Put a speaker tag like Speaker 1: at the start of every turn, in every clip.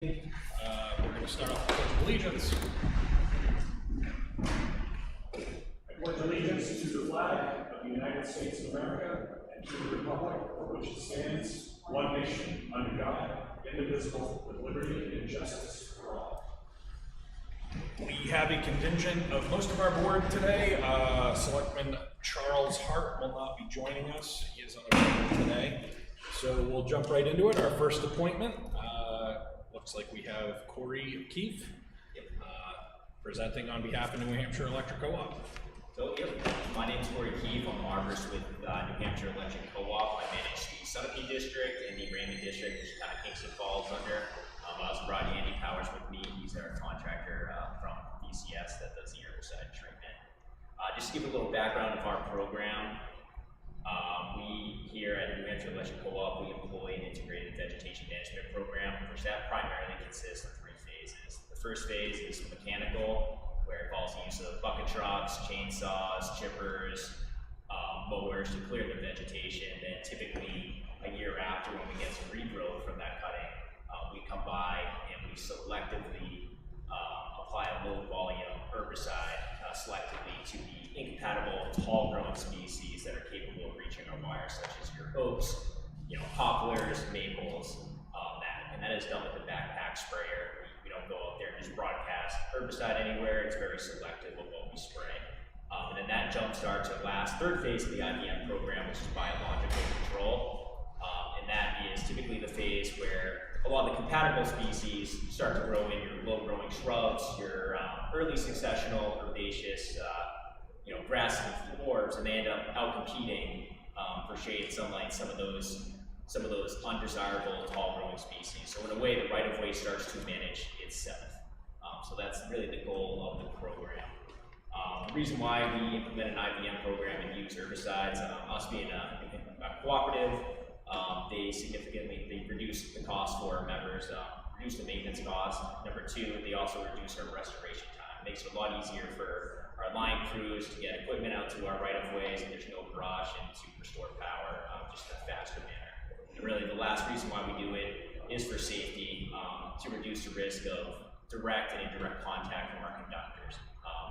Speaker 1: We're going to start off with Pledge of Allegiance.
Speaker 2: I pledge allegiance to the flag of the United States of America and to the republic for which it stands, one nation, under God, indivisible, with liberty and justice for all.
Speaker 1: We have a contingent of most of our board today. Selectman Charles Hart will not be joining us. He is unavailable today. So we'll jump right into it. Our first appointment. Looks like we have Corey Keefe presenting on behalf of New Hampshire Electric Co-op.
Speaker 3: So, my name is Corey Keefe. I'm an arborist with New Hampshire Electric Co-op. I manage the Sunapee District and the Ramey District, which kind of Kingston falls under. I also brought Andy Powers with me. He's our contractor from DCS that does the herbicide treatment. Just to give a little background of our program, we here at New Hampshire Electric Co-op, we employ an integrated vegetation management program, which that primarily consists of three phases. The first phase is mechanical, where it involves the use of bucket trucks, chainsaws, chippers, mowers to clear the vegetation. Then typically a year after, when we get some regrowth from that cutting, we come by and we selectively apply a low volume herbicide selectively to the incompatible tall growing species that are capable of reaching our wires, such as your oaks, poplars, maples, and that is done with the backpack sprayer. We don't go out there and just broadcast herbicide anywhere. It's very selective of what we spray. And then that jumpstarts our last third phase of the IBM program, which is biological control. And that is typically the phase where a lot of the compatible species start to grow in your low-growing shrubs, your early successional herbaceous, grasses and forbs, and they end up out-competing for shade, sunlight, some of those undesirable tall-growing species. So in a way, the right-of-way starts to manage itself. So that's really the goal of the program. The reason why we implement an IBM program and use herbicides, us being a cooperative, they reduce the cost for our members, reduce the maintenance costs. Number two, they also reduce our restoration time. It makes it a lot easier for our line crews to get equipment out to our right-of-ways, and there's no brush, and to restore power just in a faster manner. And really, the last reason why we do it is for safety, to reduce the risk of direct and indirect contact from our conductors,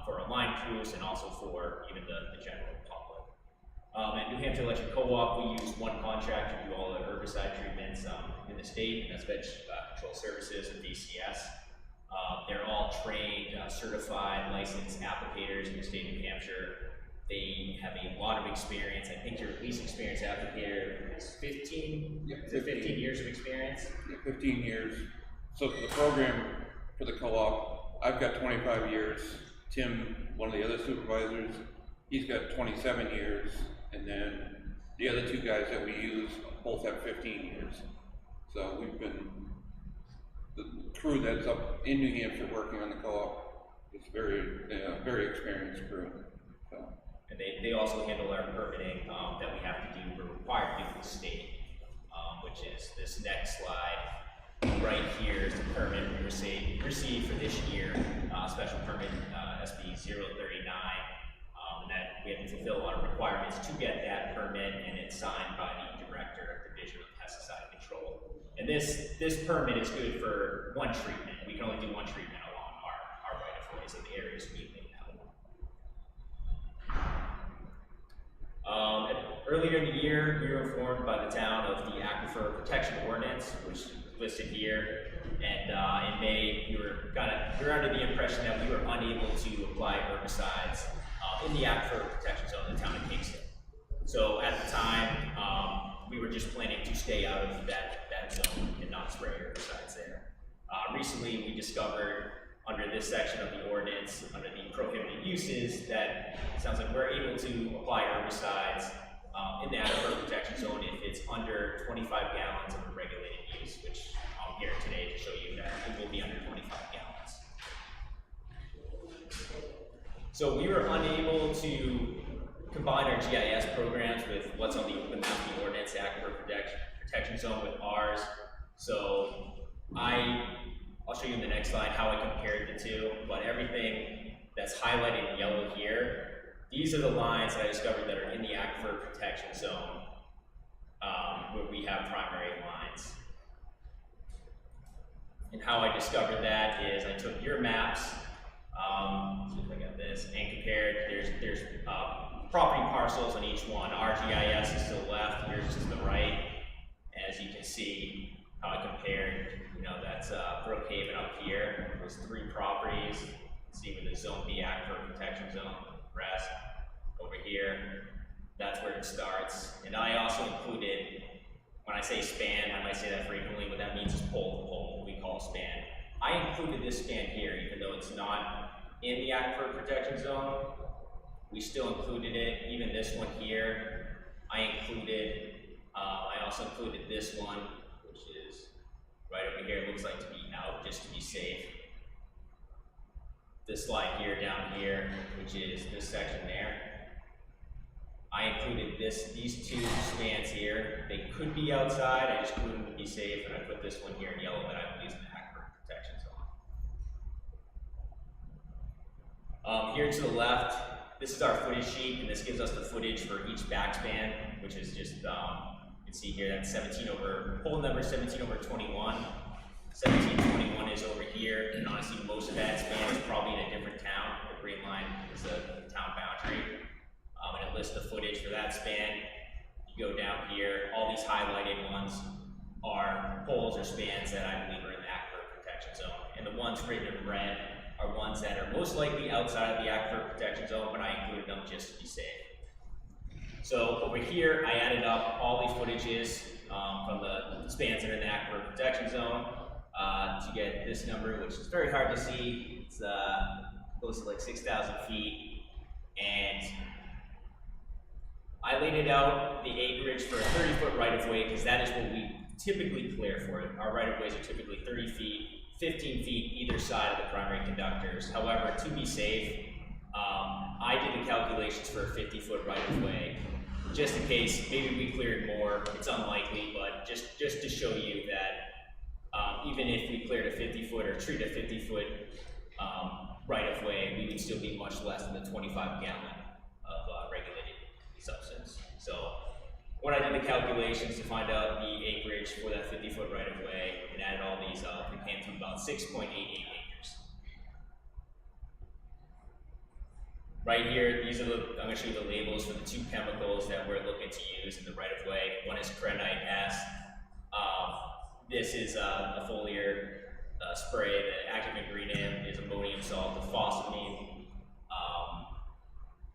Speaker 3: for our line crews, and also for even the general public. At New Hampshire Electric Co-op, we use one contractor to do all the herbicide treatments in the state, and that's Veg Control Services and DCS. They're all trained, certified, licensed applicators in the state of New Hampshire. They have a lot of experience. I think your least experienced applicator is 15 years of experience?
Speaker 4: Yeah, 15 years. So for the program, for the co-op, I've got 25 years. Tim, one of the other supervisors, he's got 27 years. And then the other two guys that we use both have 15 years. So we've been, the crew that's up in New Hampshire working on the co-op is very experienced crew. So.
Speaker 3: And they also handle our permitting that we have to do, we're required to do for the state, which is this next slide. Right here is the permit we received for this year, special permit SB 039. That we have to fulfill a lot of requirements to get that permit, and it's signed by the Director of Division of Pesticide Control. And this permit is good for one treatment. We can only do one treatment along our right-of-ways in the areas we laid out. Earlier in the year, we were informed by the town of the Aquifer Protection Ordinance, which is listed here. And in May, we were under the impression that we were unable to apply herbicides in the Aquifer Protection Zone in the town of Kingston. So at the time, we were just planning to stay out of that zone and not spray herbicides there. Recently, we discovered under this section of the ordinance, under the prohibited uses, that it sounds like we're able to apply herbicides in the Aquifer Protection Zone if it's under 25 gallons of a regulated use, which I'm here today to show you that it will be under 25 gallons. So we were unable to combine our GIS programs with what's on the open mountain ordinance, the Aquifer Protection Zone, with ours. So I'll show you in the next slide how I compared the two, but everything that's highlighted in yellow here, these are the lines that I discovered that are in the Aquifer Protection Zone, where we have primary lines. And how I discovered that is I took your maps, see if I got this, and compared, there's property parcels on each one. Our GIS is to the left, yours is to the right. As you can see, how I compared, you know, that's Brookhaven up here. There's 3 properties. You can see with the Zone B Aquifer Protection Zone, rest over here. That's where it starts. And I also included, when I say span, I might say that frequently, what that means is pole to pole, what we call span. I included this span here, even though it's not in the Aquifer Protection Zone. We still included it, even this one here, I also included this one, which is right over here. It looks like to be out, just to be safe. This slide here, down here, which is this section there. I included these 2 spans here. They could be outside, I just included them to be safe, and I put this one here in yellow that I believe is in the Aquifer Protection Zone. Here to the left, this is our footage sheet, and this gives us the footage for each backspan, which is just, you can see here, that's 17 over, pole number 17 over 21. 1721 is over here, and honestly, most of that span is probably in a different town. The green line is the town boundary, and it lists the footage for that span. You go down here, all these highlighted ones are poles or spans that I believe are in the Aquifer Protection Zone, and the ones written in red are ones that are most likely outside of the Aquifer Protection Zone, but I included them just to be safe. So over here, I added up all these footages from the spans that are in the Aquifer Protection Zone to get this number, which is very hard to see. It's close to like 6,000 feet. And I laid it out, the acreage for a 30-foot right-of-way, because that is what we typically clear for it. Our right-of-ways are typically 30 feet, 15 feet either side of the primary conductors. However, to be safe, I did the calculations for a 50-foot right-of-way, just in case maybe we cleared more. It's unlikely, but just to show you that even if we cleared a 50-foot or treat a 50-foot right-of-way, we would still be much less than the 25 gallon of regulated substance. So when I did the calculations to find out the acreage for that 50-foot right-of-way and added all these up, we came to about 6.88 acres. Right here, these are I'm going to show you the labels for the 2 chemicals that we're looking to use in the right-of-way. One is Krenite S. This is a foliar spray. The active ingredient is ammonium salt, the phosphine.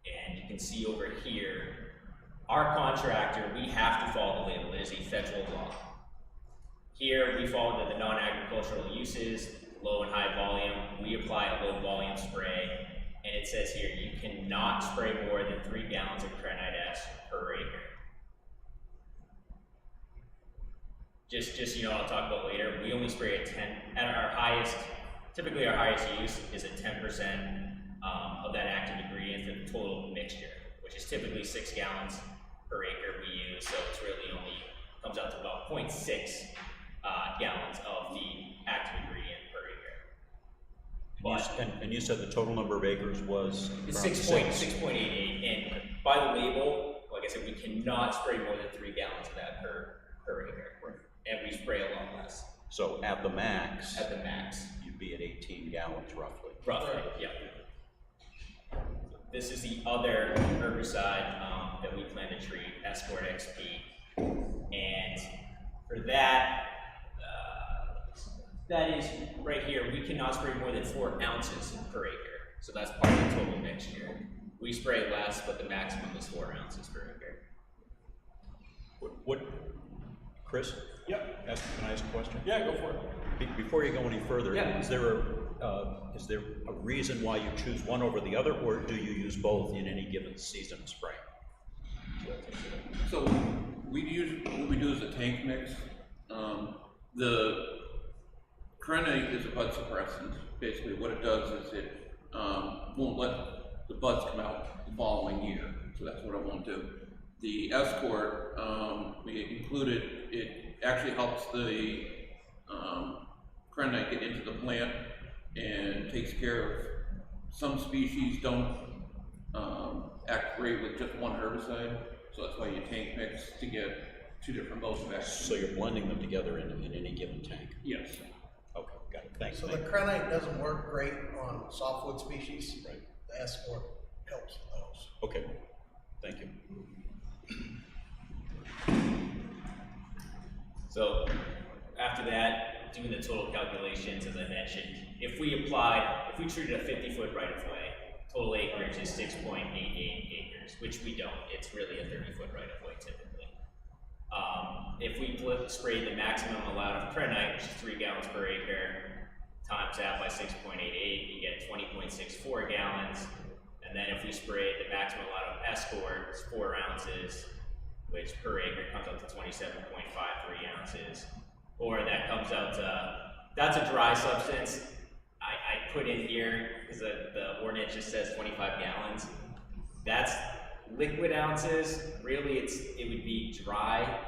Speaker 3: And you can see over here, our contractor, we have to follow the label. It is a federal law. Here, we follow the non-agricultural uses, low and high volume. We apply a low volume spray. And it says here, you cannot spray more than 3 gallons of Krenite S per acre. Just you know, I'll talk about later. We only spray at 10 at our highest. Typically, our highest use is at 10% of that active ingredient for the total mixture, which is typically 6 gallons per acre we use. So it's really only comes out to about 0.6 gallons of the active ingredient per acre.
Speaker 5: And you said the total number of acres was
Speaker 3: It's
Speaker 5: around
Speaker 3: 6.88, and by the label, like I said, we cannot spray more than 3 gallons of that per acre.
Speaker 5: Right.
Speaker 3: And we spray a lot less.
Speaker 5: So at the max,
Speaker 3: You'd
Speaker 5: be at 18 gallons roughly.
Speaker 3: roughly, yeah. This is the other herbicide that we plan to treat, Escort XP. And for that, that is right here, we cannot spray more than 4 ounces per acre. So that's part of the total mixture. We spray less, but the maximum is 4 ounces per acre.
Speaker 5: What Chris?
Speaker 1: Yep.
Speaker 5: Can I ask a question?
Speaker 1: Yeah, go for it.
Speaker 5: Before you go any further,
Speaker 3: Yeah.
Speaker 5: is there a reason why you choose one over the other, or do you use both in any given season of spraying?
Speaker 4: So what we do is a tank mix. The Krenite is a bud suppressant. Basically what it does is it won't let the buds come out the following year. So that's what it won't do. The Escort, we included, it actually helps the Krenite get into the plant and takes care of some species don't act great with just one herbicide. So that's why you tank mix to get 2 different modes of action.
Speaker 5: So you're blending them together in any given tank?
Speaker 4: Yes.
Speaker 5: Okay. got it, thanks.
Speaker 6: So the krenite doesn't work great on softwood species.
Speaker 5: Right.
Speaker 6: The S-corp helps with those.
Speaker 5: Okay, thank you.
Speaker 3: So after that, doing the total calculations, as I mentioned, if we treated a 50-foot right-of-way, total acreage is 6.88 acres, which we don't. It's really a 30-foot right-of-way typically. If we sprayed the maximum allowed of krenite, which is 3 gallons per acre, times that by 6.88, you get 20.64 gallons. And then if we sprayed the maximum allowed of S-corp, it's 4 ounces, which per acre comes out to 27.53 ounces. Or that comes out to, that's a dry substance. I put in here, because the ordinance just says 25 gallons. That's liquid ounces. Really, it would be dry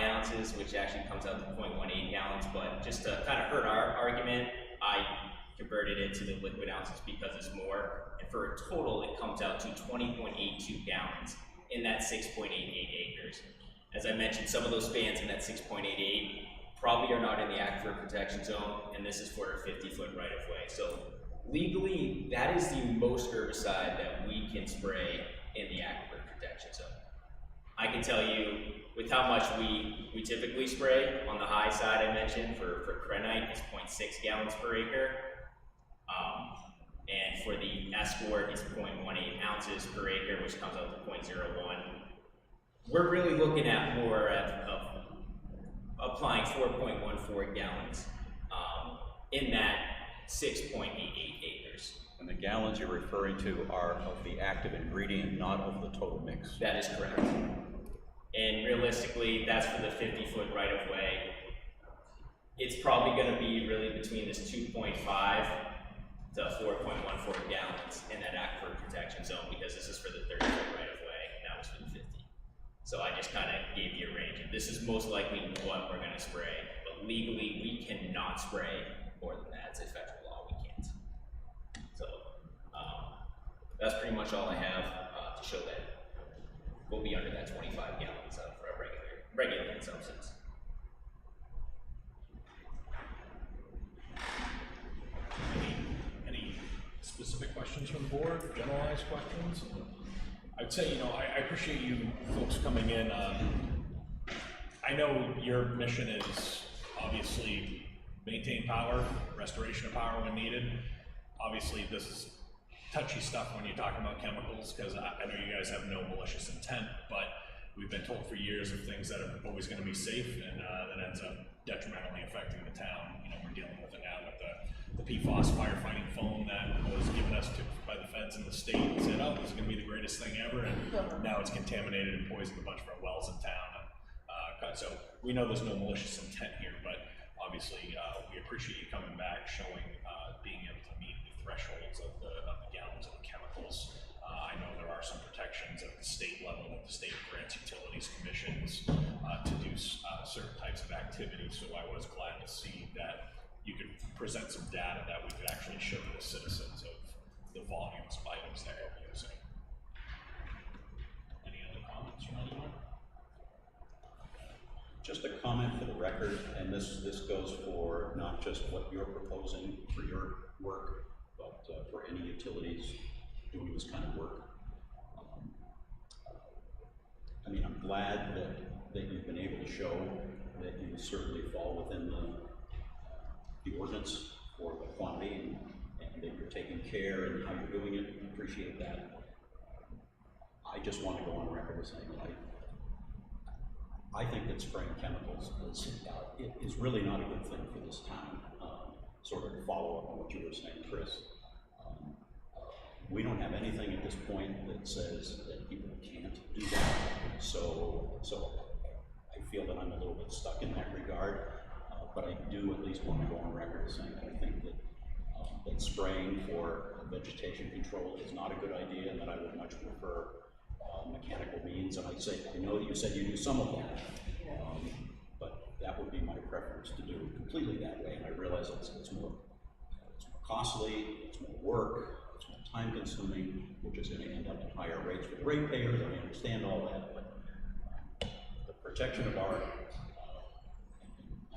Speaker 3: ounces, which actually comes out to 0.18 gallons. But just to kind of hurt our argument, I converted it to the liquid ounces because it's more. And for a total, it comes out to 20.82 gallons in that 6.88 acres. As I mentioned, some of those spans in that 6.88 probably are not in the aquifer protection zone, and this is for a 50-foot right-of-way. So legally, that is the most herbicide that we can spray in the aquifer protection zone. I can tell you, with how much we typically spray, on the high side I mentioned, for krenite, it's 0.6 gallons per acre. And for the S-corp, it's 0.18 ounces per acre, which comes out to 0.01. We're really looking at more of applying 4.14 gallons in that 6.88 acres.
Speaker 5: And the gallons you're referring to are of the active ingredient, not of the total mix.
Speaker 3: That is correct. And realistically, that's for the 50-foot right-of-way. It's probably going to be really between this 2.5 to 4.14 gallons in that aquifer protection zone, because this is for the 30-foot right-of-way, and that was for the 50. So I just kind of gave you a range, and this is most likely what we're going to spray. But legally, we cannot spray more than that. It's a federal law. We can't. So that's pretty much all I have to show that we'll be under that 25 gallons for a regulated substance.
Speaker 1: Any specific questions from the board, generalized questions? I'd say, I appreciate you folks coming in. I know your mission is obviously maintain power, restoration of power when needed. Obviously, this is touchy stuff when you're talking about chemicals, because I know you guys have no malicious intent, but we've been told for years of things that are always going to be safe, and that ends up detrimentally affecting the town. We're dealing with it now with the PFAS firefighting foam that was given us by the feds in the state and said, oh, this is going to be the greatest thing ever, and now it's contaminated and poisoned a bunch of our wells in town. So we know there's no malicious intent here, but obviously we appreciate you coming back, showing being able to meet the thresholds of the gallons of the chemicals. I know there are some protections at the state level that the state grants utilities commissions to do certain types of activities, so I was glad to see that you could present some data that we could actually show to the citizens of the volumes of items that you're using. Any other comments from anyone?
Speaker 5: Just a comment for the record, and this goes for not just what you're proposing for your work, but for any utilities doing this kind of work. I'm glad that you've been able to show that you certainly fall within the ordinance for the quantity, and that you're taking care in how you're doing it. I appreciate that. I just want to go on record as saying that I think that spraying chemicals is really not a good thing for this town. Sort of to follow up on what you were saying, Chris. We don't have anything at this point that says that people can't do that. So I feel that I'm a little bit stuck in that regard. But I do at least want to go on record as saying that I think that spraying for vegetation control is not a good idea, and that I would much prefer mechanical means. And I know that you said you do some of that, but that would be my preference, to do it completely that way. And I realize it's more costly, it's more work, it's more time consuming, which is going to end up in higher rates for the ratepayers. I understand all that, but the protection of our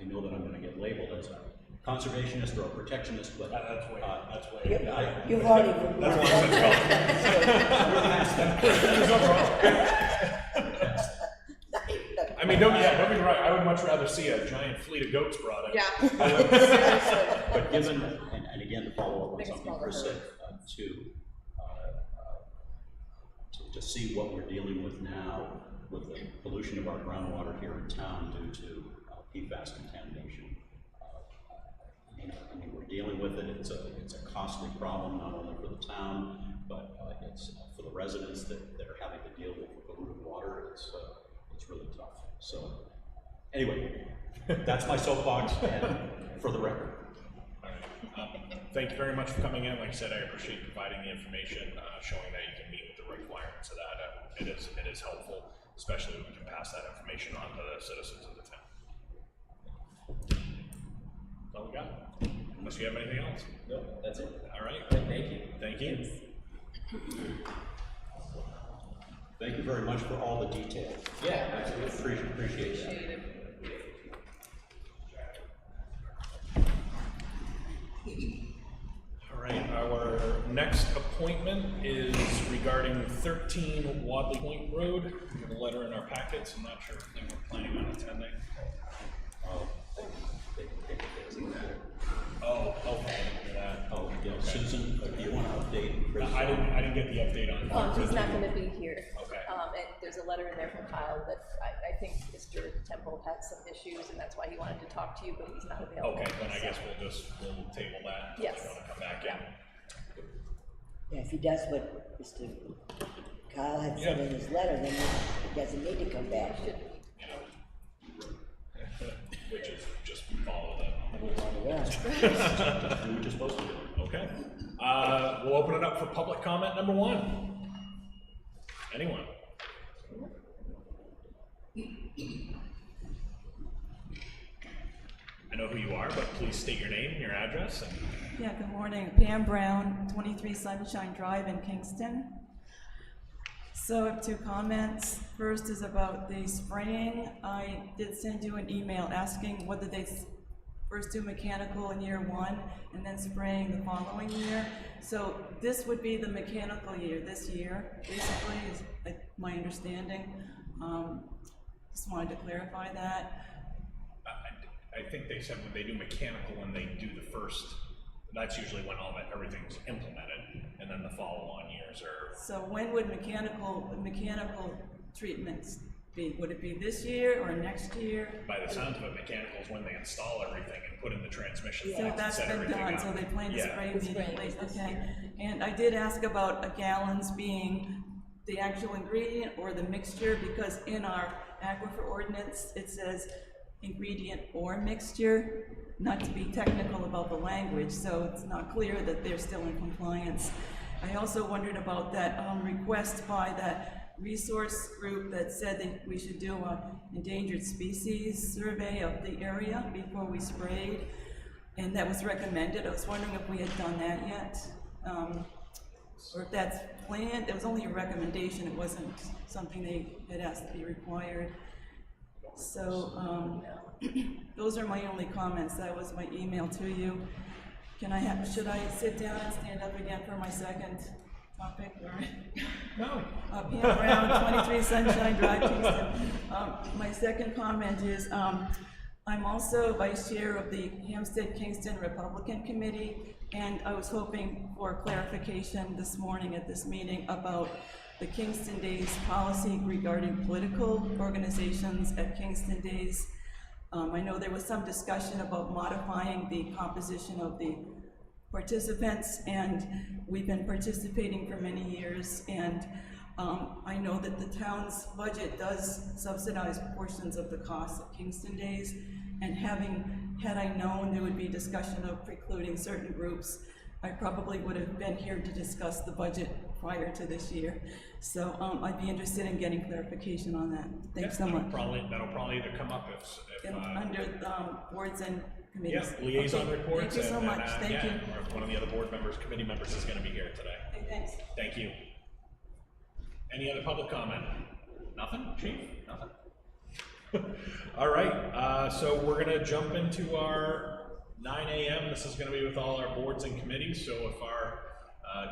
Speaker 5: I know that I'm gonna get labeled as a conservationist or a protectionist, but.
Speaker 1: That's way.
Speaker 7: You've already.
Speaker 1: That's why I mean, don't get me wrong. I would much rather see a giant fleet of goats brought in.
Speaker 8: Yeah. Seriously.
Speaker 5: But given, and again, to follow up on
Speaker 8: Biggest
Speaker 5: something
Speaker 8: bother
Speaker 5: Chris said, to see what we're dealing with now with the pollution of our groundwater here in town due to PFAS contamination. I mean, we're dealing with it. It's a costly problem, not only for the town, but it's for the residents that are having to deal with polluted water. It's really tough. So, anyway, that's my soapbox, and for the record.
Speaker 1: All right. Thank you very much for coming in. Like I said, I appreciate providing the information, showing that you can meet with the requirements of that. It is helpful, especially when we can pass that information on to the citizens of the town. That's all we got. Unless you have anything else.
Speaker 3: No, that's it.
Speaker 1: All right.
Speaker 3: Thank you.
Speaker 1: Thank you.
Speaker 5: Thank you very much for all the details.
Speaker 3: Yeah, absolutely.
Speaker 5: Appreciate that.
Speaker 8: Appreciate it.
Speaker 1: All right, our next appointment is regarding 13 Wadley Point Road. We have a letter in our packets. I'm not sure if they were planning on attending. Oh, okay.
Speaker 5: Oh, yeah, Susan, do you want to update Chris?
Speaker 1: I didn't get the update on.
Speaker 9: He's not gonna be here.
Speaker 1: Okay.
Speaker 9: And there's a letter in there from Kyle that I think Mr. Temple had some issues, and that's why he wanted to talk to you, but he's not available.
Speaker 1: Okay, then I guess we'll table that.
Speaker 9: Yes.
Speaker 1: If you want to come back in.
Speaker 7: Yeah, if he does what Mr. Kyle had said in his letter, then he doesn't need to come back.
Speaker 1: Which is just follow them.
Speaker 7: Yeah.
Speaker 5: Do what you're supposed to do.
Speaker 1: Okay. We'll open it up for public comment number 1. Anyone? I know who you are, but please state your name and your address. And
Speaker 10: Yeah, good morning. Pam Brown, 23 Sunshine Drive in Kingston. So I have 2 comments. First is about the spraying. I did send you an email asking whether they first do mechanical in year 1 and then spraying the following year. So this would be the mechanical year this year, basically, is like my understanding. Just wanted to clarify that.
Speaker 1: I think they said when they do mechanical, when they do the first, that's usually when everything's implemented, and then the follow-on years are.
Speaker 10: So when would mechanical treatments be? Would it be this year or next year?
Speaker 1: By the sounds of it, mechanical is when they install everything and put in the transmission
Speaker 10: So
Speaker 1: lines and
Speaker 10: that's
Speaker 1: set
Speaker 10: been
Speaker 1: everything
Speaker 10: done,
Speaker 1: up.
Speaker 10: so they plan to spray
Speaker 9: The spraying
Speaker 10: immediately,
Speaker 9: is this
Speaker 10: okay.
Speaker 9: year.
Speaker 10: And I did ask about gallons being the actual ingredient or the mixture, because in our aquifer ordinance, it says ingredient or mixture, not to be technical about the language, so it's not clear that they're still in compliance. I also wondered about that request by that resource group that said that we should do an endangered species survey of the area before we sprayed, and that was recommended. I was wondering if we had done that yet, or if that's planned. It was only a recommendation, it wasn't something they had asked to be required. So those are my only comments. That was my email to you. Should I sit down and stand up again for my second topic? Or?
Speaker 1: No.
Speaker 10: Pam Brown, 23 Sunshine Drive, Kingston. My second comment is I'm also vice chair of the Hampstead-Kingston Republican Committee, and I was hoping for clarification this morning at this meeting about the Kingston Days policy regarding political organizations at Kingston Days. I know there was some discussion about modifying the composition of the participants, and we've been participating for many years, and I know that the town's budget does subsidize portions of the costs at Kingston Days, and had I known there would be discussion of precluding certain groups, I probably would have been here to discuss the budget prior to this year. So I'd be interested in getting clarification on that. Thanks so much.
Speaker 1: That'll probably either come up if
Speaker 10: Under boards and committees.
Speaker 1: yeah, liaison
Speaker 10: Okay,
Speaker 1: reports.
Speaker 10: Thank you so
Speaker 1: and,
Speaker 10: much, thank
Speaker 1: yeah,
Speaker 10: you.
Speaker 1: or if one of the other committee members is gonna be here today.
Speaker 10: Okay, thanks.
Speaker 1: Thank you. Any other public comment? Nothing, chief? Nothing? All right, so we're gonna jump into our 9 a.m. This is gonna be with all our boards and committees, so if our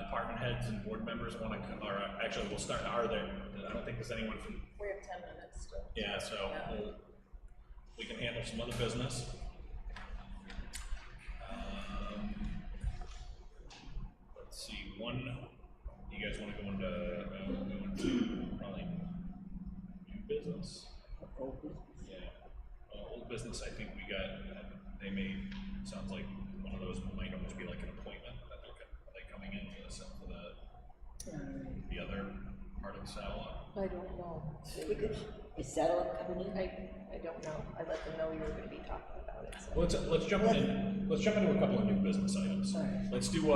Speaker 1: department heads and board members wanna come, or actually we'll start, I don't think there's anyone from,
Speaker 9: We have 10 minutes still.
Speaker 1: yeah, so we can handle some other business. Let's see, you guys wanna go into probably new business?
Speaker 7: Old business.
Speaker 1: Yeah, old business, I think we got, sounds like one of those might almost be like an appointment, that are they coming in for the other part of the satellite?
Speaker 9: I don't know.
Speaker 7: We could, is satellite coming in?
Speaker 9: I don't know. I let them know you were gonna be talking about it, so.
Speaker 1: Well, let's jump into a couple of new business items.
Speaker 7: All right.
Speaker 1: Let's do,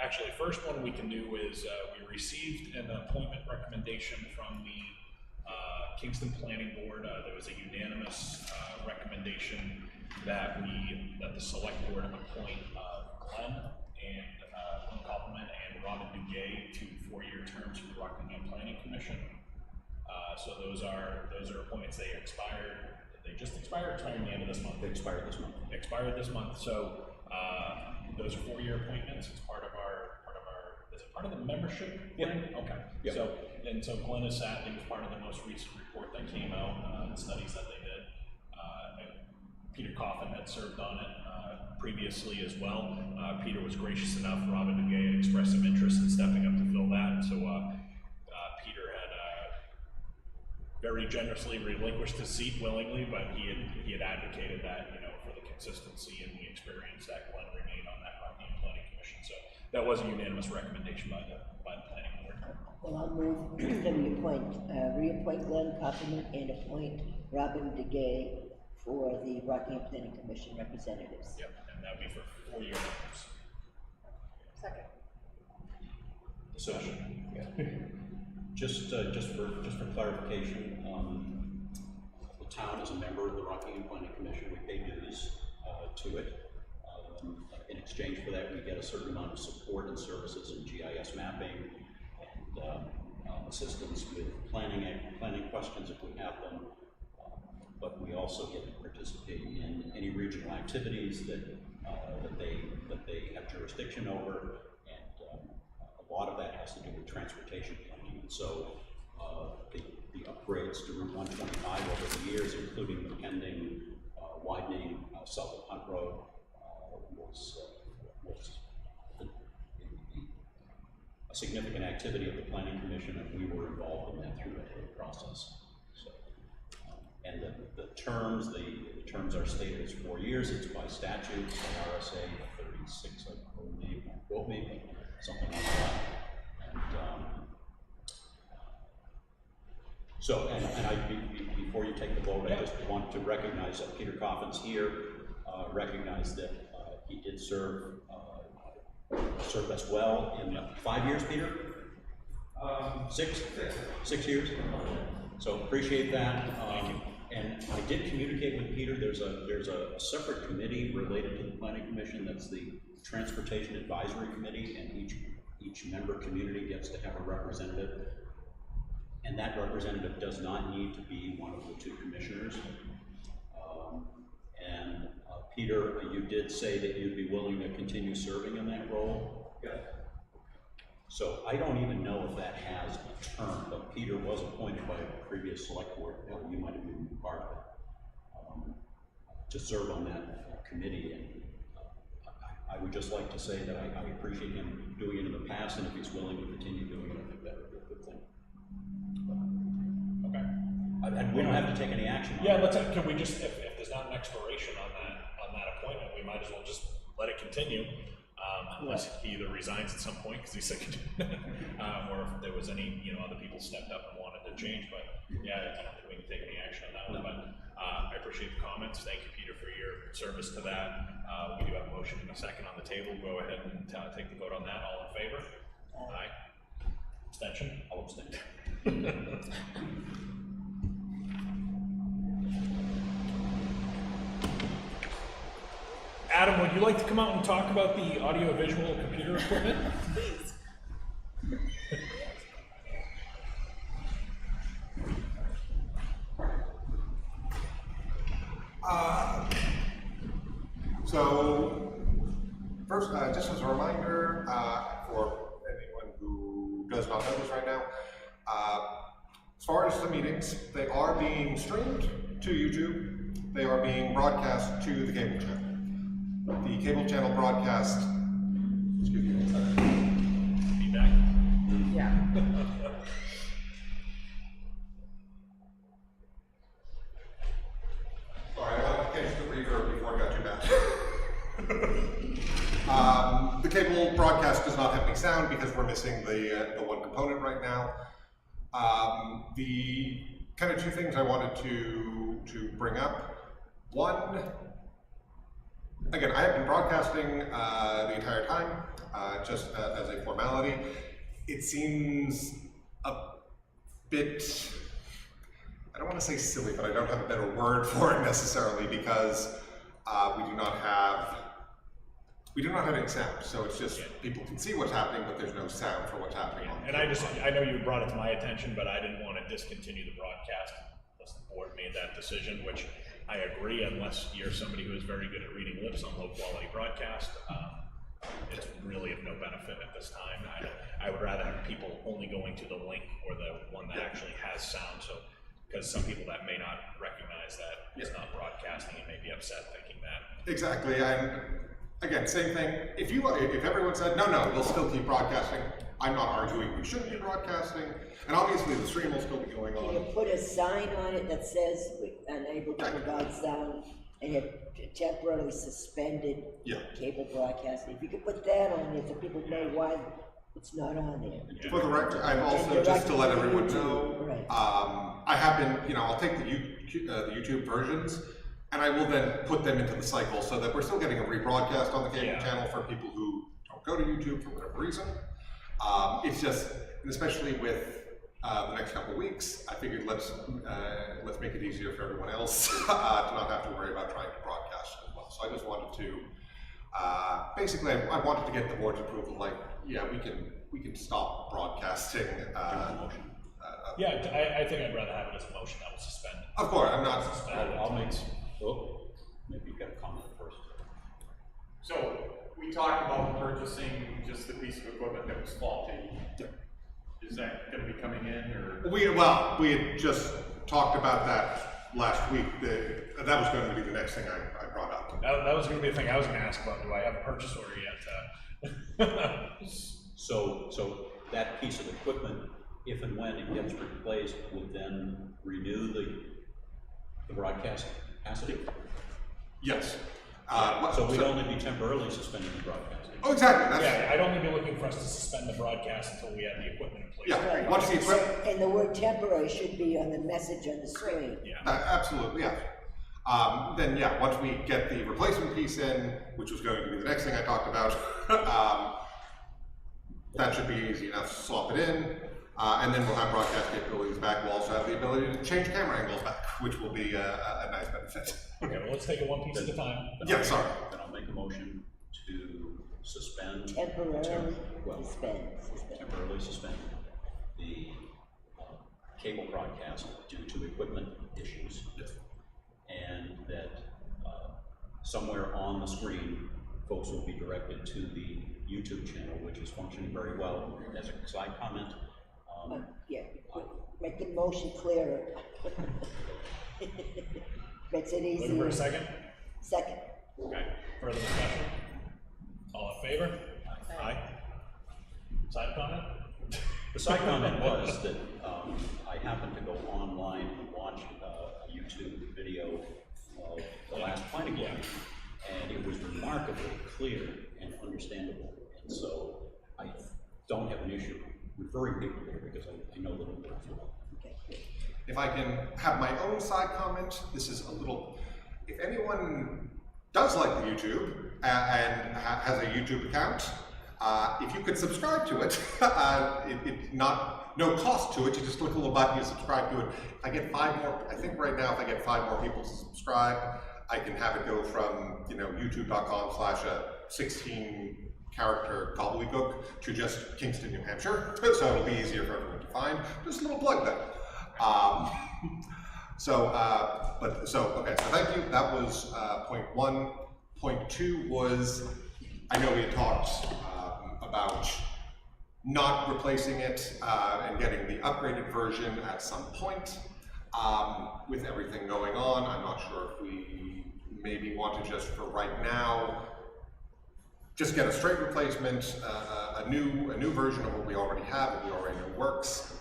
Speaker 1: actually, first one we can do is, we received an appointment recommendation from the Kingston Planning Board. There was a unanimous recommendation that the select board appoint Glenn Compliment and Robin Duguay to 4-year terms for the Rockingham Planning Commission. So those are appointments. They expired. They just expired the end of this month.
Speaker 5: They expired this month.
Speaker 1: Expired this month. So those are 4-year appointments. It's part of is it part of the membership?
Speaker 5: Yeah.
Speaker 1: Okay.
Speaker 5: Yeah.
Speaker 1: So Glenn is sat. He was part of the most recent report that came out, the studies that they did. Peter Coffin had served on it previously as well. Peter was gracious enough. Robin Duguay had expressed some interest in stepping up to fill that. So Peter had very generously relinquished his seat willingly, but he had advocated that, for the consistency and the experience that Glenn remained on that Rockingham Planning Commission. So that was a unanimous recommendation by the planning board.
Speaker 7: Well, I'll move that we reappoint Glenn Compliment and appoint Robin Duguay for the Rockingham Planning Commission representatives.
Speaker 1: Yep, and that would be for 4-year terms.
Speaker 9: Second.
Speaker 5: Discussion. Just for clarification, the town is a member of the Rockingham Planning Commission. We pay dues to it. In exchange for that, we get a certain amount of support and services in GIS mapping and assistance with planning questions if we have them. But we also get to participate in any regional activities that they have jurisdiction over, and a lot of that has to do with transportation planning. And so the upgrades to Route 125 over the years, including the pending widening south of Hunt Road, was a significant activity of the Planning Commission, and we were involved in that through that whole process. So, and the terms are stated as 4 years. It's by statute, RSA 36, I believe, don't quote me, but something like that. And before you take the vote, I just want to recognize that Peter Coffin's here. Recognize that he did serve us well in 5 years, Peter? 6 years. So appreciate that. And I did communicate with Peter. There's a separate committee related to the Planning Commission. That's the Transportation Advisory Committee, and each member community gets to have a representative. And that representative does not need to be one of the 2 commissioners. Peter, you did say that you'd be willing to continue serving in that role?
Speaker 2: Yeah.
Speaker 5: So I don't even know if that has a term, but Peter was appointed by a previous select board, you might have been part of it, to serve on that committee. And I would just like to say that I appreciate him doing it in the past, and if he's willing to continue doing it, I think that would be a good thing.
Speaker 1: Okay.
Speaker 5: And we don't have to take any action on
Speaker 1: Yeah,
Speaker 5: it.
Speaker 1: can we just, if there's not an expiration on that appointment, we might as well just let it continue, unless he either resigns at some point because he's sick of doing it, or if there was any, other people stepped up and wanted to change. But yeah, I don't think we can take any action on that one. But I appreciate the comments. Thank you, Peter, for your service to that. We do have a motion and a second on the table. Go ahead and take the vote on that. All in favor? Aye. Abstention? I'll abstain. Adam, would you like to come out and talk about the audio-visual computer equipment?
Speaker 10: Please.
Speaker 11: First, just as a reminder, for anyone who does not know this right now, as far as the meetings, they are being streamed to YouTube. They are being broadcast to the cable channel. The cable channel broadcast, excuse me, one second.
Speaker 1: Feedback?
Speaker 9: Yeah.
Speaker 11: Sorry, I wanted to catch the reverb before it got too bad. The cable broadcast does not have any sound because we're missing the one component right now. The kind of two things I wanted to bring up. One, again, I have been broadcasting the entire time, just as a formality. It seems a bit, I don't want to say silly, but I don't have a better word for it necessarily, because we do not have any sound. So it's just people can see what's happening, but there's no sound for what's happening.
Speaker 1: And I know you brought it to my attention, but I didn't want to discontinue the broadcast unless the board made that decision, which I agree, unless you're somebody who is very good at reading lips on low quality broadcast. It's really of no benefit at this time. I would rather have people only going to the link or the one that actually has sound. So, because some people that may not recognize that it's not broadcasting and may be upset thinking that.
Speaker 11: Exactly, and again, same thing. If everyone said no, we'll still keep broadcasting, I'm not arguing we shouldn't be broadcasting, and obviously the stream will still be going on.
Speaker 7: Can you put a sign on it that says unable to provide sound and have temporarily suspended cable broadcasting? If you could put that on there so people know why it's not on there.
Speaker 11: For the record, I've also, just to let everyone know, I have been, I'll take the YouTube versions, and I will then put them into the cycle so that we're still getting a rebroadcast on the cable channel for people who don't go to YouTube for whatever reason. It's just, and especially with the next couple of weeks, I figured let's make it easier for everyone else to not have to worry about trying to broadcast as well. So I just wanted to, basically, I wanted to get the board's approval. Like, we can stop broadcasting.
Speaker 1: I think I'd rather have it as a motion that will suspend.
Speaker 11: Of course, I'm not.
Speaker 5: I'll make, maybe you've got a comment first.
Speaker 2: So, we talked about purchasing just the piece of equipment that was faulty. Is that going to be coming in, or?
Speaker 11: We had just talked about that last week. That was going to be the next thing I brought up.
Speaker 1: That was going to be the thing I was going to ask about. Do I have a purchase order yet?
Speaker 5: So that piece of equipment, if and when it gets replaced, would then renew the broadcast capacity?
Speaker 11: Yes.
Speaker 5: So we'd only be temporarily suspending the broadcasting.
Speaker 11: Oh, exactly.
Speaker 1: I'd only be looking for us to suspend the broadcast until we had the equipment in place.
Speaker 11: Yeah.
Speaker 7: Right.
Speaker 11: Once the equipment.
Speaker 7: And the word temporary should be on the message on the screen.
Speaker 11: Absolutely, yeah. Then, once we get the replacement piece in, which was going to be the next thing I talked about, that should be easy enough to swap it in, and then we'll have broadcast capabilities back. We'll also have the ability to change camera angles back, which will be a nice benefit.
Speaker 1: Okay, well, let's take it one piece at a time.
Speaker 11: Sorry.
Speaker 5: Then I'll make a motion to suspend.
Speaker 7: Temporarily
Speaker 5: temporarily suspend the cable broadcast due to equipment issues.
Speaker 11: Yes.
Speaker 5: And that somewhere on the screen, folks will be directed to the YouTube channel, which is functioning very well. As a side comment,
Speaker 7: make the motion clearer. Makes it easier.
Speaker 1: Looking for a second?
Speaker 7: Second.
Speaker 1: Okay, further discussion? All in favor? Aye. Side comment?
Speaker 5: the side comment was that I happened to go online and watch a YouTube video of the last planning board meeting, and it was remarkably clear and understandable. And so I don't have an issue referring people there because I know them very well.
Speaker 11: If I can have my own side comment, this is a little, if anyone does like the YouTube and has a YouTube account, if you could subscribe to it, no cost to it, you just click a little button, you subscribe to it. If I get 5 more, I think right now if I get 5 more people to subscribe, I can have it go from, youtube.com/16-character gobbledygook to just Kingston, New Hampshire. So it'll be easier for everyone to find. Just a little plug there. So thank you. That was point 1. Point 2 was I know we had talked about not replacing it and getting the upgraded version at some point. With everything going on, I'm not sure if we maybe want to just, for right now, just get a straight replacement, a new version of what we already have, what we already know works,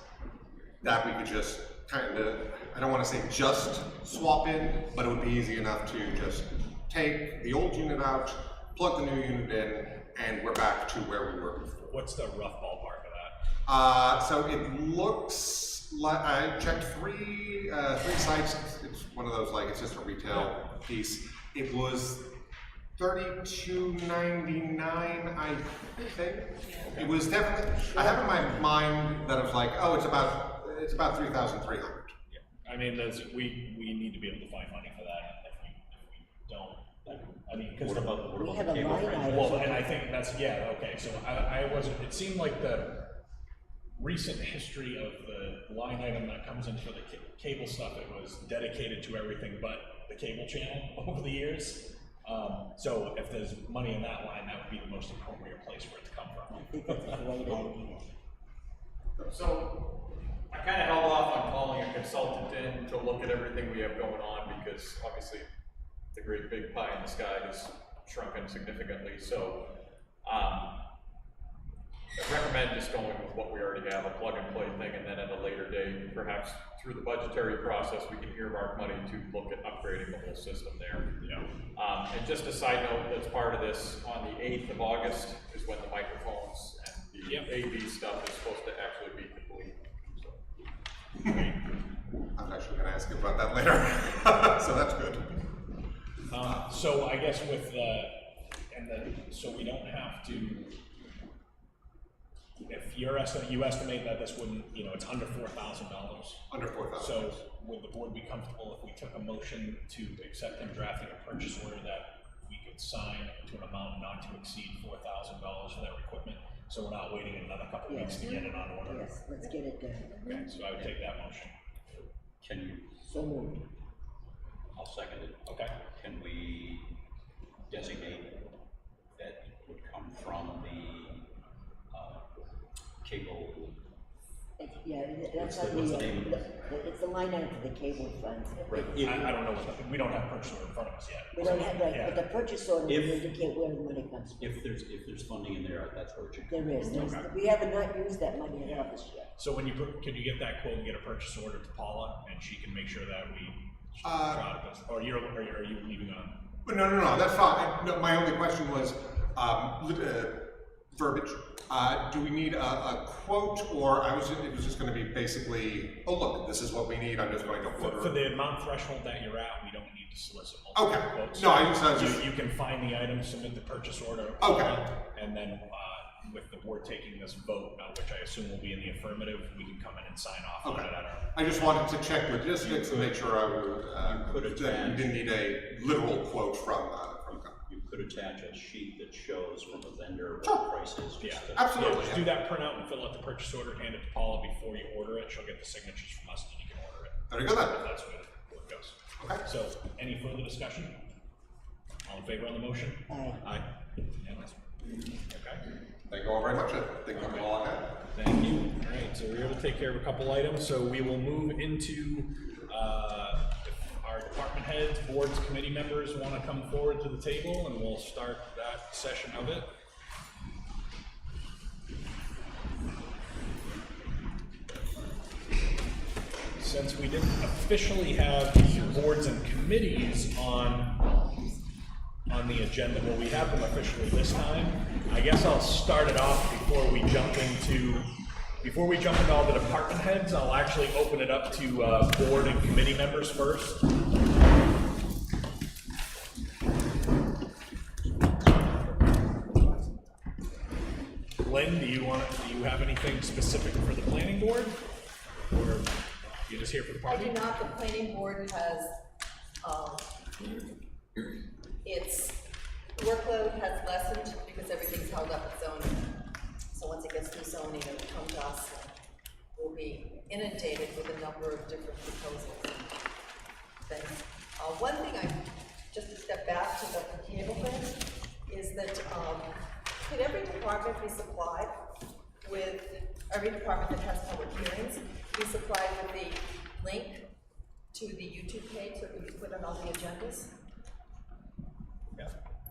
Speaker 11: that we could just kind of, I don't want to say just swap in, but it would be easy enough to just take the old unit out, plug the new unit in, and we're back to where we were before.
Speaker 1: What's the rough ballpark of that?
Speaker 11: So it looks like, I checked three sites. It's one of those, like, it's just a retail piece. It was $32.99, I think. It was definitely, I have in my mind that it was like, oh, it's about 3,300.
Speaker 1: Yeah. I mean, we need to be able to find money for that. If we don't, I mean, because
Speaker 5: What about
Speaker 7: We
Speaker 5: the
Speaker 7: have a
Speaker 5: cable
Speaker 7: line
Speaker 5: franchise?
Speaker 7: item.
Speaker 1: well, and I think that's, yeah, okay, so I wasn't, it seemed like the recent history of the line item that comes in for the cable stuff, it was dedicated to everything but the cable channel over the years. So if there's money in that line, that would be the most appropriate place for it to come from.
Speaker 7: I think that's a great idea.
Speaker 12: So I kind of held off on calling a consultant in to look at everything we have going on because obviously the great big pie in the sky has shrunken significantly. So I recommend just going with what we already have, a plug and play thing, and then at a later date, perhaps through the budgetary process, we can earmark money to look at upgrading the whole system there.
Speaker 1: Yeah.
Speaker 12: And just a side note, that's part of this, on the 8th of August is when the microphones and the
Speaker 1: Yep.
Speaker 12: AV stuff is supposed to actually be complete. So.
Speaker 11: I'm actually going to ask you about that later, so that's good.
Speaker 1: So I guess with so we don't have to, if you estimate that this wouldn't, it's under $4,000.
Speaker 11: Under 4,000.
Speaker 1: So would the board be comfortable if we took a motion to accept him drafting a purchase order that we could sign to an amount not to exceed $4,000 for that equipment? So we're not waiting another couple of weeks to get it on order.
Speaker 7: Yes, let's get it done.
Speaker 1: Okay, so I would take that motion.
Speaker 5: Can you,
Speaker 7: So moved.
Speaker 5: I'll second it.
Speaker 1: Okay.
Speaker 5: Can we designate that it would come from the cable?
Speaker 7: Yeah, that's
Speaker 5: What's
Speaker 7: how
Speaker 5: the name?
Speaker 7: it's the line item for the cable fund.
Speaker 5: Right.
Speaker 1: I don't know we don't have purchase order in front of us yet.
Speaker 7: We don't have, right,
Speaker 1: Yeah.
Speaker 7: but the purchase order will
Speaker 5: If-
Speaker 7: indicate where the money comes from.
Speaker 5: If there's funding in there, that's where it should come.
Speaker 7: There is,
Speaker 1: Okay.
Speaker 7: we haven't not used that money in office yet.
Speaker 1: So when can you get that quote and get a purchase order to Paula, and she can make sure that we try to, or are you leaving on?
Speaker 11: No, that's fine. No, my only question was verbiage. Do we need a quote, or it was just going to be basically, oh look, this is what we need. I'm just going to order.
Speaker 1: For the amount threshold that you're at, we don't need to solicit multiple
Speaker 11: Okay.
Speaker 1: quotes.
Speaker 11: No, I just
Speaker 1: You can find the item, submit the purchase order.
Speaker 11: Okay.
Speaker 1: And then with the board taking this vote, which I assume will be in the affirmative, we can come in and sign off on it at our.
Speaker 11: I just wanted to check logistics and make sure I would.
Speaker 5: attach-
Speaker 11: You didn't need a literal quote from the company.
Speaker 5: You could attach a sheet that shows from the vendor what
Speaker 11: Sure.
Speaker 5: the price is.
Speaker 1: Yeah,
Speaker 5: Just to-
Speaker 11: Absolutely.
Speaker 1: Yeah, just do that printout and fill out the purchase order, hand it to Paula before you order it. She'll get the signatures from us, and then you can order it.
Speaker 11: Very good then.
Speaker 1: If that's where it goes.
Speaker 11: Okay.
Speaker 1: So, any further discussion? All in favor on the motion?
Speaker 7: Aye.
Speaker 1: Aye. Unanimous. Okay.
Speaker 11: Thank you all very much. I think that's all I have.
Speaker 1: Thank you. All right, so we're able to take care of a couple items, so we will move into, our department heads, boards, committee members want to come forward to the table, and we'll start that session of it. Since we didn't officially have boards and committees on the agenda, well, we have them officially this time. I guess I'll start it off before we jump into all the department heads. I'll actually open it up to board and committee members first. Lynn, do you have anything specific for the planning board? Or you're just here for the
Speaker 9: I
Speaker 1: party?
Speaker 9: do not. The planning board has, its workload has lessened because everything's held up at zoning. So once it gets through zoning, it'll come to us and we'll be inundated with a number of different proposals and things. One thing just to step back to the cable thing, is that project be supplied with, every department that has public hearings, be supplied with the link to the YouTube page so it can be put on all the agendas?
Speaker 1: Yeah.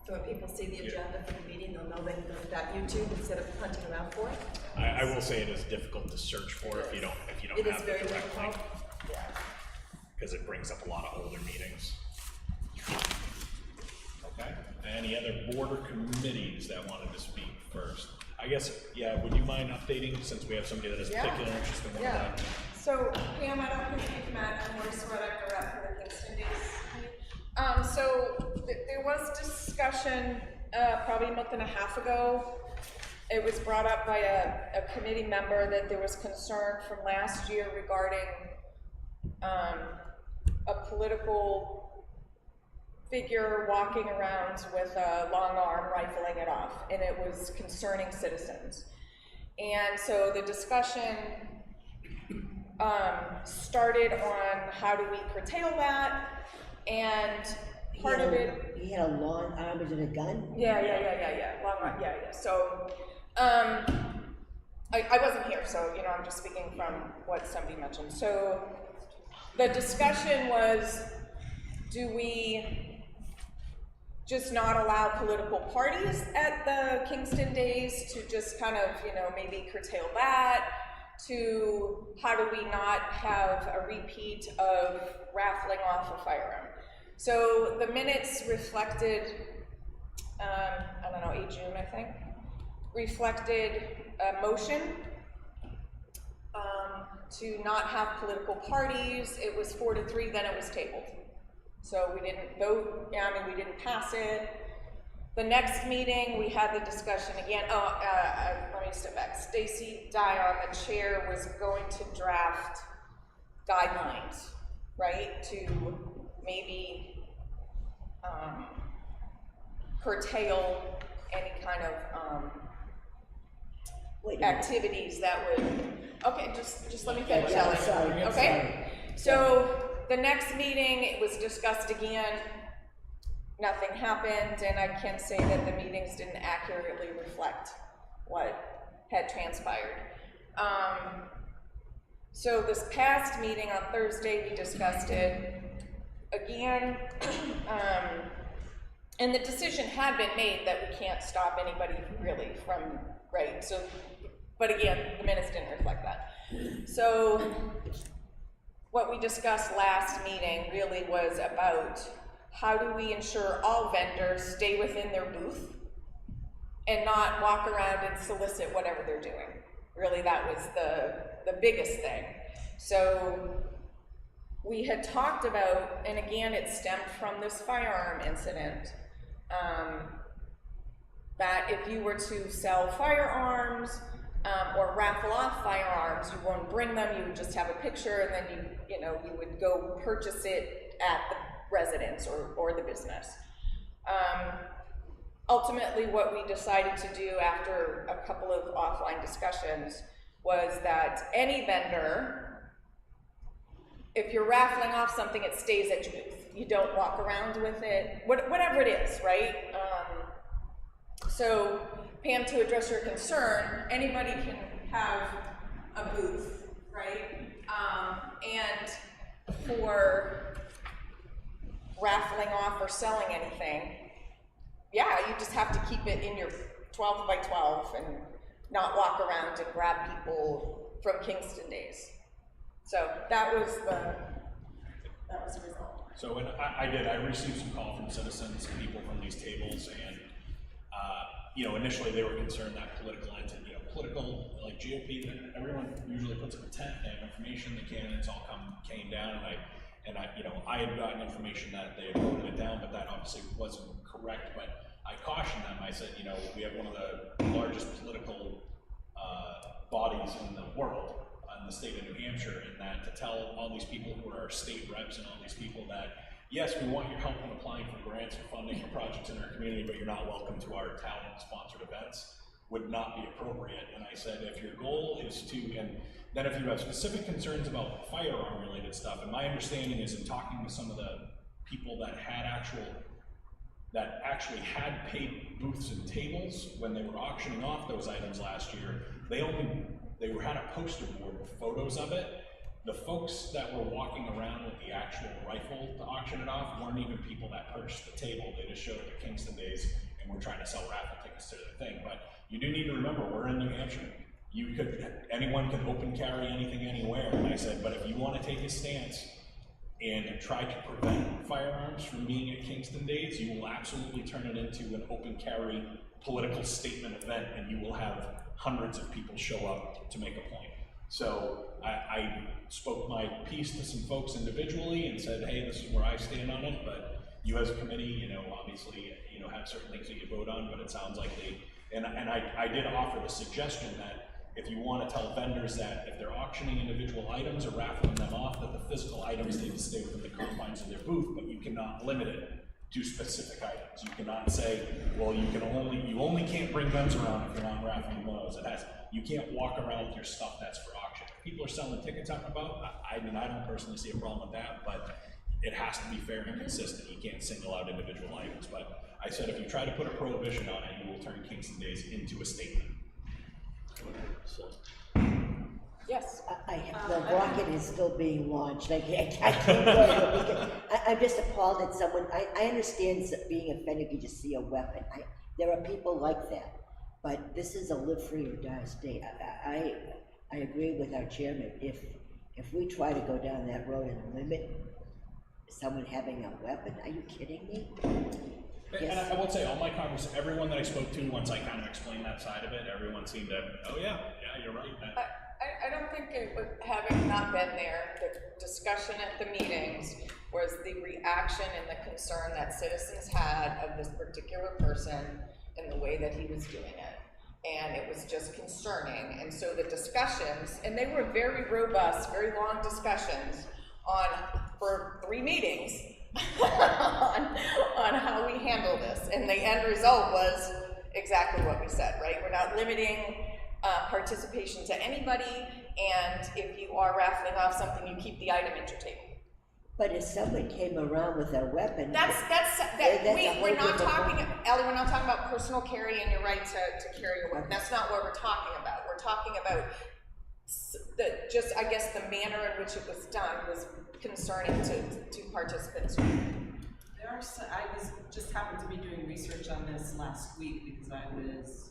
Speaker 9: So when people see the agenda for the meeting, they'll know they can go to that YouTube instead of hunting around for it?
Speaker 1: I will say it is difficult to search for if you don't
Speaker 9: It is
Speaker 1: have the
Speaker 9: very
Speaker 1: direct
Speaker 9: difficult.
Speaker 1: link,
Speaker 9: Yeah.
Speaker 1: because it brings up a lot of older meetings. Okay, any other board or committees that wanted to speak first? I guess, yeah, would you mind updating, since we have somebody that has particular interest in one of
Speaker 8: Yeah.
Speaker 1: that?
Speaker 8: So Pam, I don't think you've met, and we're sort of direct for the Kingston Days. There was discussion, probably a month and a half ago. It was brought up by a committee member that there was concern from last year regarding, a political figure walking around with a long arm rifling it off, and it was concerning citizens. And so the discussion started on how do we curtail that, and part of it.
Speaker 7: He had a long arm, is it a gun?
Speaker 8: Yeah, long run, yeah. So, I wasn't here, so, I'm just speaking from what somebody mentioned. So, the discussion was, do we just not allow political parties at the Kingston Days to just kind of, maybe curtail that, to how do we not have a repeat of raffling off a firearm? So the minutes reflected, 8 June, I think, reflected a motion to not have political parties. It was 4-3, then it was tabled. So we didn't vote, we didn't pass it. The next meeting, we had the discussion again. Let me step back. Stacy Dion, the chair, was going to draft guidelines, right, to maybe curtail any kind of activities that would. Okay, just let me finish.
Speaker 7: Yeah, sorry,
Speaker 8: Okay.
Speaker 7: sorry.
Speaker 8: So the next meeting, it was discussed again. Nothing happened, and I can say that the meetings didn't accurately reflect what had transpired. So this past meeting on Thursday, we discussed it again, and the decision had been made that we can't stop anybody really from, right? So, but again, the minutes didn't reflect that. So what we discussed last meeting really was about how do we ensure all vendors stay within their booth and not walk around and solicit whatever they're doing. Really, that was the biggest thing. So we had talked about, and again, it stemmed from this firearm incident, that if you were to sell firearms or raffle off firearms, you wouldn't bring them, you would just have a picture, and then you would go purchase it at the residence or the business. Ultimately, what we decided to do after a couple of offline discussions was that any vendor, if you're raffling off something, it stays at your booth. You don't walk around with it, whatever it is, right? So, Pam, to address your concern, anybody can have a booth, right? And for raffling off or selling anything, yeah, you just have to keep it in your 12 by 12 and not walk around and grab people from Kingston Days. So that was the result.
Speaker 1: So when I received some call from citizens, people from these tables, and initially they were concerned that political like GOP, everyone usually puts up a tent, they have information, the candidates all came down, and I had gotten information that they had voted it down, but that obviously wasn't correct. But I cautioned them. I said, we have one of the largest political bodies in the world, in the state of New Hampshire, and that to tell all these people who are our state reps and all these people that, yes, we want your help in applying for grants or funding for projects in our community, but you're not welcome to our town-sponsored events, would not be appropriate. And I said, if your goal is to, and then if you have specific concerns about firearm-related stuff, and my understanding is in talking to some of the people that had actual that actually had paid booths and tables when they were auctioning off those items last year. They had a poster board with photos of it. The folks that were walking around with the actual rifle to auction it off weren't even people that purchased the table. They just showed the Kingston days and were trying to sell raffle tickets to their thing. But you do need to remember, we're in New Hampshire. Anyone can open carry anything anywhere. And I said, but if you want to take a stance and try to prevent firearms from being at Kingston days, you will absolutely turn it into an open carry political statement event, and you will have hundreds of people show up to make a point. So I spoke my piece to some folks individually and said, hey, this is where I stand on it, but you as a committee, obviously, have certain things that you vote on, but it sounds like I did offer the suggestion that if you want to tell vendors that if they're auctioning individual items or raffling them off, that the physical items need to stay within the confines of their booth, but you cannot limit it to specific items. You cannot say, well, you only can't bring guns around if you're not raffling those. You can't walk around with your stuff that's for auction. If people are selling tickets out and about, I don't personally see a problem with that, but it has to be fair and consistent. You can't single out individual items. But I said, if you try to put a prohibition on it, you will turn Kingston Days into a statement.
Speaker 8: Yes.
Speaker 7: The rocket is still being launched. I can't go. I'm just appalled that someone, I understand being offended if you just see a weapon. There are people like that. But this is a live free or die state. I agree with our chairman. If we try to go down that road and limit someone having a weapon, are you kidding me?
Speaker 1: And I will say, all my conversations, everyone that I spoke to, once I kind of explained that side of it, everyone seemed to, oh yeah, you're right.
Speaker 8: I don't think having not been there, the discussion at the meetings was the reaction and the concern that citizens had of this particular person and the way that he was doing it. And it was just concerning. And so the discussions, and they were very robust, very long discussions for 3 meetings on how we handle this. And the end result was exactly what we said, right? We're not limiting participation to anybody, and if you are raffling off something, you keep the item at your table.
Speaker 7: But if someone came around with a weapon,
Speaker 8: we're not talking, Ellie, we're not talking about personal carry and your right to carry a weapon. That's not what we're talking about. We're talking about I guess the manner in which it was done was concerning to participants.
Speaker 13: I just happened to be doing research on this last week because I was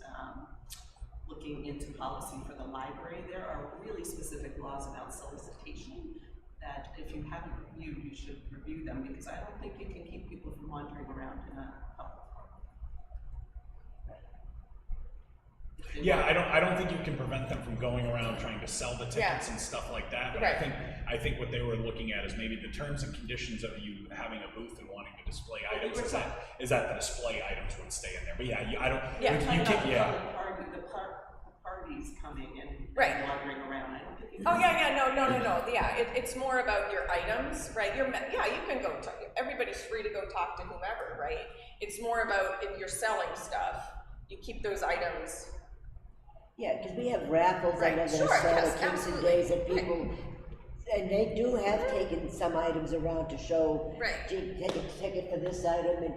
Speaker 13: looking into policy for the library. There are really specific laws about solicitation that if you haven't reviewed, you should review them, because I don't think you can keep people from wandering around in a public park.
Speaker 1: Yeah, I don't think you can prevent them from going around trying to sell the tickets and stuff like that. But
Speaker 8: right.
Speaker 1: I think what they were looking at is maybe the terms and conditions of you having a booth and wanting to display items is that the display items would stay in there. But yeah, I don't.
Speaker 13: Yeah,
Speaker 1: you can't. Yeah.
Speaker 13: The parties coming and wandering around. I don't think you
Speaker 8: No. Yeah, it's more about your items, right? You can go talk. Everybody's free to go talk to whomever, right? It's more about if you're selling stuff, you keep those items.
Speaker 7: Yeah, because we have raffles that are going to sell at Kingston Days, and people, and they do have taken some items around to show, take a ticket for this item, and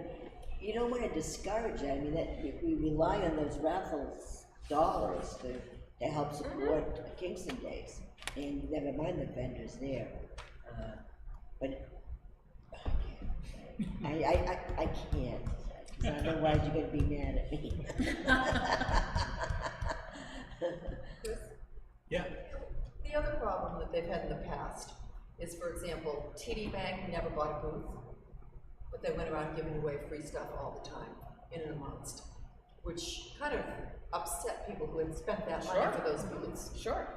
Speaker 7: you don't want to discourage that. I mean, we rely on those raffles dollars to help support Kingston Days, and never mind the vendors there. But I can't, because otherwise you're going to be mad at me.
Speaker 1: Yeah.
Speaker 9: The other problem that they've had in the past is, for example, TD Bank never bought a booth, but they went around giving away free stuff all the time, in and amongst, which kind of upset people who had spent that money for those booths.
Speaker 8: Sure.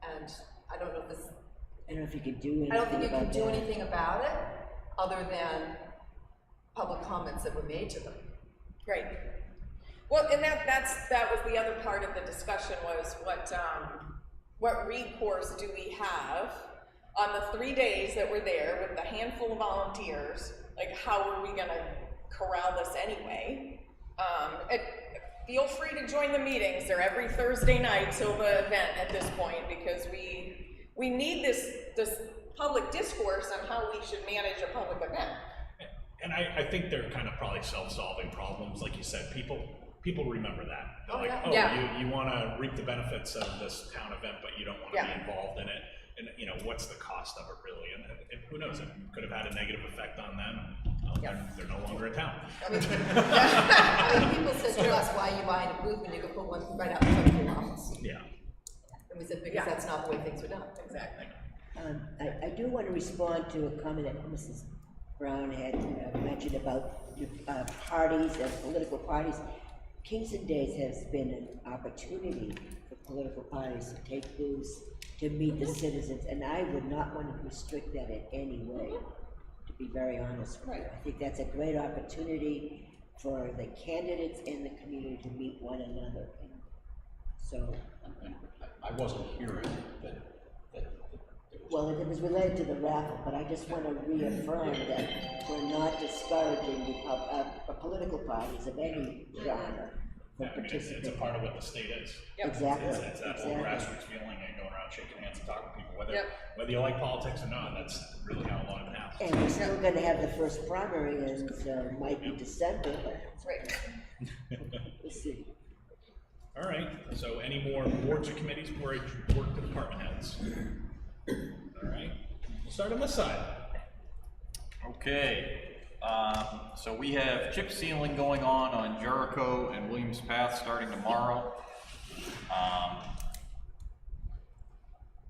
Speaker 9: And I don't know if this.
Speaker 7: I don't know if you could do anything
Speaker 9: I don't think you can do
Speaker 7: that.
Speaker 9: anything about it, other than public comments that were made to them.
Speaker 8: Right. Well, and that was the other part of the discussion was what recourse do we have on the 3 days that we're there with a handful of volunteers? Like, how are we going to corral this anyway? Feel free to join the meetings. They're every Thursday night till the event at this point, because we need this public discourse on how we should manage a public event.
Speaker 1: And I think they're kind of probably self-solving problems, like you said, people remember that. They're
Speaker 9: Oh,
Speaker 1: like,
Speaker 9: yeah.
Speaker 1: oh,
Speaker 8: Yeah.
Speaker 1: you wanna reap the benefits of this town event, but you don't wanna
Speaker 8: Yeah.
Speaker 1: be involved in it. And, you know, what's the cost of it really? And who knows, it could have had a negative effect on them. They're no longer in town.
Speaker 9: I mean, people said to us, why are you buying a booth when you could put one right out in front of your office?
Speaker 1: Yeah.
Speaker 9: And we said, because that's not the way things are done.
Speaker 8: Exactly.
Speaker 7: I do want to respond to a comment that Mrs. Brown had mentioned about parties and political parties. Kingston Days has been an opportunity for political parties to take booths, to meet the citizens, and I would not want to restrict that in any way, to be very honest with you. I think that's a great opportunity for the candidates and the community to meet one another. And so,
Speaker 5: And I wasn't hearing that
Speaker 7: well, it was related to the raffle, but I just want to reaffirm that we're not discouraging the political parties of any genre from
Speaker 1: Yeah, I mean, it's a
Speaker 7: participating.
Speaker 1: part of what the state is.
Speaker 7: Exactly,
Speaker 1: It's that whole
Speaker 7: exactly.
Speaker 1: grassroots feeling and going around shaking hands and talking to people, whether,
Speaker 8: Yep.
Speaker 1: whether you like politics or not, that's really how a lot of it happens.
Speaker 7: And we're still gonna have the first primary, and might be December, but
Speaker 9: Right.
Speaker 7: we'll see.
Speaker 1: All right, so any more boards or committees before I work the department heads? All right, we'll start on this side.
Speaker 12: Okay, so we have chip sealing going on Jericho and Williams Path starting tomorrow.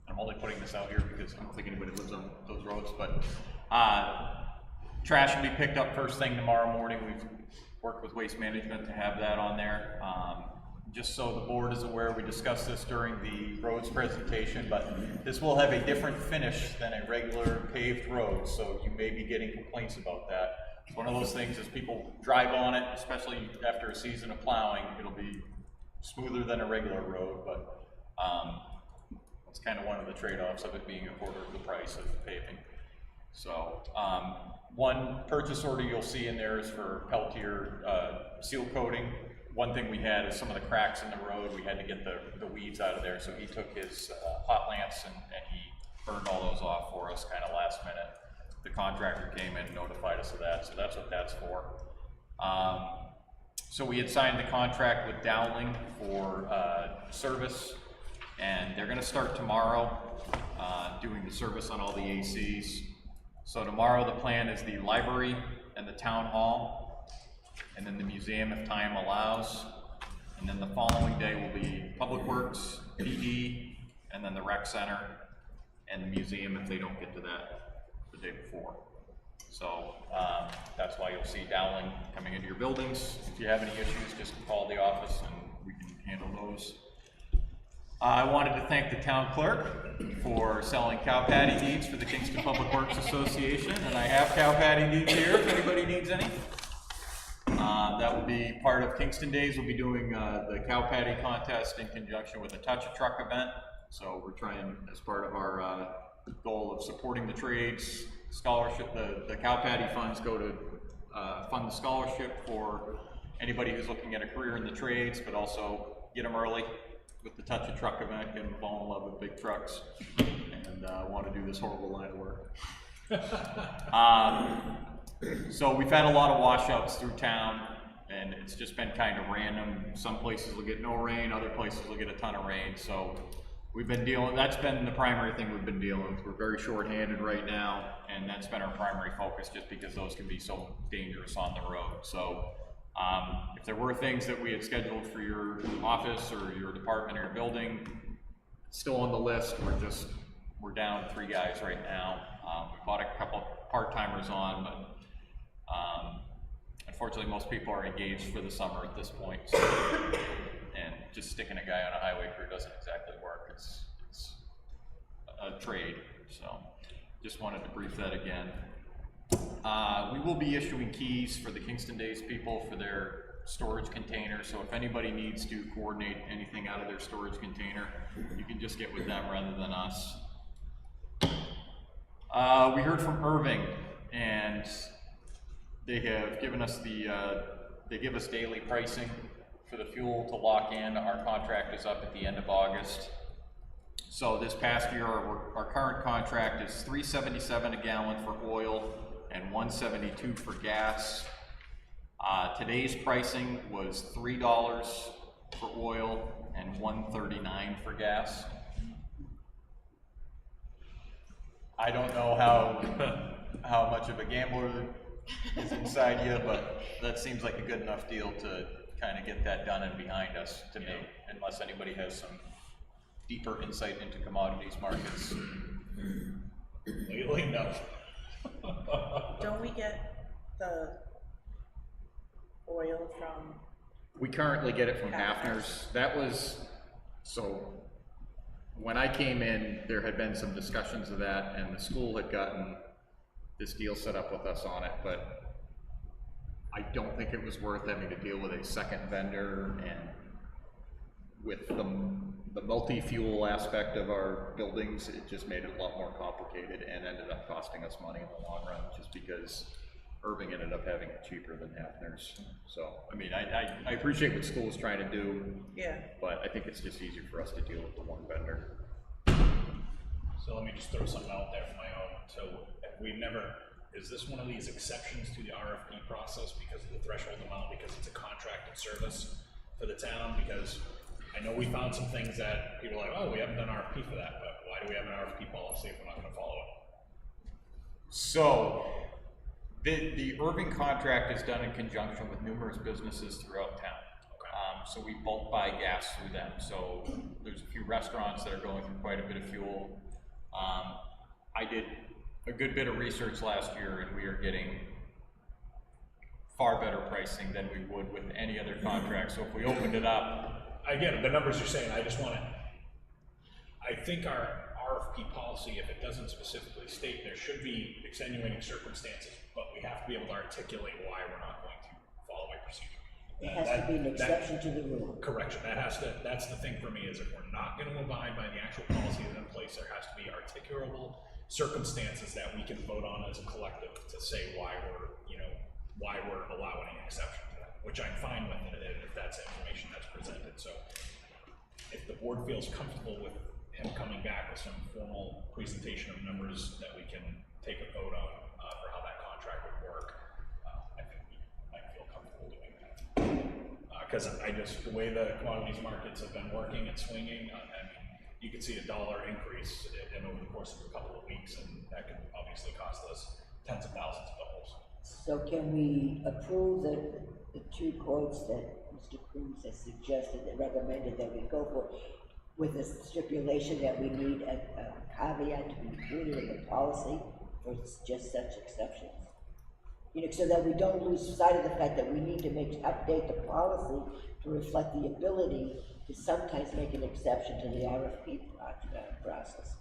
Speaker 12: I'm only putting this out here because I don't think anybody lives on those roads, but trash will be picked up first thing tomorrow morning. We've worked with Waste Management to have that on there. Just so the board is aware, we discussed this during the roads presentation, but this will have a different finish than a regular paved road, so you may be getting complaints about that. It's one of those things as people drive on it, especially after a season of plowing, it'll be smoother than a regular road, but it's kind of one of the trade-offs of it being a quarter of the price of paving. So one purchase order you'll see in there is for Peltier seal coating. One thing we had is some of the cracks in the road, we had to get the weeds out of there, so he took his hot lamps and he burned all those off for us kind of last minute. The contractor came in and notified us of that, so that's what that's for. So we had signed the contract with Dowling for service, and they're gonna start tomorrow doing the service on all the ACs. So tomorrow the plan is the library and the town hall, and then the museum if time allows. And then the following day will be Public Works, PD, and then the rec center, and the museum if they don't get to that the day before. So that's why you'll see Dowling coming into your buildings. If you have any issues, just call the office and we can handle those. I wanted to thank the town clerk for selling cow patty deeds for the Kingston Public Works Association, and I have cow patty deeds here if anybody needs any. That will be part of Kingston Days. We'll be doing the cow patty contest in conjunction with a Touch a Truck event. So we're trying, as part of our goal of supporting the trades, scholarship, the cow patty funds go to fund the scholarship for anybody who's looking at a career in the trades, but also get them early with the Touch a Truck event, get them falling in love with big trucks, and want to do this horrible line of work. So we've had a lot of washouts through town, and it's just been kind of random. Some places will get no rain, other places will get a ton of rain. So we've been dealing, that's been the primary thing we've been dealing with. We're very short-handed right now, and that's been our primary focus just because those can be so dangerous on the road. So if there were things that we had scheduled for your office or your department or your building, still on the list, we're down 3 guys right now. We bought a couple part-timers on, but unfortunately most people are engaged for the summer at this point, so, and just sticking a guy on a highway crew doesn't exactly work. It's a trade, so just wanted to brief that again. We will be issuing keys for the Kingston Days people for their storage container, so if anybody needs to coordinate anything out of their storage container, you can just get with them rather than us. We heard from Irving, and they have given us they give us daily pricing for the fuel to lock in. Our contract is up at the end of August. So this past year, our current contract is $3.77 a gallon for oil and $1.72 for gas. Today's pricing was $3 for oil and $1.39 for gas. I don't know how much of a gambler is inside you, but that seems like a good enough deal to kind of get that done and behind us to me, unless anybody has some deeper insight into commodities markets.
Speaker 1: Legally, no.
Speaker 14: Don't we get the oil from?
Speaker 12: We currently get it from Hafner's. That was, so when I came in, there had been some discussions of that, and the school had gotten this deal set up with us on it, but I don't think it was worth having to deal with a second vendor, and with the multi-fuel aspect of our buildings, it just made it a lot more complicated and ended up costing us money in the long run, just because Irving ended up having it cheaper than Hafner's. So, I mean, I appreciate what school is trying to do,
Speaker 14: Yeah.
Speaker 12: but I think it's just easier for us to deal with the one vendor.
Speaker 1: So let me just throw something out there for my own. So is this one of these exceptions to the RFP process because of the threshold amount, because it's a contracted service for the town? Because I know we found some things that people are like, oh, we haven't done RFP for that, but why do we have an RFP policy if we're not gonna follow it?
Speaker 12: So, the Irving contract is done in conjunction with numerous businesses throughout town. So we bulk buy gas through them. So there's a few restaurants that are going through quite a bit of fuel. I did a good bit of research last year, and we are getting far better pricing than we would with any other contract. So if we opened it up,
Speaker 1: I get it, the numbers you're saying, I think our RFP policy, if it doesn't specifically state, there should be extenuating circumstances, but we have to be able to articulate why we're not going to follow a procedure.
Speaker 7: It has to be an exception to the rule.
Speaker 1: Correction, that's the thing for me, is if we're not gonna abide by the actual policy that's in place, there has to be articulable circumstances that we can vote on as a collective to say why we're allowing an exception to that, which I'm fine with, if that's information that's presented. So if the board feels comfortable with him coming back with some formal presentation of numbers that we can take a vote on for how that contract would work, I think we might feel comfortable doing that. Because the way the commodities markets have been working and swinging, I mean, you could see $1 increase over the course of a couple of weeks, and that could obviously cost us tens of thousands of dollars.
Speaker 7: So can we approve the two quotes that Mr. Cruz has suggested, that recommended that we go for, with the stipulation that we need a caveat to be included in the policy for just such exceptions? So that we don't lose sight of the fact that we need to update the policy to reflect the ability to sometimes make an exception to the RFP process.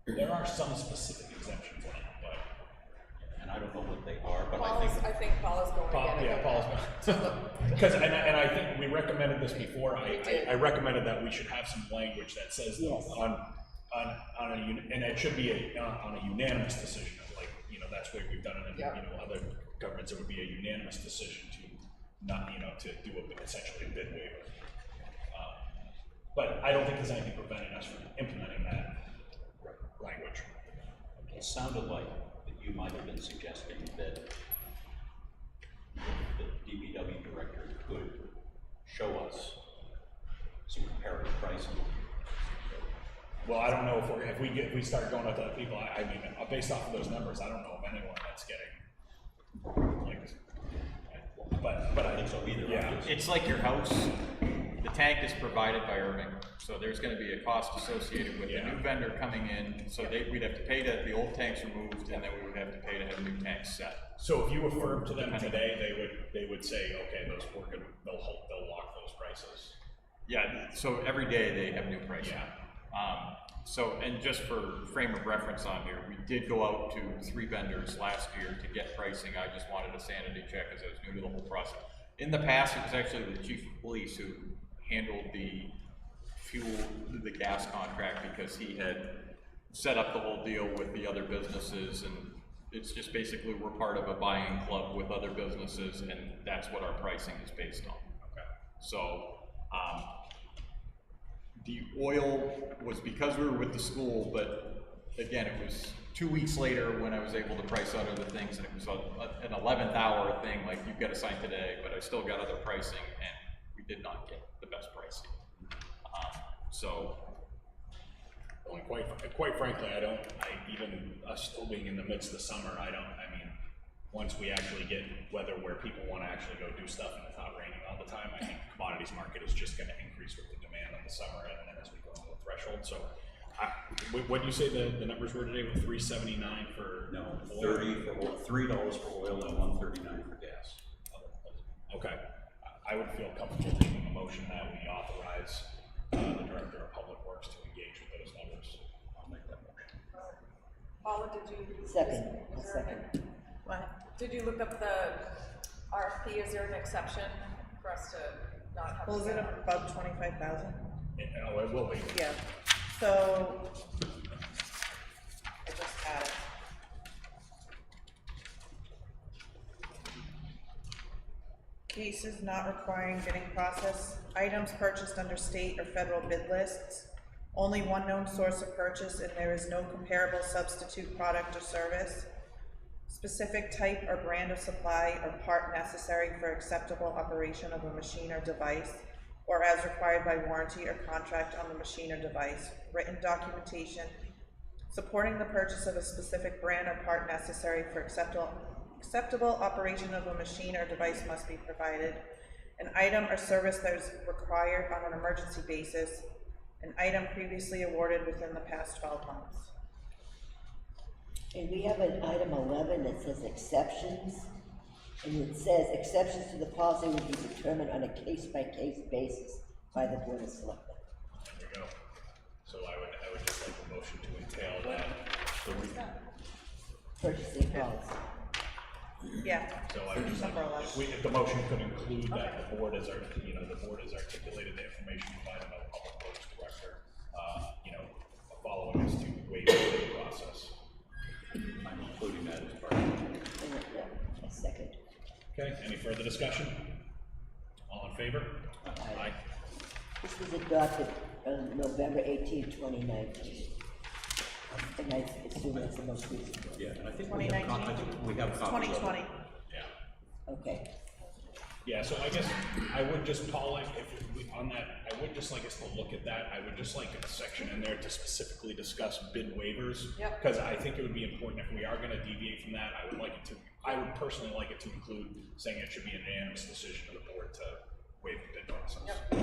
Speaker 1: There are some specific exemptions in it, but.
Speaker 5: And I don't know what they are, but
Speaker 8: I think Paul is going to get it.
Speaker 1: Paul's going. Because, and I think we recommended this before. I recommended that we should have some language that says
Speaker 7: yes.
Speaker 1: and it should be on a unanimous decision. Like, that's the way we've done it in other governments. It would be a unanimous decision to not, to do essentially a bid waiver. But I don't think there's anything preventing us from implementing that language.
Speaker 5: it sounded like that you might have been suggesting that the DPW director could show us some comparative pricing.
Speaker 1: Well, I don't know if we start going out to other people. I mean, based off of those numbers, I don't know of anyone that's getting like. But I think so either. Yeah,
Speaker 12: it's like your house. The tank is provided by Irving, so there's going to be a cost associated with the new vendor coming in. So we'd have to pay to have the old tanks removed, and then we would have to pay to have new tanks set.
Speaker 1: So if you affirm to them today, they would say, okay, those work, and they'll lock those prices.
Speaker 12: Yeah. So every day they have new pricing. Yeah. So, and just for frame of reference on here, we did go out to 3 vendors last year to get pricing. I just wanted a sanity check as I was new to the whole process. In the past, it was actually the chief of police who handled the the gas contract, because he had set up the whole deal with the other businesses, and it's just basically we're part of a buying club with other businesses, and that's what our pricing is based on. Okay. So, the oil was because we were with the school, but again, it was 2 weeks later, when I was able to price out other things, and it was an 11th hour thing, like, you've got to sign today, but I still got other pricing, and we did not get the best pricing. So,
Speaker 1: Well, and quite frankly, even us still being in the midst of summer, I mean, once we actually get weather where people want to actually go do stuff and it's not raining all the time, I think the commodities market is just going to increase with the demand in the summer and then as we go into the threshold. So, what do you say the numbers were today with $3.79 for
Speaker 5: No,
Speaker 1: oil?
Speaker 5: $3 for oil and $1.39 for gas.
Speaker 1: Okay, I would feel comfortable making a motion that we authorize the Director of Public Works to engage with those numbers.
Speaker 5: I'll make that motion.
Speaker 8: Paula, did you?
Speaker 7: Second,
Speaker 8: is there
Speaker 7: second.
Speaker 14: What?
Speaker 8: Did you look up the RFP? Is there an exception for us to not have?
Speaker 14: Well, is it above 25,000?
Speaker 1: Oh, it will be.
Speaker 14: Yeah, so, I just had it. Cases not requiring bidding process, items purchased under state or federal bid lists, only one known source of purchase and there is no comparable substitute product or service, specific type or brand of supply or part necessary for acceptable operation of a machine or device, or as required by warranty or contract on the machine or device, written documentation supporting the purchase of a specific brand or part necessary for acceptable operation of a machine or device must be provided, an item or service that is required on an emergency basis, an item previously awarded within the past 12 months.
Speaker 7: And we have an item 11 that says exceptions, and it says exceptions to the policy will be determined on a case-by-case basis by the Board of Selectmen.
Speaker 1: There we go. So I would just like a motion to entail that.
Speaker 7: Purchasing policy.
Speaker 14: Yeah.
Speaker 1: So I would just like,
Speaker 14: Number 11.
Speaker 1: if the motion could include that the board has articulated the information provided by the Public Works Director, following us to waive the bidding process.
Speaker 5: I'm including that as part of it.
Speaker 7: A second.
Speaker 1: Okay, any further discussion? All in favor? Aye.
Speaker 7: This was adopted on November 18, 2019. And I assume that's the most recent one.
Speaker 5: Yeah, and I think
Speaker 14: 2019?
Speaker 5: we have copies of it.
Speaker 14: 2020.
Speaker 1: Yeah.
Speaker 7: Okay.
Speaker 1: Yeah, so I guess I would just, Paul, on that, I would just like us to look at that. I would just like a section in there to specifically discuss bid waivers.
Speaker 8: Yep.
Speaker 1: Because I think it would be important if we are gonna deviate from that, I would personally like it to include saying it should be a unanimous decision of the board to waive the bid process.
Speaker 8: Yep.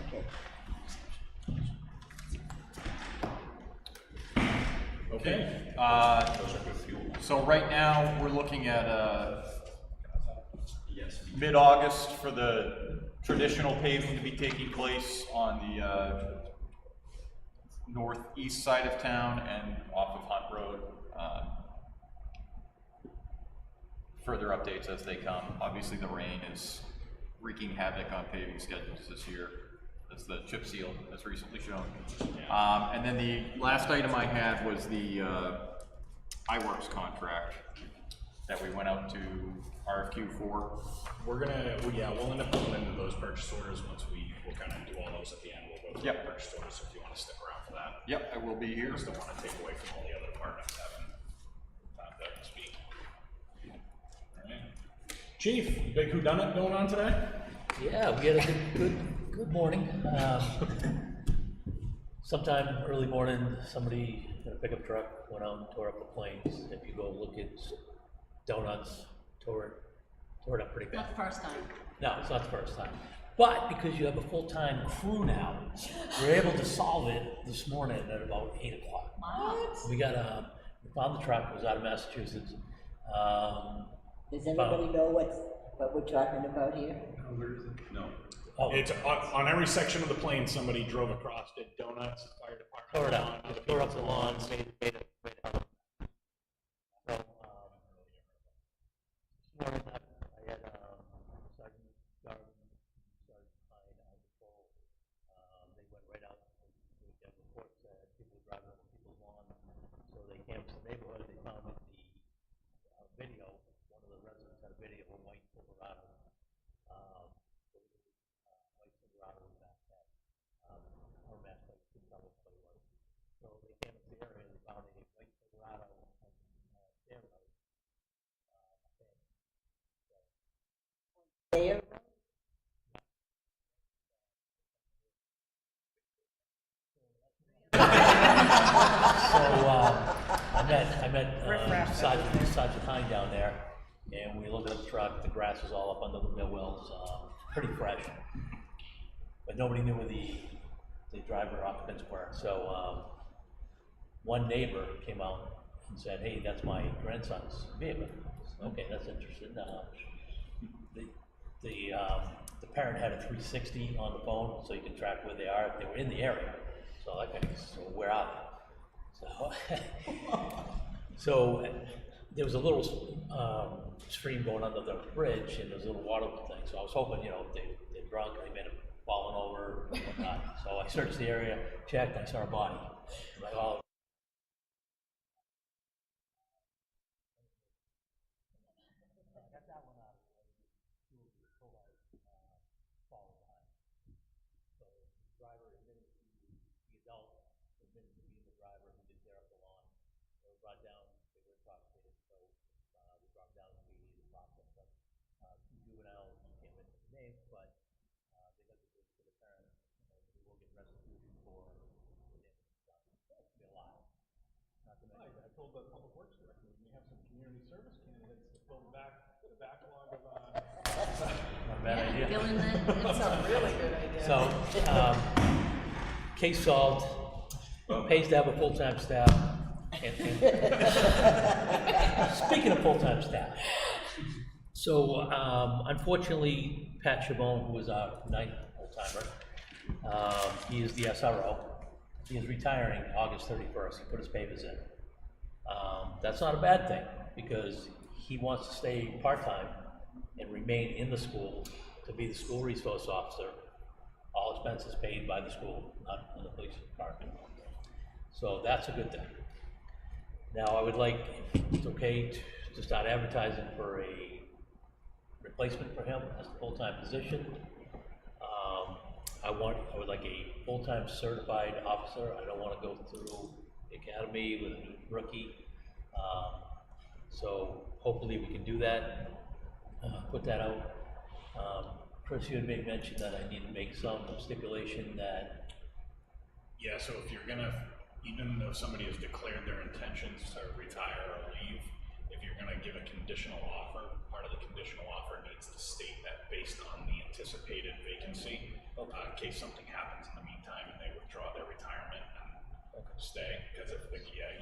Speaker 7: Okay.
Speaker 1: Okay.
Speaker 12: So right now, we're looking at, mid-August for the traditional paving to be taking place on the northeast side of town and off of Hunt Road. Further updates as they come. Obviously, the rain is wreaking havoc on paving schedules this year, as the chip seal has recently shown. And then the last item I had was the iWorks contract that we went out to RFQ for.
Speaker 1: We'll end up going into those purchase orders once we'll kind of do all those at the end. We'll go through the purchase orders, so if you want to stick around for that.
Speaker 12: Yep, I will be here.
Speaker 1: Just don't want to take away from all the other departments having time to speak. All right. Chief, big whodunit going on today?
Speaker 15: Yeah, we had a good morning. Sometime early morning, somebody in a pickup truck went out and tore up the planes. If you go look at Donuts, tore it up pretty bad.
Speaker 16: Not the first time.
Speaker 15: No, it's not the first time. But because you have a full-time crew now, we're able to solve it this morning at about 8 o'clock.
Speaker 16: What?
Speaker 15: We found the truck, it was out of Massachusetts.
Speaker 7: Does anybody know what we're talking about here?
Speaker 5: No.
Speaker 15: Oh.
Speaker 1: It's on every section of the plane, somebody drove across, did donuts, fire department.
Speaker 15: Tore it out, tore up the lawns, made it up. So, this morning I had Sergeant Garvin, Sergeant Pine on patrol. They went right out and we got reports that people were driving on people's lawns. So they canvassed the neighborhood, they found that the video, one of the residents had a video of a white Silverado. White Silverado was that our mass plate couldn't tell what it was. So they canvassed the area, they found a white Silverado
Speaker 7: There,
Speaker 15: I met Sergeant Hine down there, and we looked at the truck, the grass was all up under the mill wells, pretty fresh. But nobody knew where the driver occupants were, so, one neighbor came out and said, hey, that's my grandson's vehicle. Okay, that's interesting. The parent had a 360 on the phone, so you can track where they are if they were in the area. So so where are they? So there was a little stream going under the bridge, and there was a little water thing. So I was hoping, you know, if they're drunk, they may have fallen over or whatnot. So I searched the area, checked, I saw a body. I'm like, oh. Brought down, they were intoxicated, so we brought them down to the process. Two juveniles came in with names, but they got the goods to the parents, and we will get restitution for the damage done. That should be a lot. Not to mention,
Speaker 1: I told the Public Works Director, we may have some community service candidates to fill the backlog of,
Speaker 15: not a bad idea.
Speaker 8: That's a really good idea.
Speaker 15: So, case solved, pays to have a full-time staff. And speaking of full-time staff, so unfortunately, Pat Chabon, who was our ninth full-timer, he is the SRO. He is retiring August 31st. He put his papers in. That's not a bad thing because he wants to stay part-time and remain in the school to be the school resource officer. All expenses paid by the school, not the police department. So that's a good thing. Now, I would like, if it's okay, to start advertising for a replacement for him as a full-time position. I would like a full-time certified officer. I don't want to go through the academy with a new rookie. So hopefully we can do that, put that out. Chris, you had made mention that I need to make some stipulation that.
Speaker 1: Yeah, so if you're gonna, even though somebody has declared their intentions to retire or leave, if you're gonna give a conditional offer, part of the conditional offer needs to state that based on the anticipated vacancy, in case something happens in the meantime and they withdraw their retirement and stay, because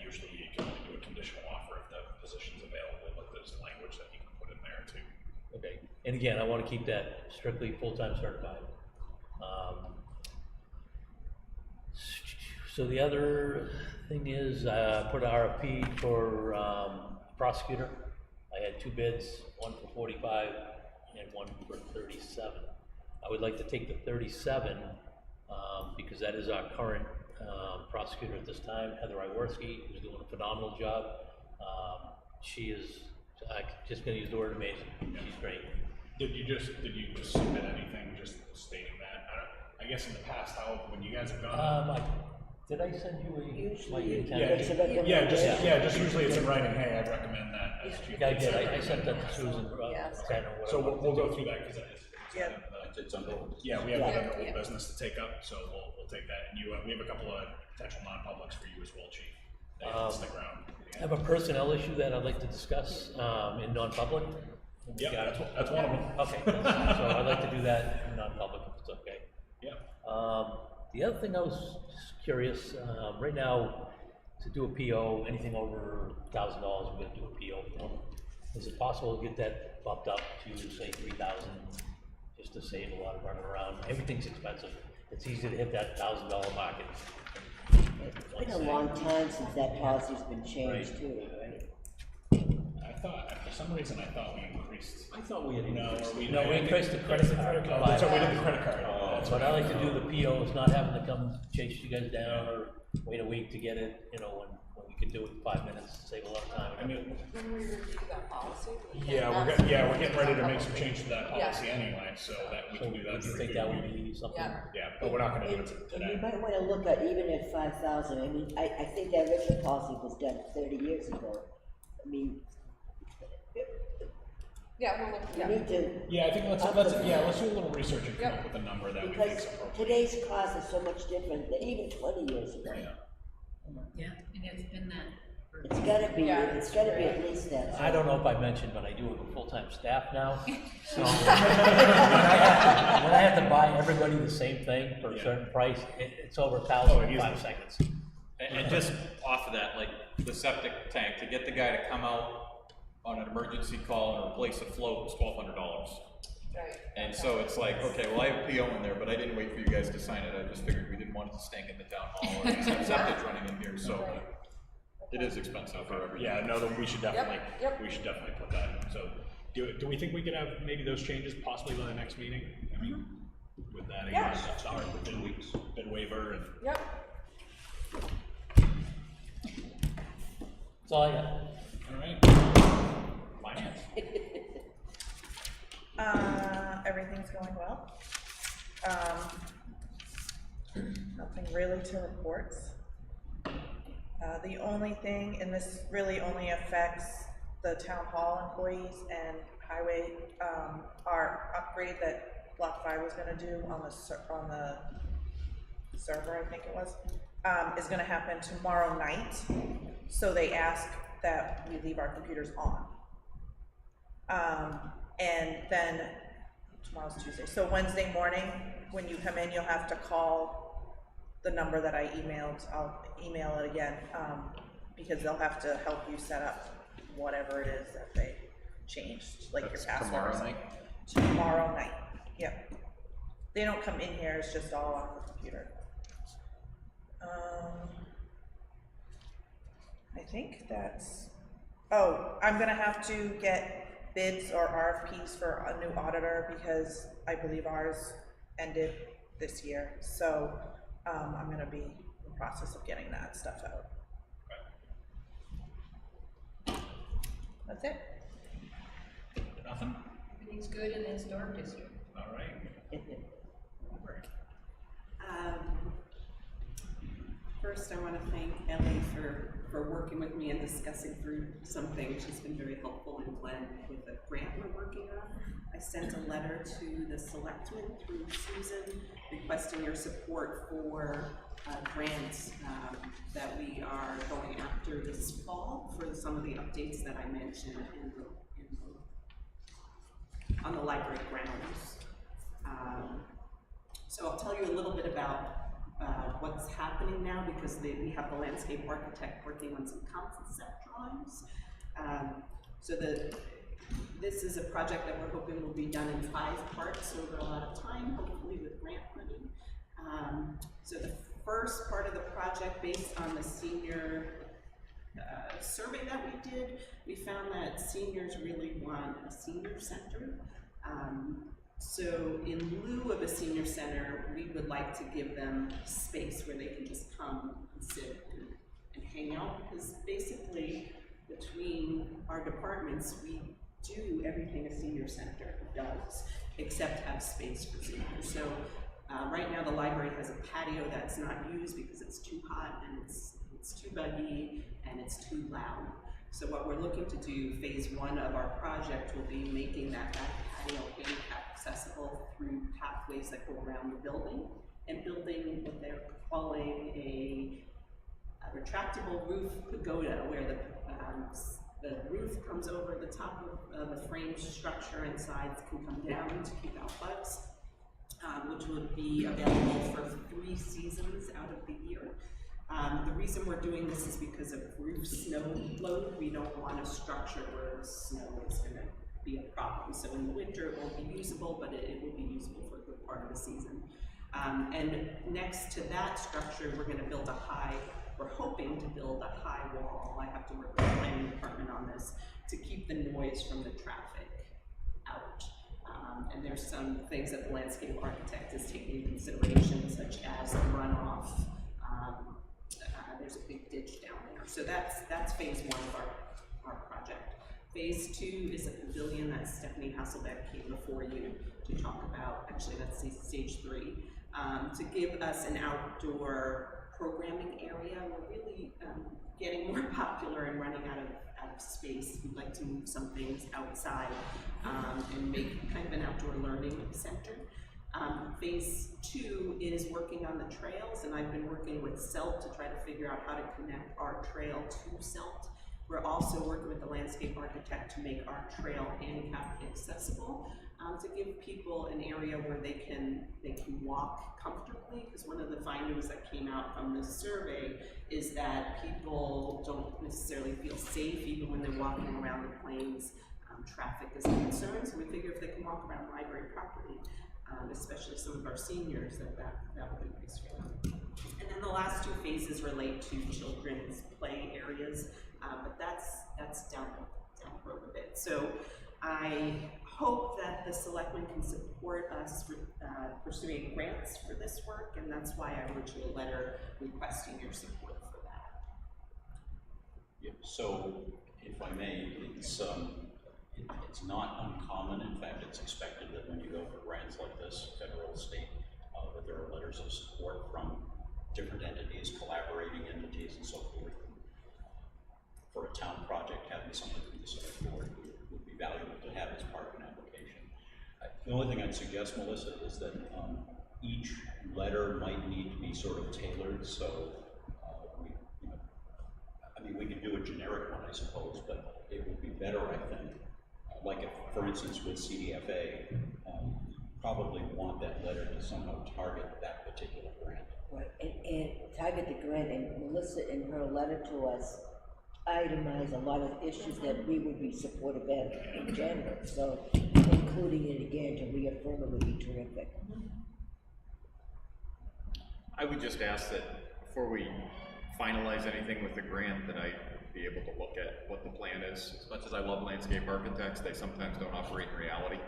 Speaker 1: usually you can only do a conditional offer if the position's available, but there's language that you can put in there too.
Speaker 15: Okay, and again, I want to keep that strictly full-time certified. So the other thing is, put an RFP for prosecutor. I had two bids, one for 45 and one for 37. I would like to take the 37 because that is our current prosecutor at this time, Heather Iworski, who's doing a phenomenal job. She is, I'm just going to use the word amazing. She's great.
Speaker 1: Did you just submit anything just stating that? I guess in the past, when you guys have gone.
Speaker 15: Did I send you my
Speaker 1: intent? Just usually it's in writing. Hey, I recommend that. As chief.
Speaker 15: Yeah, I did. I sent that to Susan.
Speaker 1: So we'll go through that because
Speaker 15: it's under.
Speaker 1: Yeah, we have other old business to take up, so we'll take that. And we have a couple of potential non-publics for you as well, Chief. Stick around.
Speaker 15: I have a personnel issue that I'd like to discuss in non-public.
Speaker 1: Yeah, that's one of them.
Speaker 15: Okay, so I'd like to do that in non-public if it's okay.
Speaker 1: Yeah.
Speaker 15: The other thing I was curious, right now, to do a PO, anything over $1,000, we're gonna do a PO. Is it possible to get that bumped up to say 3,000, just to save a lot of running around? Everything's expensive. It's easy to hit that $1,000 market.
Speaker 7: It's been a long time since that policy's been changed too, right?
Speaker 1: I thought, for some reason, I thought we increased.
Speaker 15: I thought we had
Speaker 1: increased.
Speaker 15: we increased the credit card.
Speaker 1: So we did the credit card.
Speaker 15: But I like to do the POs, not having to come chase you guys down or wait a week to get it, when we can do it in 5 minutes, save a lot of time.
Speaker 8: When we review that policy?
Speaker 1: We're getting ready to make some changes to that policy anyway, so that we can do that.
Speaker 15: Would you think that would be something?
Speaker 1: Yeah, but we're not gonna do it today.
Speaker 7: And you might wanna look at, even at 5,000, I mean, I think that original policy was done 30 years ago. I mean,
Speaker 8: Yeah, we'll look,
Speaker 7: We
Speaker 8: yeah.
Speaker 7: need to.
Speaker 1: Yeah, I think let's do a little research and come up with a number that we think
Speaker 7: Because
Speaker 1: is appropriate.
Speaker 7: today's cost is so much different than even 20 years ago.
Speaker 16: Yeah, and it's been that.
Speaker 7: It's gotta be, it's gotta be at least that.
Speaker 15: I don't know if I mentioned, but I do have a full-time staff now, so when I have to buy everybody the same thing for a certain price, it's over 1,000 in 5 seconds.
Speaker 12: And just off of that, like the septic tank, to get the guy to come out on an emergency call and replace a float is $1,200.
Speaker 8: Right.
Speaker 12: And so it's like, okay, well, I have a PO in there, but I didn't wait for you guys to sign it. I just figured we didn't want it to stink in the town hall or just have septic running in here, so it is expensive for everything.
Speaker 1: Yeah, no, we should definitely, we should definitely put that in. So, do we think we could have maybe those changes possibly by the next meeting? I mean, with that,
Speaker 8: Yeah.
Speaker 1: that's our bid waiver and.
Speaker 8: Yep.
Speaker 15: That's all I got.
Speaker 1: All right. Finance.
Speaker 14: Everything's going well. Nothing really to report. The only thing, and this really only affects the town hall employees and highway, our upgrade that Block 5 was gonna do on the server, I think it was, is gonna happen tomorrow night. So they ask that we leave our computers on. And then, tomorrow's Tuesday, so Wednesday morning, when you come in, you'll have to call the number that I emailed. I'll email it again, because they'll have to help you set up whatever it is that they changed, like your password.
Speaker 12: Tomorrow night?
Speaker 14: Tomorrow night, yep. They don't come in here, it's just all on the computer. I think that's, I'm gonna have to get bids or RFPs for a new auditor because I believe ours ended this year. So I'm gonna be in the process of getting that stuff out. That's it.
Speaker 1: Nothing?
Speaker 16: Everything's good in the historic district.
Speaker 1: All right.
Speaker 13: First, I want to thank Ellie for working with me and discussing through some things. She's been very helpful and Glenn with the grant we're working on. I sent a letter to the selectmen through Susan requesting your support for grants that we are going after this fall for some of the updates that I mentioned on the library grounds. So I'll tell you a little bit about what's happening now because we have the landscape architect working on some concept drawings. This is a project that we're hoping will be done in 5 parts over a lot of time, hopefully with grant money. So the first part of the project, based on the senior survey that we did, we found that seniors really want a senior center. So in lieu of a senior center, we would like to give them space where they can just come and sit and hang out, because basically between our departments, we do everything a senior center does, except have space for seniors. So right now the library has a patio that's not used because it's too hot and it's too buggy and it's too loud. So what we're looking to do, phase 1 of our project, will be making that back patio handicap accessible through pathways that go around the building and building what they're calling a retractable roof pagoda, where the roof comes over the top of the frame structure and sides can come down to keep out bugs, which would be available for 3 seasons out of the year. The reason we're doing this is because of roof snow load. We don't want a structure where the snow is going to be a problem. So in the winter it won't be usable, but it will be usable for a good part of the season. And next to that structure, we're hoping to build a high wall. I have to work with the planning department on this to keep the noise from the traffic out. And there's some things that the landscape architect is taking into consideration, such as the runoff. There's a big ditch down there. So that's phase 1 of our project. Phase 2 is a pavilion that Stephanie Hasselbeck came before you to talk about. Actually, that's stage 3. To give us an outdoor programming area. We're really getting more popular and running out of space. We'd like to move some things outside and make kind of an outdoor learning center. Phase 2 is working on the trails, and I've been working with CELT to try to figure out how to connect our trail to CELT. We're also working with the landscape architect to make our trail handicap accessible, to give people an area where they can walk comfortably, because one of the findings that came out from this survey is that people don't necessarily feel safe even when they're walking around the plains. Traffic is a concern, so we figure if they can walk around library property, especially some of our seniors, that would be nice for them. And then the last 2 phases relate to children's play areas, but that's down the road a bit. So I hope that the selectmen can support us pursuing grants for this work, and that's why I wrote you a letter requesting your support for that.
Speaker 5: Yeah, so if I may, it's not uncommon, in fact it's expected that when you go for grants like this, federal, state, that there are letters of support from different entities, collaborating entities and so forth. For a town project, having something from the select board would be valuable to have as part of an application. The only thing I'd suggest, Melissa, is that each letter might need to be sort of tailored, so we could do a generic one, I suppose, but it would be better, I think, like if, for instance, with CDFA, probably want that letter to somehow target that particular grant.
Speaker 7: Right, and target the grant, and Melissa in her letter to us itemized a lot of issues that we would be supportive of in general, so including it again to reaffirm it would be terrific.
Speaker 12: I would just ask that before we finalize anything with the grant, that I be able to look at what the plan is. As much as I love landscape architects, they sometimes don't operate in reality.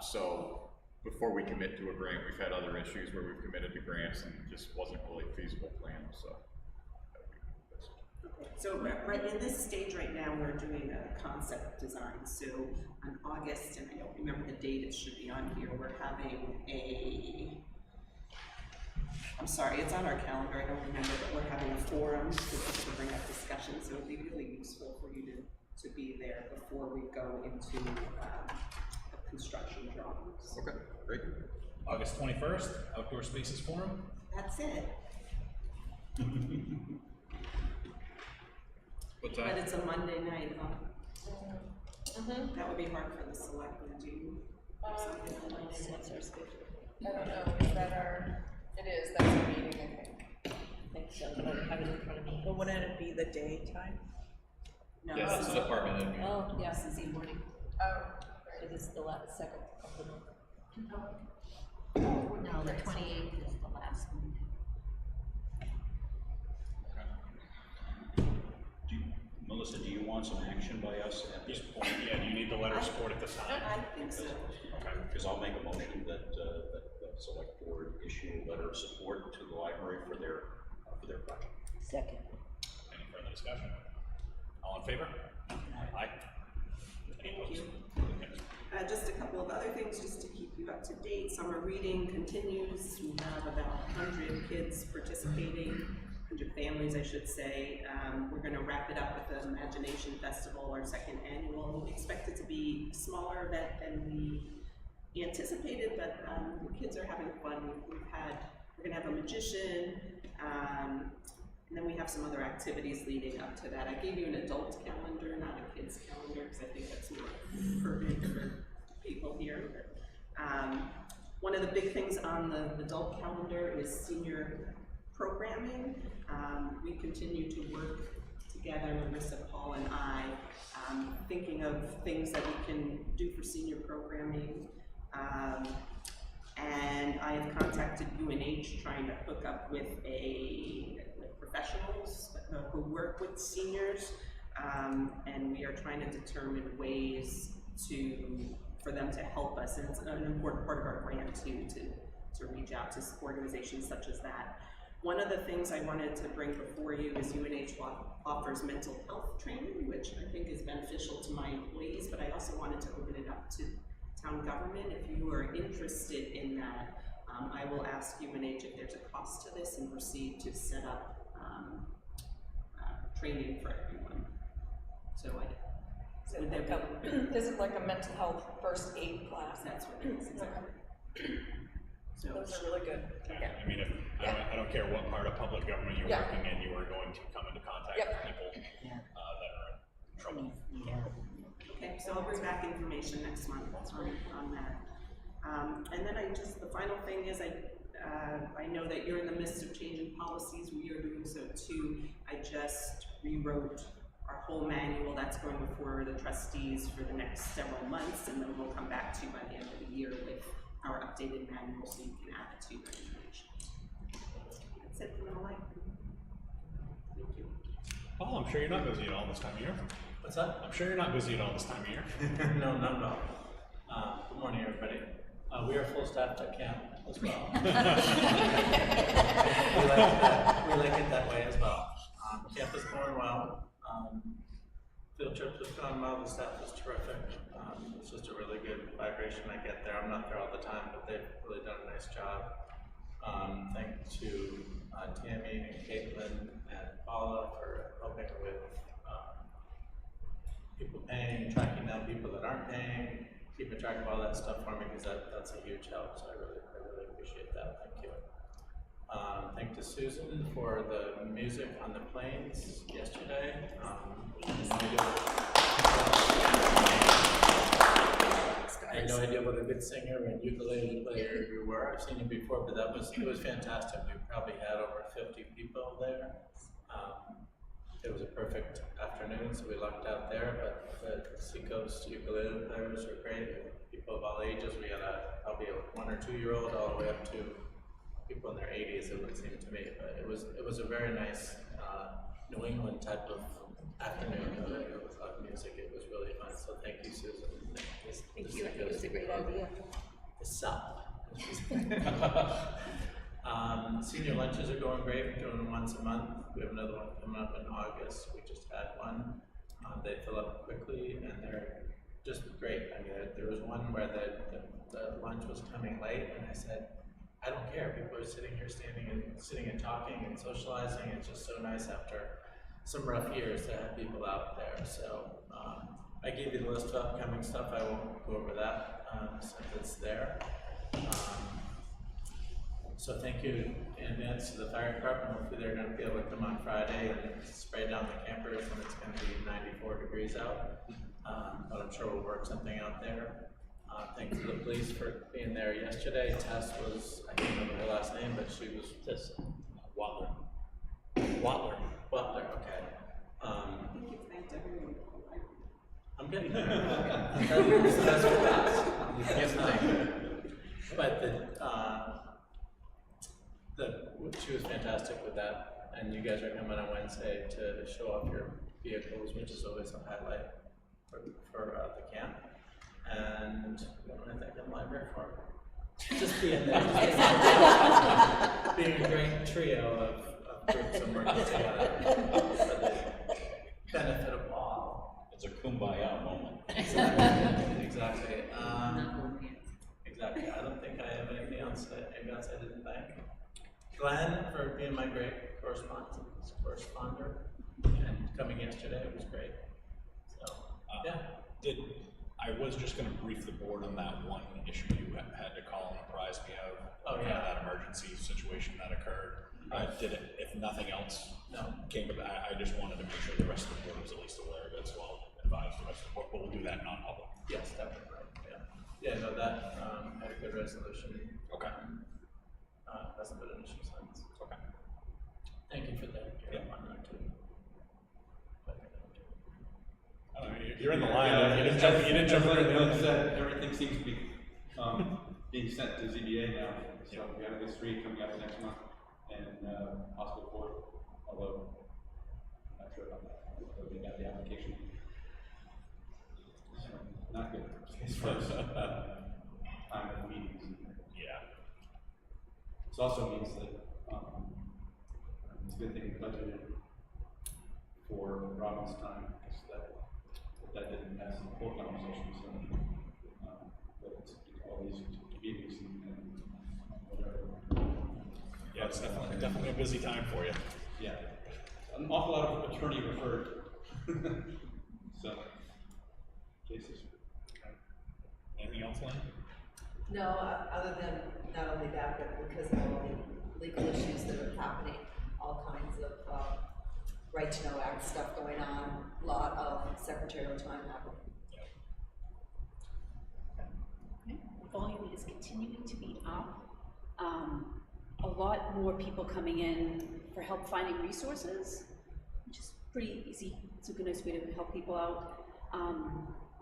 Speaker 12: So before we commit to a grant, we've had other issues where we've committed to grants and it just wasn't really a feasible plan, so.
Speaker 13: So right in this stage right now, we're doing a concept design. So on August, and I don't remember the date, it should be on here, we're having I'm sorry, it's on our calendar, I don't remember, but we're having a forum to bring up discussion, so it'd be really useful for you to be there before we go into construction drawings.
Speaker 1: Okay, great. August 21st, Outdoor Spaces Forum.
Speaker 13: That's it.
Speaker 1: What time?
Speaker 13: But it's a Monday night, huh? That would be hard for the selectmen to do something on Monday. What's our schedule?
Speaker 8: I don't know, is that our, it is, that's our meeting, I think.
Speaker 16: I think so, but I don't have it in front of me.
Speaker 14: But wouldn't it be the daytime?
Speaker 13: No,
Speaker 12: Yeah, that's the department head meeting.
Speaker 16: Oh, yeah, this is the morning.
Speaker 8: Oh,
Speaker 16: So this is the second of the month. No, the 28th is the last one.
Speaker 5: Melissa, do you want some action by us at this point?
Speaker 1: Yeah, do you need the letter of support at this time?
Speaker 13: I think so.
Speaker 5: Because I'll make a motion that the select board issue a letter of support to the library for their project.
Speaker 7: Second.
Speaker 1: Any further discussion? All in favor? Aye. Any opposed? Okay.
Speaker 13: Just a couple of other things just to keep you up to date. Summer reading continues. We have about 100 kids participating, 100 families, I should say. We're going to wrap it up with the Imagination Festival, our second annual. We expect it to be a smaller event than we anticipated, but the kids are having fun. We're going to have a magician, and then we have some other activities leading up to that. I gave you an adult calendar, not a kid's calendar, because I think that's more pertinent for people here. One of the big things on the adult calendar is senior programming. We continue to work together, Marissa, Paul, and I, thinking of things that we can do for senior programming. And I have contacted UNH trying to hook up with professionals who work with seniors, and we are trying to determine ways for them to help us, and it's an important part of our grant too, to reach out to organizations such as that. One of the things I wanted to bring before you is UNH offers mental health training, which I think is beneficial to my employees, but I also wanted to open it up to town government. If you are interested in that, I will ask UNH if there's a cost to this and proceed to set up training for everyone. So
Speaker 8: Is
Speaker 13: would
Speaker 8: it
Speaker 13: there
Speaker 8: like
Speaker 13: be?
Speaker 8: is it like a mental health first aid class?
Speaker 13: That's what it is, exactly. So,
Speaker 8: Those are really good. Okay.
Speaker 1: I mean, if, I don't care what part of public government you're working in, you are going to come into contact with people that are in trouble.
Speaker 13: okay, so I'll bring back information next month on that. And then the final thing is I know that you're in the midst of changing policies, we are doing so too. I just rewrote our whole manual that's going before the trustees for the next several months, and then we'll come back to you by the end of the year with our updated manual so you can add it to your information. That's it from my life. Thank you.
Speaker 1: Paul, I'm sure you're not busy at all this time of year.
Speaker 17: What's that?
Speaker 1: I'm sure you're not busy at all this time of year.
Speaker 17: No, not at all. Good morning, everybody. We are full staffed at camp as well. we like it that way as well. Camp is going well. Field trips have gone well. The staff is terrific. It's just a really good vibration I get there. I'm not there all the time, but they've really done a nice job. Thanks to Tammy and Caitlin and Paula for helping with people paying, tracking down people that aren't paying, keeping track of all that stuff for me, because that's a huge help. So I really appreciate that. Thank you. Thank to Susan for the music on the planes yesterday. I had no idea what a good singer and ukulele player you were. I've seen you before, but it was fantastic. We probably had over 50 people there. It was a perfect afternoon, so we lucked out there, but the Seacoast ukulele players were great. People of all ages. We had probably a 1 or 2 year old all the way up to people in their 80s, it would seem to me. But it was a very nice New England type of afternoon of music. It was really fun. So thank you, Susan.
Speaker 7: Thank you. I think it was a great idea.
Speaker 17: The South. Senior lunches are going great. We're doing them once a month. We have another one coming up in August. We just had one. They fill up quickly and they're just great. I mean, there was one where the lunch was coming late, and I said, I don't care. People are sitting here, sitting and talking and socializing. It's just so nice after some rough years to have people out there. So I gave you the list of upcoming stuff. I won't go over that since it's there. So thank you in advance to the fire department. Hopefully they're going to be able to come on Friday and spray down the campers when it's going to be 94 degrees out. But I'm sure we'll work something out there. Thanks to the police for being there yesterday. Tess was, I can't remember her last name, but she was Tess Watler. Watler, okay.
Speaker 13: I think you've thanked everyone.
Speaker 17: I'm getting there. That's for us. Yes, but she was fantastic with that, and you guys are coming on Wednesday to show off your vehicles, which is always a highlight for the camp. And what am I thanking the library for? Just being there. Being a great trio of groups and working together for the benefit of all.
Speaker 5: It's a kumbaya moment.
Speaker 17: Exactly. Exactly. I don't think I have anything else I didn't thank. Glenn for being my great corresponder and coming yesterday. It was great. So yeah.
Speaker 1: I was just going to brief the board on that one issue you had to call and apprise me of. That emergency situation that occurred. If nothing else came about, I just wanted to make sure the rest of the board was at least aware of it, so I'll advise the rest of the board, but we'll do that non-public.
Speaker 17: Yes, definitely. Yeah, no, that had a good resolution.
Speaker 1: Okay.
Speaker 17: Hasn't been an issue since.
Speaker 1: Okay.
Speaker 17: Thank you for that. On that too.
Speaker 1: You're in the line. You didn't jump in.
Speaker 4: Everything seems to be being sent to ZBA now. So we have this 3 coming up next month, and hospital court, although I'm not sure about that. We got the application. So, not good as far as time of meetings.
Speaker 1: Yeah.
Speaker 4: This also means that it's a good thing we budgeted for Robin's time, because that didn't pass in the whole conversation. So, but it's all these meetings and whatever.
Speaker 1: Yeah, it's definitely a busy time for you.
Speaker 4: Yeah, an awful lot of attorney referred
Speaker 1: So, cases. Anything else, Lynn?
Speaker 9: No, other than not only that, but because of all the legal issues that are happening, all kinds of right to know act stuff going on, a lot of secretarial time happening.
Speaker 16: Volume is continuing to be up. A lot more people coming in for help finding resources, which is pretty easy. It's a good, nice way to help people out.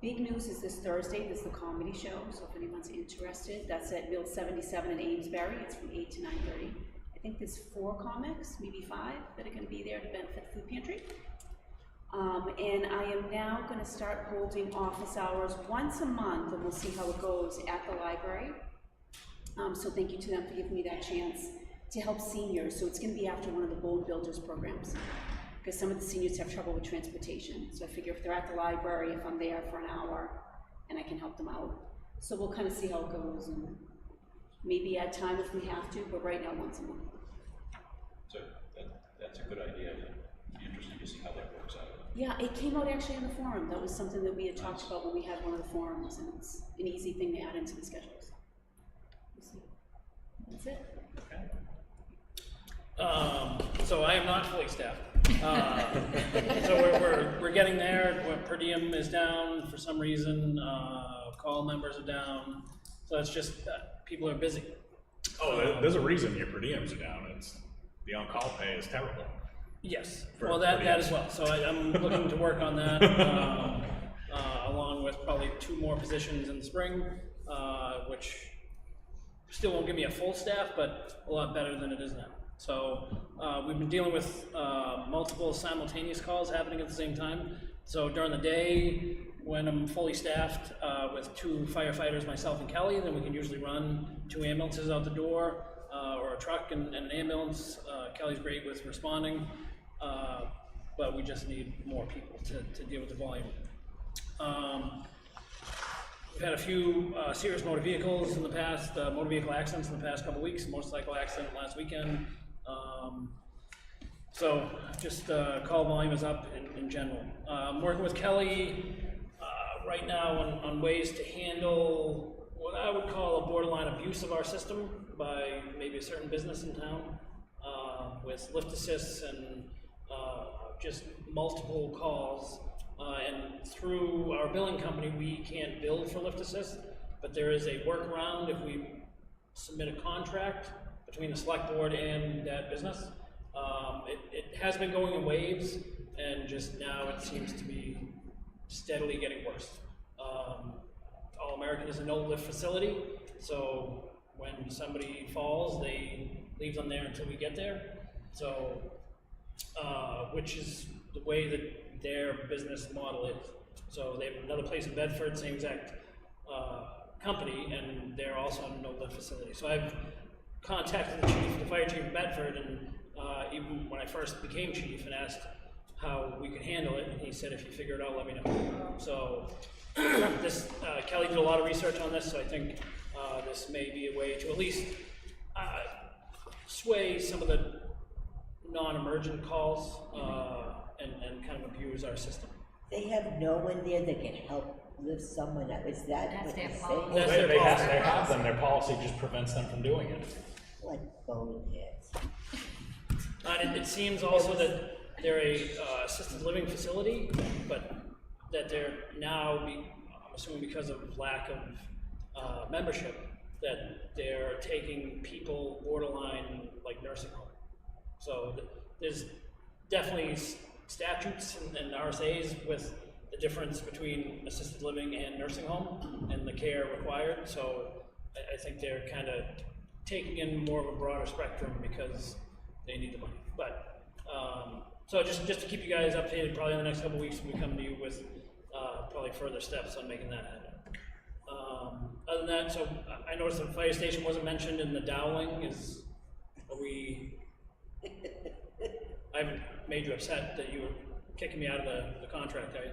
Speaker 16: Big news is this Thursday, there's the comedy show, so if anyone's interested, that's at Mill 77 in Amesbury. It's from 8 to 9:30. I think there's 4 comics, maybe 5, that are going to be there to benefit the food pantry. And I am now going to start holding office hours once a month, and we'll see how it goes at the library. So thank you to them for giving me that chance to help seniors. So it's going to be after one of the Bold Builders programs, because some of the seniors have trouble with transportation. So I figure if they're at the library, if I'm there for an hour, and I can help them out. So we'll kind of see how it goes, and maybe add time if we have to, but right now once a month.
Speaker 5: So that's a good idea. It'd be interesting to see how that works out.
Speaker 16: Yeah, it came out actually in the forum. That was something that we had talked about when we had one of the forums, and it's an easy thing to add into the schedules. We'll see. That's it.
Speaker 1: Okay. So I am not fully staffed. So we're getting there. Per diem is down for some reason. Call numbers are down. So it's just people are busy.
Speaker 2: Oh, there's a reason your per diems are down. It's the on-call pay is terrible.
Speaker 1: Yes,
Speaker 2: For
Speaker 1: well, that as well. So I'm looking to work on that, along with probably 2 more positions in the spring, which still won't give me a full staff, but a lot better than it is now. So we've been dealing with multiple simultaneous calls happening at the same time. So during the day, when I'm fully staffed with 2 firefighters, myself and Kelly, then we can usually run 2 ambulances out the door, or a truck and an ambulance. Kelly's great with responding. But we just need more people to deal with the volume. We've had a few serious motor vehicles in the past, motor vehicle accidents in the past couple weeks, motorcycle accident last weekend. So just call volume is up in general. I'm working with Kelly right now on ways to handle what I would call a borderline abuse of our system by maybe a certain business in town, with lift assists and just multiple calls, and through our billing company, we can't bill for lift assist, but there is a workaround if we submit a contract between the select board and that business. It has been going in waves, and just now it seems to be steadily getting worse. All American is a no lift facility, so when somebody falls, they leave them there until we get there. So, which is the way that their business model is. So they have another place in Bedford, same exact company, and they're also in a no-lift facility. So I've contacted the fire chief of Bedford, and even when I first became chief, and asked how we could handle it, and he said, if you figure it out, let me know. So this, Kelly did a lot of research on this, so I think this may be a way to at least sway some of the non-emergent calls and kind of abuse our system.
Speaker 7: They have no one there that can help lift someone up. Is that what you're saying?
Speaker 1: Well,
Speaker 2: They have them. Their policy just prevents them from doing it.
Speaker 7: What boneheads.
Speaker 1: It seems also that they're a assisted living facility, but that they're now, I'm assuming because of lack of membership, that they're taking people borderline like nursing home. So there's definitely statutes and RSAs with the difference between assisted living and nursing home and the care required. So I think they're kind of taking in more of a broader spectrum because they need the money. But so just to keep you guys updated, probably in the next couple of weeks we come to you with probably further steps on making that happen. Other than that, so I noticed the fire station wasn't mentioned in the Dowling. I haven't made you upset that you were kicking me out of the contract, are you?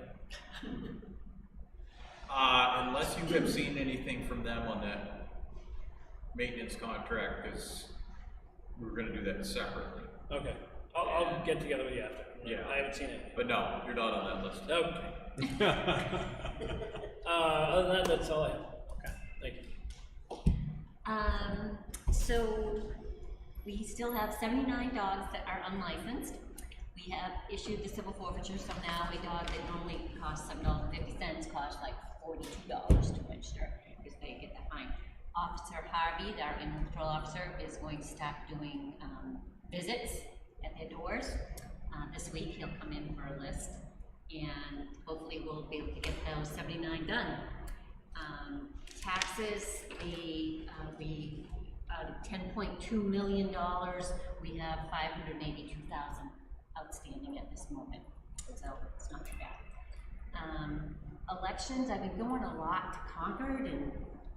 Speaker 12: Unless you have seen anything from them on that maintenance contract, because we were gonna do that separately.
Speaker 1: Okay, I'll get together with you after.
Speaker 12: Yeah.
Speaker 1: I haven't seen it.
Speaker 12: But no, you're not on that list.
Speaker 1: Okay,
Speaker 18: Other than that, that's all I have. Okay, thank you.
Speaker 19: So we still have 79 dogs that are unlicensed. We have issued the civil forfeiture, so now a dog that normally costs $7.50 costs like $42 to register because they get that fine. Officer Harvey, our animal control officer, is going to start doing visits at their doors. This week he'll come in for a list, and hopefully we'll be able to get those 79 done. Taxes, we out of $10.2 million, we have $582,000 outstanding at this moment, so it's not too bad. Elections, I've been going a lot to Concord and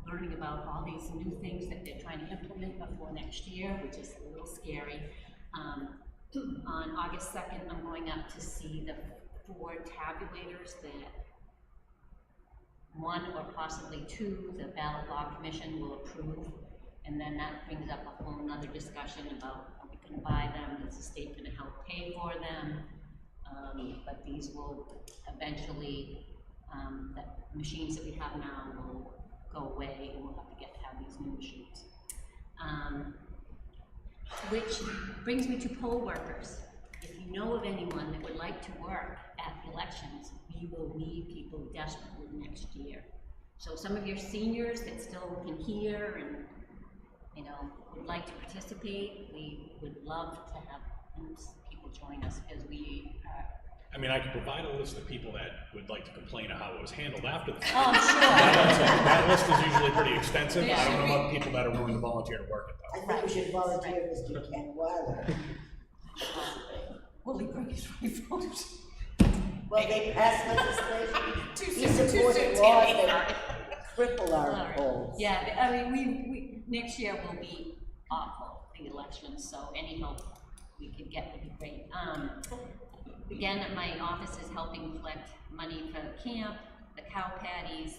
Speaker 19: learning about all these new things that they're trying to implement before next year, which is a little scary. On August 2nd, I'm going up to see the 4 tabulators that one or possibly 2 the ballot law commission will approve, and then that brings up a whole nother discussion about are we going to buy them, is the state going to help pay for them, but these will eventually, the machines that we have now will go away and we'll have to have these new machines. Which brings me to poll workers. If you know of anyone that would like to work at the elections, we will need people desperately next year. So some of your seniors that still can hear and would like to participate, we would love to have people join us because we are.
Speaker 1: I mean, I could provide a list of people that would like to complain of how it was handled after the fact.
Speaker 19: Oh, sure.
Speaker 1: That list is usually pretty extensive.
Speaker 19: Yeah.
Speaker 1: I don't know about people that are willing to volunteer to work it though.
Speaker 7: I think we should volunteer Mr. Ken Weiler.
Speaker 19: Will he bring his votes?
Speaker 7: Well, they passed legislation,
Speaker 8: Too
Speaker 7: he
Speaker 8: soon,
Speaker 7: supported laws
Speaker 8: Tammy.
Speaker 7: that cripple our
Speaker 19: Sorry.
Speaker 7: polls.
Speaker 19: Yeah, I mean, we next year will be awful, the elections, so any help we could get would be great. Again, my office is helping collect money for the camp, the cow patties,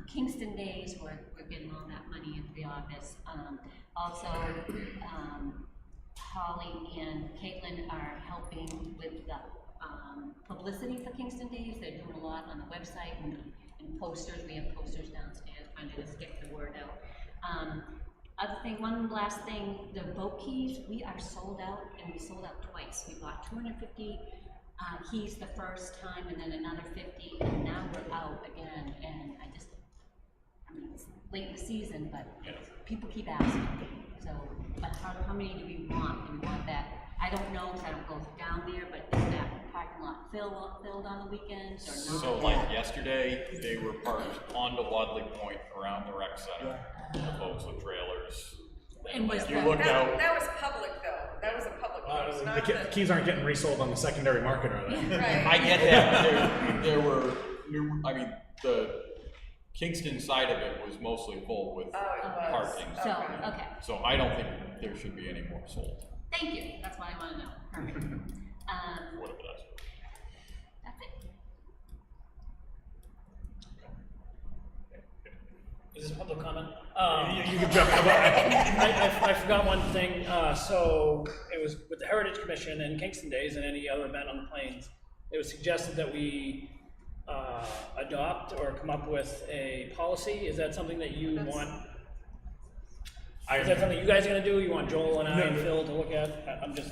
Speaker 19: Kingston Days, we're getting all that money into the office. Also, Holly and Caitlin are helping with the publicity for Kingston Days. They're doing a lot on the website and posters. We have posters downstairs trying to just get the word out. Other thing, one last thing, the boat keys, we are sold out, and we sold out twice. We bought 250 keys the first time, and then another 50, and now we're out again. And I mean, it's late in the season, but people keep asking. So, but how many do we want? Do we want that? I don't know, because I don't go down there, but is that parking lot filled on the weekends or not?
Speaker 12: So like yesterday, they were parked onto Wadley Point around the rec center, the boats with trailers.
Speaker 19: And
Speaker 12: Like
Speaker 19: was
Speaker 12: you
Speaker 19: that-
Speaker 12: looked out,
Speaker 8: That was public though, that was a public place,
Speaker 1: The
Speaker 8: not the.
Speaker 1: keys aren't getting resold on the secondary market, are they?
Speaker 8: Right.
Speaker 12: I get that, there were, I mean, the Kingston side of it was mostly full with
Speaker 8: Oh, it was.
Speaker 12: parking.
Speaker 19: So, okay.
Speaker 12: So I don't think there should be any more sold.
Speaker 19: Thank you, that's what I want to know. Perfect.
Speaker 12: Whatever that's.
Speaker 19: That's it.
Speaker 18: Is this a public comment?
Speaker 1: You can jump.
Speaker 18: I forgot one thing. So it was with the Heritage Commission and Kingston Days and any other event on the plains. It was suggested that we adopt or come up with a policy. Is that something that you want? Is that something you guys are going to do? You want Joel and I and Phil to look at? I'm just.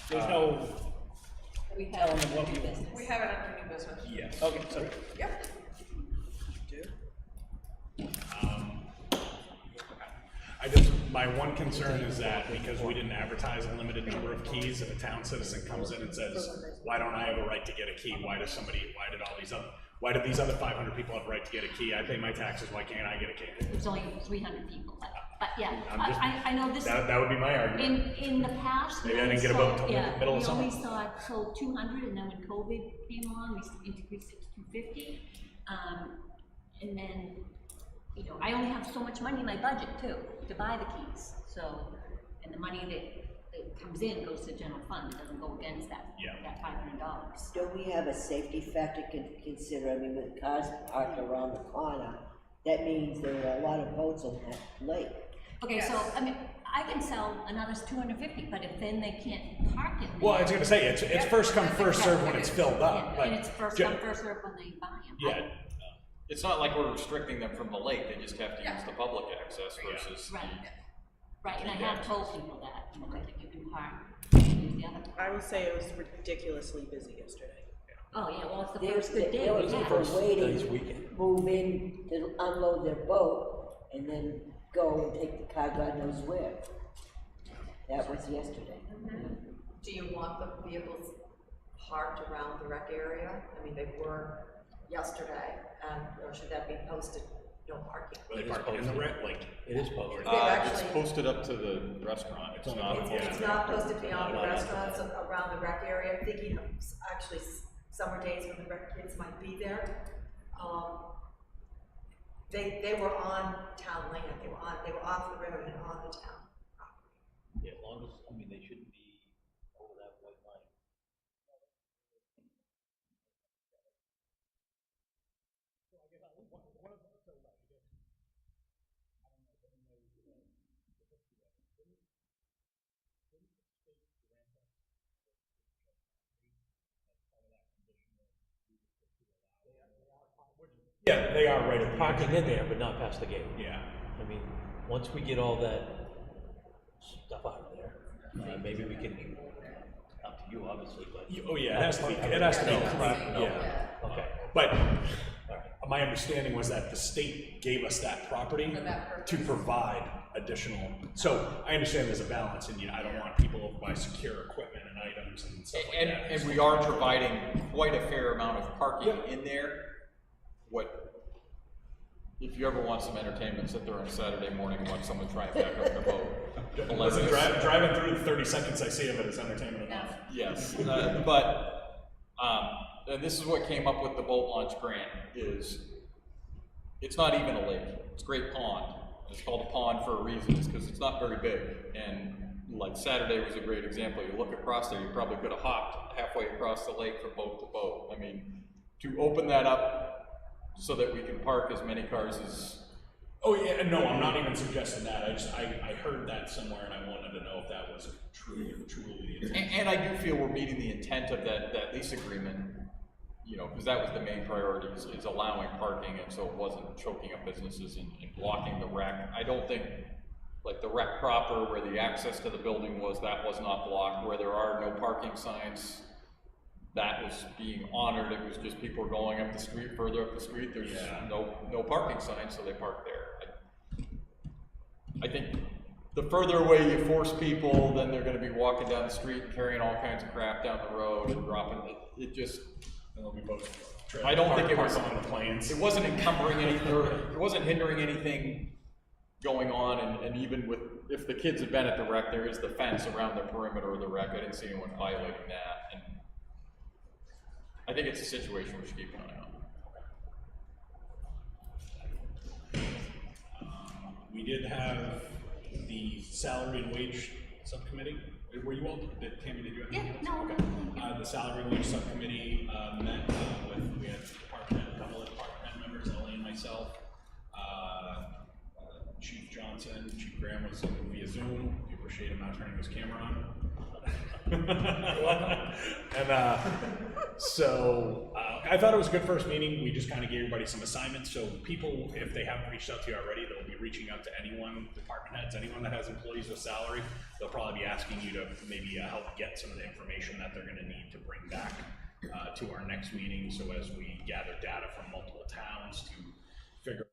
Speaker 18: There's no.
Speaker 8: We
Speaker 18: telling them what we want.
Speaker 8: We have it under new business.
Speaker 1: Yes.
Speaker 18: Okay, so.
Speaker 8: Yep.
Speaker 1: My one concern is that because we didn't advertise a limited number of keys, if a town citizen comes in and says, why don't I have a right to get a key? Why did these other 500 people have a right to get a key? I pay my taxes, why can't I get a key?
Speaker 19: There's only 300 people, but yeah, I know this.
Speaker 1: That would be my argument.
Speaker 19: In the past.
Speaker 1: Maybe I didn't get a vote until the middle of summer.
Speaker 19: We only sold 200, and then when COVID came along, we increased it to 250. And then, I only have so much money in my budget too, to buy the keys. So, and the money that comes in goes to general fund, it doesn't go against that $500.
Speaker 7: Don't we have a safety factor to consider? I mean, with cars parked around the corner, that means there are a lot of boats on that lake.
Speaker 19: Okay, so, I mean,
Speaker 16: I can sell another 250, but if then they can't park it.
Speaker 1: Well, I was gonna say, it's first come, first served when it's filled up, but.
Speaker 16: And it's first come, first served when they buy them.
Speaker 1: Yeah.
Speaker 12: It's not like we're restricting them from the lake, they just have to use the public access versus.
Speaker 16: Right, right, and I have told people that, you know, that you can park, use the other.
Speaker 14: I would say it was ridiculously busy yesterday.
Speaker 16: Oh, yeah, well, it's the
Speaker 7: There's,
Speaker 16: first good day
Speaker 7: there
Speaker 16: we
Speaker 7: was
Speaker 16: had.
Speaker 7: people waiting, move in to unload their boat, and then go and take the car God knows where. That was yesterday.
Speaker 9: Do you want the vehicles parked around the rec area? I mean, they were yesterday, or should that be posted, no parking?
Speaker 1: They park in the rec, like.
Speaker 17: It is posted.
Speaker 12: It's
Speaker 9: actually-
Speaker 12: posted up to the restaurant, it's not.
Speaker 9: It's not posted beyond the restaurants around the rec area. I'm thinking of actually summer days when the rec kids might be there. They were on town land, they were off the road and on the town property.
Speaker 17: Yeah, as long as, I mean, they shouldn't be over that white line.
Speaker 1: Yeah, they are right at the
Speaker 17: Parking in there, but not past the gate.
Speaker 1: Yeah.
Speaker 17: I mean, once we get all that stuff out of there, maybe we can, up to you, obviously, but.
Speaker 1: Oh, yeah, it has to be clean, yeah.
Speaker 17: Okay.
Speaker 1: But my understanding was that the state gave us that property to provide additional, so I understand there's a balance, and I don't want people over by secure equipment and items and stuff like that.
Speaker 12: And we are providing quite a fair amount of parking in there. If you ever want some entertainment, sit there on a Saturday morning and watch someone try and back up their boat.
Speaker 1: Listen, driving through the 30 seconds I see of it is entertainment enough.
Speaker 12: Yes, and this is what came up with the boat launch grant, is it's not even a lake, it's a great pond. It's called a pond for a reason, it's because it's not very big. And like Saturday was a great example. You look across there, you probably could have hopped halfway across the lake from boat to boat. I mean, to open that up so that we can park as many cars as.
Speaker 1: Oh yeah, no, I'm not even suggesting that. I heard that somewhere, and I wanted to know if that was truly the intent.
Speaker 12: And I do feel we're meeting the intent of that lease agreement, because that was the main priority, is allowing parking, and so it wasn't choking up businesses and blocking the rec. I don't think, like the rec proper, where the access to the building was, that was not blocked. Where there are no parking signs, that was being honored. It was just people going up the street, further up the street, there's no parking signs, so they parked there. I think the further away you force people, then they're gonna be walking down the street and carrying all kinds of crap down the road and dropping it just. I don't think it was
Speaker 1: on the planes.
Speaker 12: It wasn't encumbering anything, or it wasn't hindering anything going on, and even with, if the kids had been at the rec, there is the fence around the perimeter of the rec. I didn't see anyone violating that, and I think it's a situation we should keep an eye on.
Speaker 1: We did have the salary and wage subcommittee. Were you all, Tammy, did you have anything else? Okay. The salary and wage subcommittee met we had a couple of department head members, Ellie and myself. Chief Johnson, Chief Graham was via Zoom. We appreciate him not turning his camera on. So I thought it was a good first meeting. We just kind of gave everybody some assignments. So people, if they haven't reached out to you already, they'll be reaching out to anyone, department heads, anyone that has employees with salary. They'll probably be asking you to maybe help get some of the information that they're going to need to bring back to our next meeting. So as we gather data from multiple towns to figure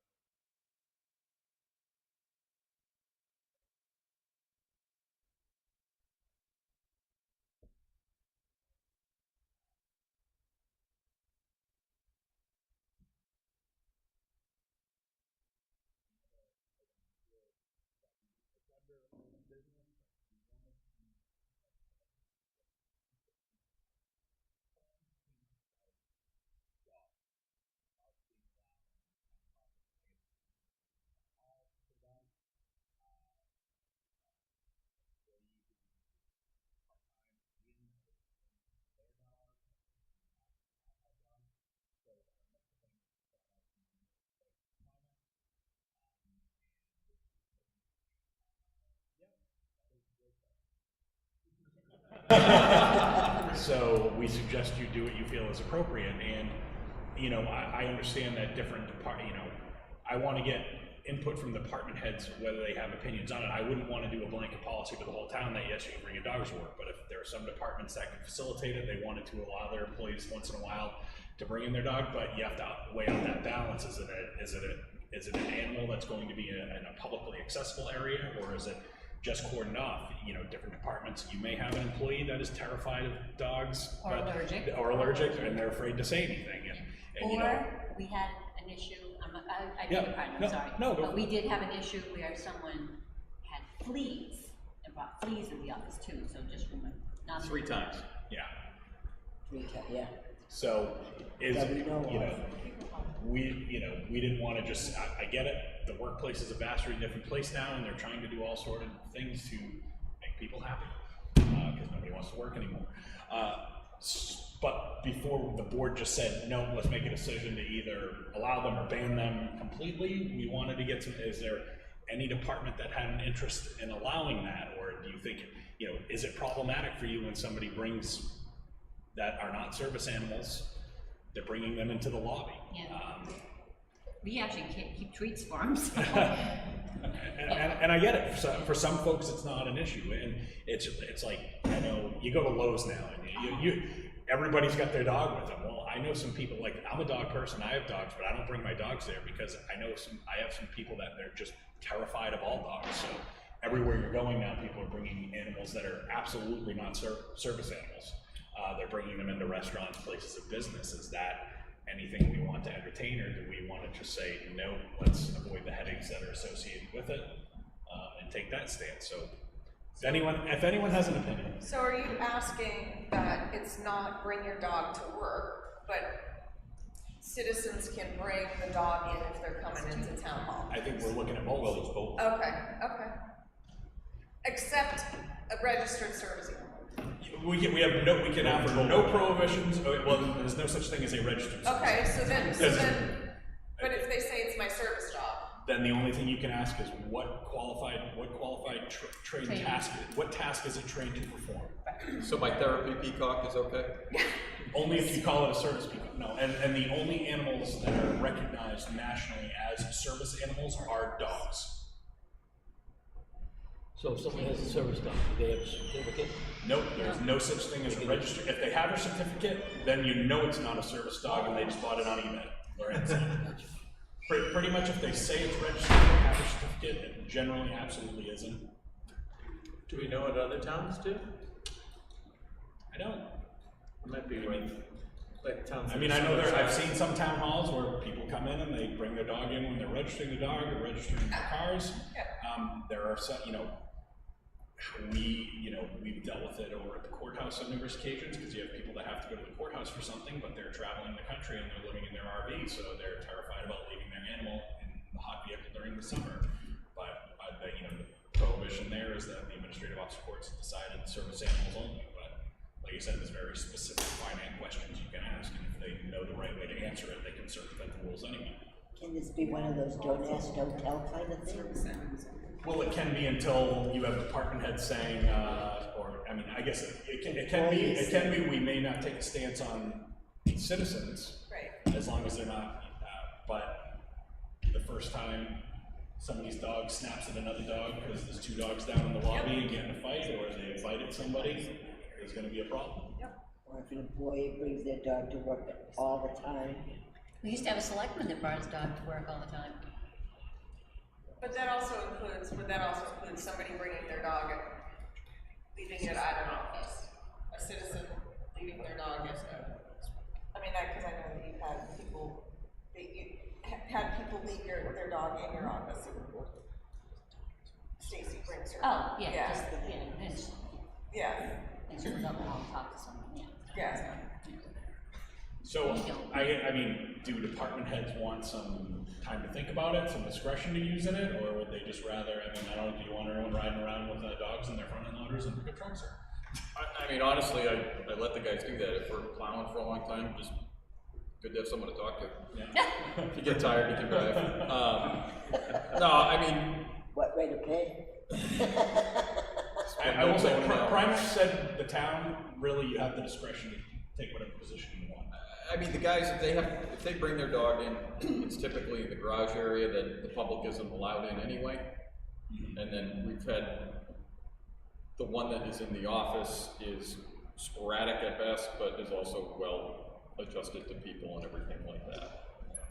Speaker 1: So we suggest you do what you feel is appropriate, and, you know, I understand that different I want to get input from department heads, whether they have opinions on it. I wouldn't want to do a blanket policy for the whole town that yes, you can bring your dogs to work, but if there are some departments that can facilitate it, they wanted to allow their employees once in a while to bring in their dog, but you have to weigh out that balance. Is it an animal that's going to be in a publicly accessible area, or is it just cordoned off? You know, different departments, you may have an employee that is terrified of dogs,
Speaker 16: Or allergic.
Speaker 1: or allergic, and they're afraid to say anything. And you know,
Speaker 16: Or we had an issue, I beg your pardon, I'm sorry.
Speaker 1: No,
Speaker 16: But we did have an issue where someone had fleas, and brought fleas in the office too, so just remember. not-
Speaker 12: 3 times.
Speaker 1: Yeah.
Speaker 7: 3 times, yeah.
Speaker 1: So, is,
Speaker 7: That we know
Speaker 1: you know,
Speaker 7: of.
Speaker 1: we didn't want to just, I get it, the workplace is a vastly different place now, and they're trying to do all sort of things to make people happy, because nobody wants to work anymore. But before the board just said, no, let's make a decision to either allow them or ban them completely, we wanted to get some, is there any department that had an interest in allowing that, or do you think, you know, is it problematic for you when somebody brings that are not service animals, they're bringing them into the lobby?
Speaker 16: Yeah. We actually can't keep treats for them, so.
Speaker 1: And I get it, for some folks it's not an issue, and it's like, I know, you go to Lowe's now, and you everybody's got their dog with them. Well, I know some people, like, I'm a dog person, I have dogs, but I don't bring my dogs there because I have some people that they're just terrified of all dogs. So everywhere you're going now, people are bringing animals that are absolutely not service animals. They're bringing them into restaurants, places of business. Is that anything we want to entertain, or do we want to just say, no, let's avoid the headaches that are associated with it, and take that stance? So if anyone has an opinion.
Speaker 8: So are you asking that it's not bring your dog to work, but citizens can bring the dog in if they're coming into town hall?
Speaker 1: I think we're looking at both. Well, it's both.
Speaker 8: Okay. Except a registered service animal.
Speaker 1: We can offer no prohibitions. Well, there's no such thing as a registered service.
Speaker 8: Okay, so then, but if they say it's my service dog,
Speaker 1: then the only thing you can ask is what qualified trained task, what task is it trained to perform?
Speaker 12: So my therapy peacock is okay?
Speaker 1: Only if you call it a service peacock. No, and the only animals that are recognized nationally as service animals are dogs.
Speaker 15: So if someone has a service dog, do they have a certificate?
Speaker 1: Nope, there's no such thing as a registered. If they have a certificate, then you know it's not a service dog and they just bought it on eBay or Amazon. Pretty much if they say it's registered, they have a certificate, it generally absolutely isn't.
Speaker 12: Do we know what other towns do?
Speaker 1: I don't.
Speaker 12: It might be like towns.
Speaker 1: I mean, I know I've seen some town halls where people come in and they bring their dog in when they're registering the dog or registering their cars. There are some, we've dealt with it over at the courthouse on numerous occasions, because you have people that have to go to the courthouse for something, but they're traveling the country and they're living in their RV, so they're terrified about leaving their animal in the hot vehicle during the summer. But the prohibition there is that the administrative officer courts have decided service animals only. But like you said, there's very specific finite questions you can ask, and if they know the right way to answer it, they can circumvent the rules anyway.
Speaker 7: Can this be one of those don't ask, don't tell kind of things?
Speaker 1: Well, it can be until you have department heads saying, I guess it can be we may not take a stance on citizens,
Speaker 8: right?
Speaker 1: As long as they're not, but the first time somebody's dog snaps at another dog because there's 2 dogs down in the lobby and get in a fight, or they bited somebody, there's going to be a problem.
Speaker 7: Or if an employee brings their dog to work all the time.
Speaker 16: We used to have a selectman that brought his dog to work all the time.
Speaker 8: But that also includes, somebody bringing their dog and leaving it, I don't know, a citizen leaving their dog because I know that you've had people, had people leave their dog in your office. Stacy brings her.
Speaker 16: Oh, yeah,
Speaker 8: Yeah.
Speaker 16: just,
Speaker 8: Yeah.
Speaker 16: And she was up and I'll talk to someone,
Speaker 8: Yeah.
Speaker 1: So, I mean, do department heads want some time to think about it, some discretion to use in it, or would they just rather, do you want everyone riding around with dogs in their front end loaders and pickup trucks? Or?
Speaker 12: I mean, honestly, I let the guys do that. If we're plowing for a long time, just good to have someone to talk to.
Speaker 1: Yeah.
Speaker 12: If you get tired, you can drive. No, I mean.
Speaker 7: What rate of pay?
Speaker 1: I will say, Primex said the town, really, you have the discretion to take whatever position you want.
Speaker 12: I mean, the guys, if they bring their dog in, it's typically in the garage area that the public isn't allowed in anyway. And then we've had, the one that is in the office is sporadic at best, but is also well adjusted to people and everything like that.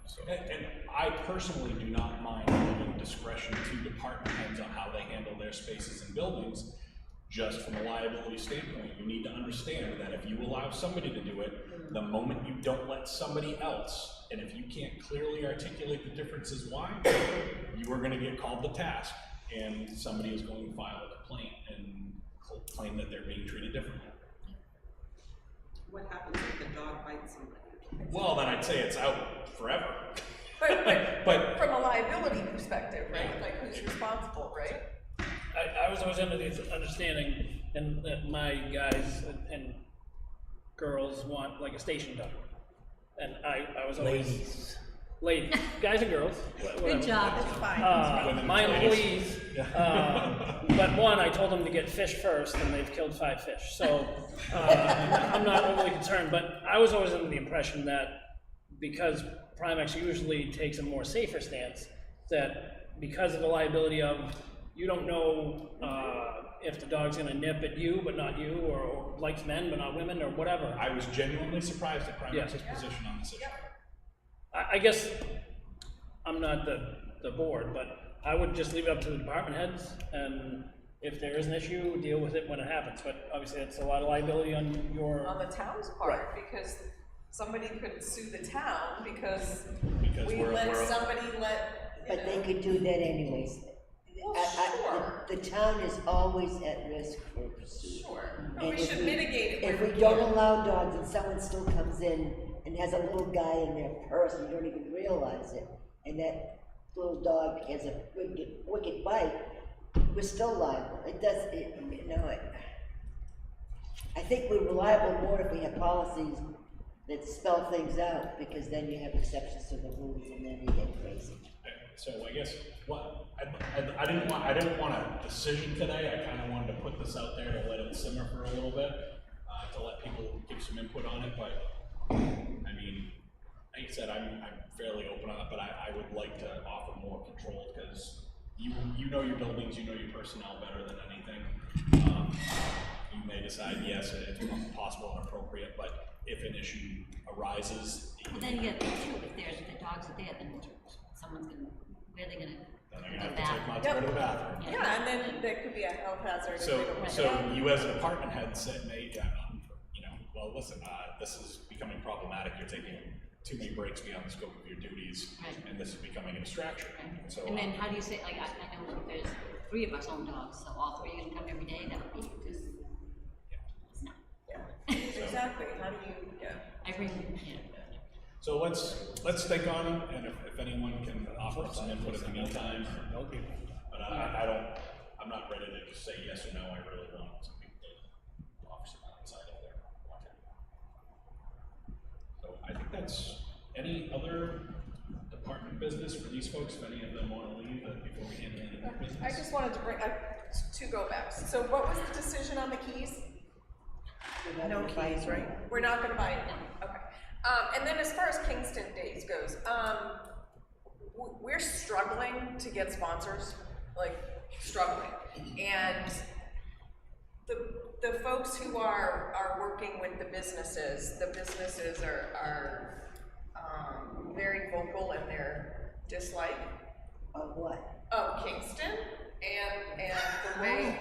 Speaker 12: So.
Speaker 1: And I personally do not mind giving discretion to department heads on how they handle their spaces and buildings. Just from a liability standpoint, you need to understand that if you allow somebody to do it, the moment you don't let somebody else, and if you can't clearly articulate the differences why, you are going to get called to task, and somebody is going to file a complaint and claim that they're being treated differently.
Speaker 13: What happens if the dog bites somebody?
Speaker 1: Well, then I'd say it's out forever.
Speaker 8: But from a liability perspective, right? Like, who's responsible, right?
Speaker 18: I was always under the understanding, and that my guys and girls want like a station dog, and I was always ladies, guys and girls. Whatever.
Speaker 16: Good job.
Speaker 13: That's fine.
Speaker 18: My employees, but one, I told them to get fish first, and they've killed 5 fish. So I'm not overly concerned, but I was always under the impression that because Primex usually takes a more safer stance, that because of the liability of you don't know if the dog's going to nip at you but not you, or likes men but not women, or whatever.
Speaker 1: I was genuinely surprised at Primex's position on this issue.
Speaker 18: I guess I'm not the board, but I would just leave it up to the department heads, and if there is an issue, deal with it when it happens. But obviously, it's a lot of liability on the
Speaker 8: town's part, because somebody could sue the town because we
Speaker 1: we're
Speaker 8: let somebody let.
Speaker 7: But they could do that anyways.
Speaker 8: Well,
Speaker 7: the town is always at risk for pursuit.
Speaker 8: Sure. No,
Speaker 7: And
Speaker 8: we
Speaker 7: if
Speaker 8: should mitigate it.
Speaker 7: If
Speaker 8: where
Speaker 7: we
Speaker 8: we
Speaker 7: don't
Speaker 8: can.
Speaker 7: allow dogs and someone still comes in and has a little guy in their purse and you don't even realize it, and that little dog has a wicked bite, we're still liable. I think we're reliable more if we have policies that spell things out, because then you have exceptions to the rules and then you get crazy.
Speaker 1: So I guess I didn't want a decision today. I kind of wanted to put this out there to let it simmer for a little bit, to let people give some input on it. But I mean, like I said, I'm fairly open on it, but I would like to offer more control, because you know your buildings, you know your personnel better than anything. You may decide, yes, it's possible and appropriate, but if an issue arises,
Speaker 16: Well, then you get, too, if there's, the dogs are there, then someone's gonna, where are they gonna?
Speaker 1: then I'm gonna have to take mine to go to the bathroom.
Speaker 8: Yeah, and then there could be a health hazard. if
Speaker 1: So,
Speaker 8: they don't let
Speaker 1: so
Speaker 8: it out.
Speaker 1: you as a department head said, well, listen, this is becoming problematic. You're taking too many breaks beyond the scope of your duties, and this is becoming a distraction. So,
Speaker 16: And then how do you say, like, I know that there's 3 of us own dogs, so all 3 are gonna come every day, that would be just, it's not.
Speaker 8: Exactly. How do you? Yeah.
Speaker 16: I bring,
Speaker 1: so let's think on it, and if anyone can offer up some input in the meantime, but I'm not ready to just say yes or no. I really want some people to offer some insight if they're watching. So I think that's any other department business for these folks, if any of them want to leave before we handle any more business.
Speaker 8: I just wanted to bring 2 go backs. So what was the decision on the keys?
Speaker 14: No keys, right?
Speaker 8: We're not going to buy it now. Okay. And then as far as Kingston Days goes, we're struggling to get sponsors, like struggling. And the folks who are working with the businesses are very vocal in their dislike.
Speaker 7: Of what?
Speaker 8: Of Kingston. And the way,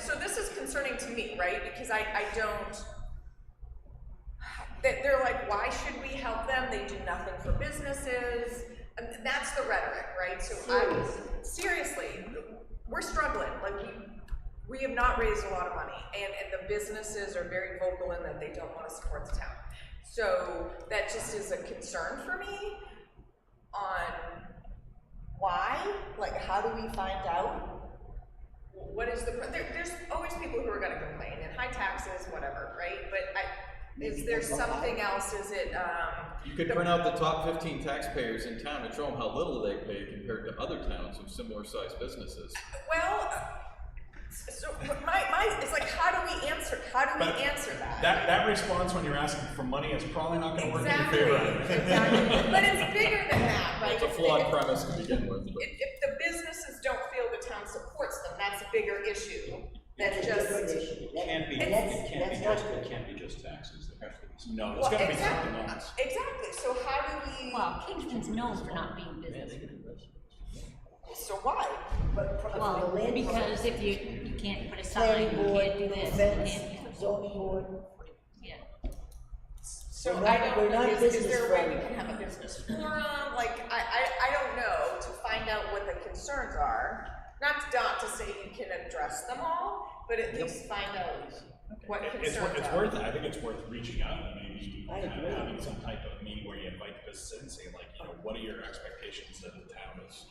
Speaker 8: so this is concerning to me, right? Because I don't, they're like, why should we help them? They do nothing for businesses. And that's the rhetoric, right? So seriously, we're struggling. Like we have not raised a lot of money, and the businesses are very vocal in that they don't want to support the town. So that just is a concern for me on why? Like, how do we find out? What is there's always people who are going to complain, and high taxes, whatever, right? But is there something else? Is it,
Speaker 12: You could print out the top 15 taxpayers in town and show them how little they pay compared to other towns of similar sized businesses.
Speaker 8: Well, how do we
Speaker 1: But
Speaker 8: answer that?
Speaker 1: That response when you're asking for money is probably not gonna work in your
Speaker 8: Exactly,
Speaker 1: favor.
Speaker 8: exactly. But it's bigger than that, right?
Speaker 12: It's a flawed premise to begin with.
Speaker 8: If the businesses don't feel the town supports them, that's a bigger issue than
Speaker 7: That's a
Speaker 8: just.
Speaker 7: different issue.
Speaker 5: It can't be, it can't be just taxes, there has to be some.
Speaker 1: No,
Speaker 8: Well, exactly, so how do we?
Speaker 16: Well, Kingston's known for not being business.
Speaker 8: So why?
Speaker 7: But from the
Speaker 16: Well,
Speaker 7: land.
Speaker 16: because if you can't put a sign,
Speaker 7: Planning
Speaker 16: you
Speaker 7: board,
Speaker 16: can't do this, you
Speaker 7: fence,
Speaker 16: can't.
Speaker 7: zoning board.
Speaker 16: Yeah.
Speaker 8: So
Speaker 7: We're
Speaker 8: I
Speaker 7: not-
Speaker 8: don't
Speaker 7: we're
Speaker 8: know,
Speaker 7: not
Speaker 8: is
Speaker 7: business
Speaker 8: there a way we
Speaker 7: friendly.
Speaker 8: can have a business forum? Like, I don't know, to find out what the concerns are. Not to say you can address them all, but at least find out what concerns are.
Speaker 1: It's worth it. I think it's worth reaching out and maybe
Speaker 7: I agree.
Speaker 1: having some type of meeting where you invite the business in and say, like, you know, what are your expectations that the town is,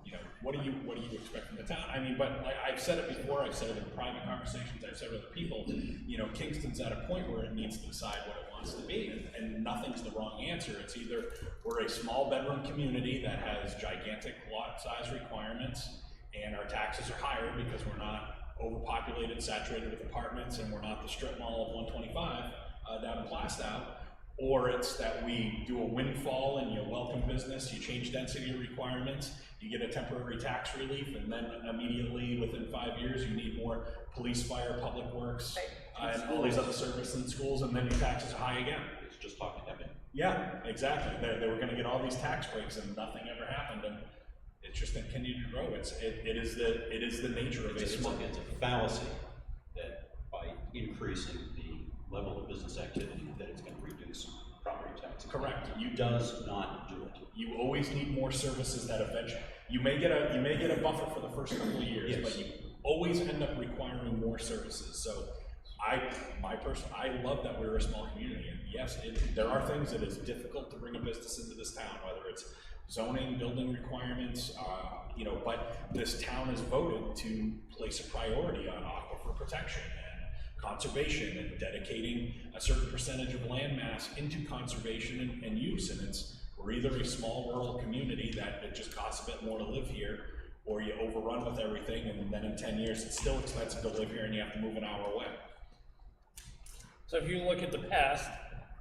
Speaker 1: you know, what do you expect from the town? I mean, but like I've said it before, I've said it in private conversations, I've said it with other people, you know, Kingston's at a point where it needs to decide what it wants to be, and nothing's the wrong answer. It's either we're a small bedroom community that has gigantic lot size requirements, and our taxes are higher because we're not overpopulated, saturated with apartments, and we're not the strip mall of 125 down in Plastow, or it's that we do a windfall and you welcome business, you change density requirements, you get a temporary tax relief, and then immediately within 5 years you need more police, fire, public works, and all these other services in schools, and then your taxes are high again.
Speaker 5: It's just talking to them.
Speaker 1: Yeah, exactly. They were going to get all these tax breaks, and nothing ever happened, and it's just continued to grow. It is the nature of
Speaker 5: It's
Speaker 1: it.
Speaker 5: a fallacy that by increasing the level of business activity, that it's gonna reduce property taxes.
Speaker 1: Correct.
Speaker 5: You does not do it.
Speaker 1: You always need more services that eventually, you may get a buffer for the first couple of years,
Speaker 5: Yes.
Speaker 1: but you always end up requiring more services. So I love that we're a small community, and yes, there are things that is difficult to bring a business into this town, whether it's zoning, building requirements, you know, but this town has voted to place a priority on aquifer protection and conservation and dedicating a certain percentage of land mass into conservation and use, and we're either a small rural community that it just costs a bit more to live here, or you overrun with everything, and then in 10 years it's still expensive to live here and you have to move an hour away.
Speaker 18: So if you look at the past,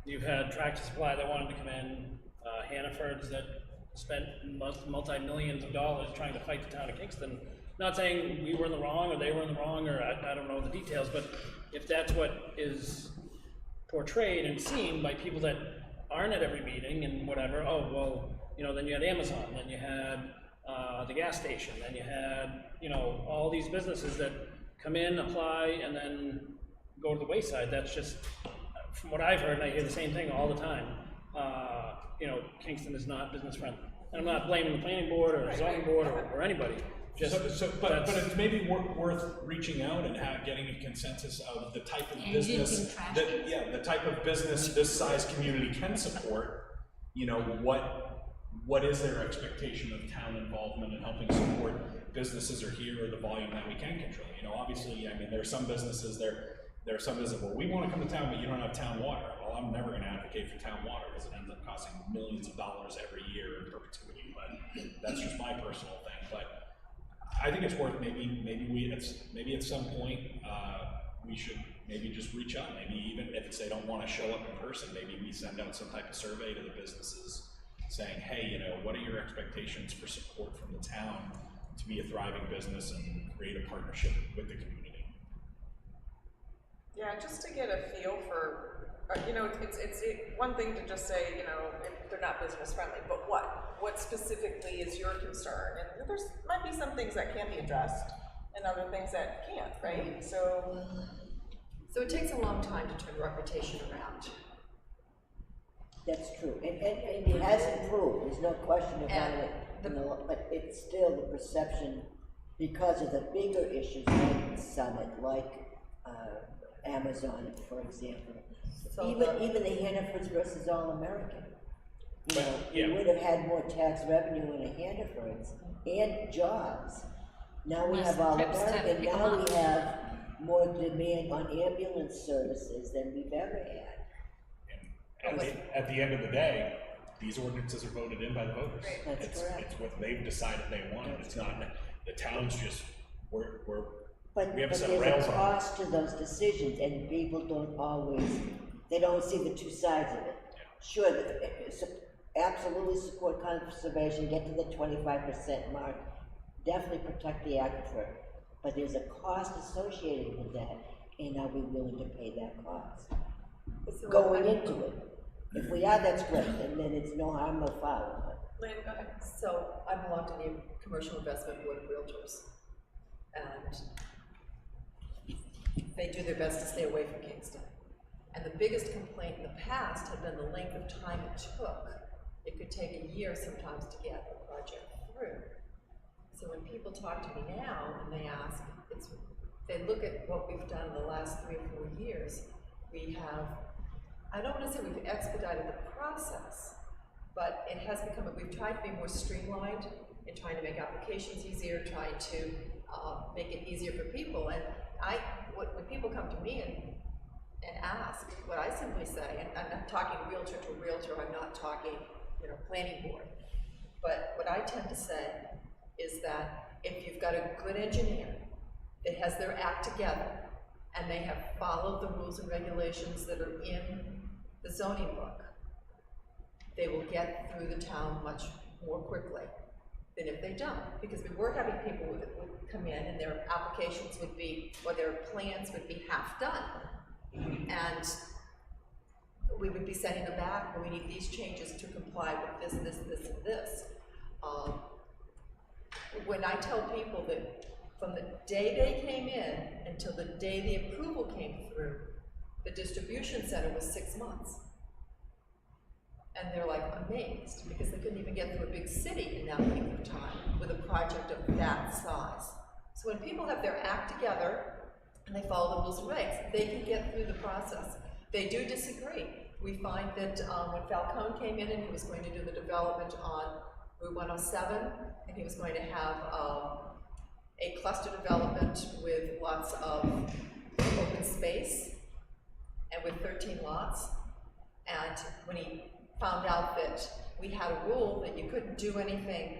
Speaker 18: you've had Tractor Supply that wanted to come in, Hannaford's that spent multi-millions of dollars trying to fight the town of Kingston. Not saying we were in the wrong or they were in the wrong, or I don't know the details, but if that's what is portrayed and seen by people that aren't at every meeting and whatever, oh, well, you know, then you had Amazon, then you had the gas station, then you had, you know, all these businesses that come in, apply, and then go to the wayside. That's just, from what I've heard, and I hear the same thing all the time, you know, Kingston is not business friendly. And I'm not blaming the planning board or zoning board or anybody. Just
Speaker 1: but it's maybe worth reaching out and getting a consensus of the type of business the type of business this size community can support. You know, what is their expectation of town involvement in helping support businesses are here, or the volume that we can control. You know, obviously, I mean, there are some businesses well, we want to come to town, but you don't have town water. Well, I'm never going to advocate for town water because it ends up costing millions of dollars every year in perpetuity. But that's just my personal thing. But I think it's worth maybe at some point we should maybe just reach out. Maybe even if they don't want to show up in person, maybe we send out some type of survey to the businesses saying, hey, you know, what are your expectations for support from the town to be a thriving business and create a partnership with the community?
Speaker 8: Yeah, just to get a feel for, you know, it's one thing to just say, you know, they're not business friendly, but what specifically is your concern? And there's might be some things that can be addressed and other things that can't, right? So
Speaker 9: it takes a long time to turn reputation around.
Speaker 7: That's true, and it has improved, there's no question about it, but it's still the perception, because of the bigger issues like Summit, like Amazon, for example. Even the Hannafords versus All American. You know, we would have had more tax revenue in the Hannafords and jobs. Now we have All American, now we have more demand on ambulance services than we've ever had.
Speaker 1: At the end of the day, these ordinances are voted in by the voters.
Speaker 7: That's correct.
Speaker 1: It's what they've decided they want. It's not the town's just we're
Speaker 7: But
Speaker 1: We haven't
Speaker 7: there's
Speaker 1: set rails
Speaker 7: a
Speaker 1: on it.
Speaker 7: cost to those decisions, and people don't always, they don't see the two sides of it. Sure, absolutely support conservation, get to the 25% mark, definitely protect the aquifer, but there's a cost associated with that, and are we willing to pay that cost? Going into it. If we are, that's great, and then it's no harm, no foul.
Speaker 9: Lynn, go ahead. So I belong to the Commercial Investment Board of Realtors, and they do their best to stay away from Kingston. And the biggest complaint in the past had been the length of time it took. It could take a year sometimes to get a project through. So when people talk to me now and they ask, they look at what we've done in the last 3 or 4 years. We have, I don't want to say we've expedited the process, but it has become, we've tried to be more streamlined in trying to make applications easier, trying to make it easier for people. And when people come to me and ask, what I simply say, and I'm not talking realtor to realtor, I'm not talking, planning board, but what I tend to say is that if you've got a good engineer that has their act together and they have followed the rules and regulations that are in the zoning book, they will get through the town much more quickly than if they don't. Because we were having people that would come in and their applications would be, or their plans would be half done. And we would be sending them back, well, we need these changes to comply with this, this, this, and this. When I tell people that from the day they came in until the day the approval came through, the distribution center was 6 months. And they're like amazed because they couldn't even get through a big city in that length of time with a project of that size. So when people have their act together and they follow the rules and regs, they can get through the process. They do disagree. We find that when Falcone came in and he was going to do the development on Route 107, and he was going to have a cluster development with lots of open space and with 13 lots. And when he found out that we had a rule that you couldn't do anything,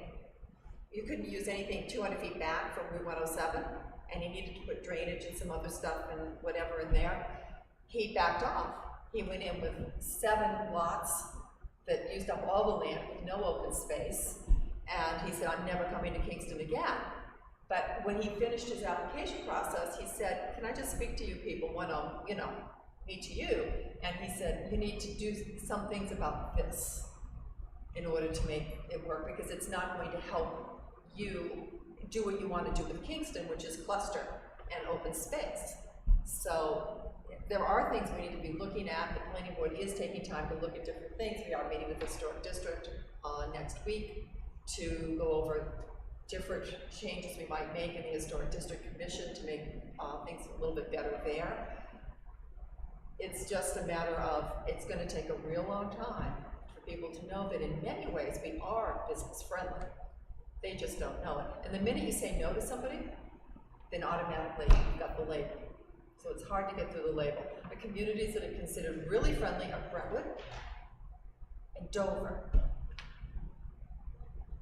Speaker 9: you couldn't use anything 200 feet back from Route 107, and he needed to put drainage and some other stuff and whatever in there, he backed off. He went in with 7 lots that used up all the land with no open space, and he said, I'm never coming to Kingston again. But when he finished his application process, he said, can I just speak to you people when I'm, me to you? And he said, you need to do some things about this in order to make it work, because it's not going to help you do what you want to do with Kingston, which is cluster and open space. So there are things we need to be looking at. The planning board is taking time to look at different things. We are meeting with the historic district next week to go over different changes we might make in the historic district commission to make things a little bit better there. It's just a matter of, it's going to take a real long time for people to know that in many ways we are business friendly. They just don't know it. And the minute you say no to somebody, then automatically you've got the label. So it's hard to get through the label. The communities that are considered really friendly are Brentwood and Dover.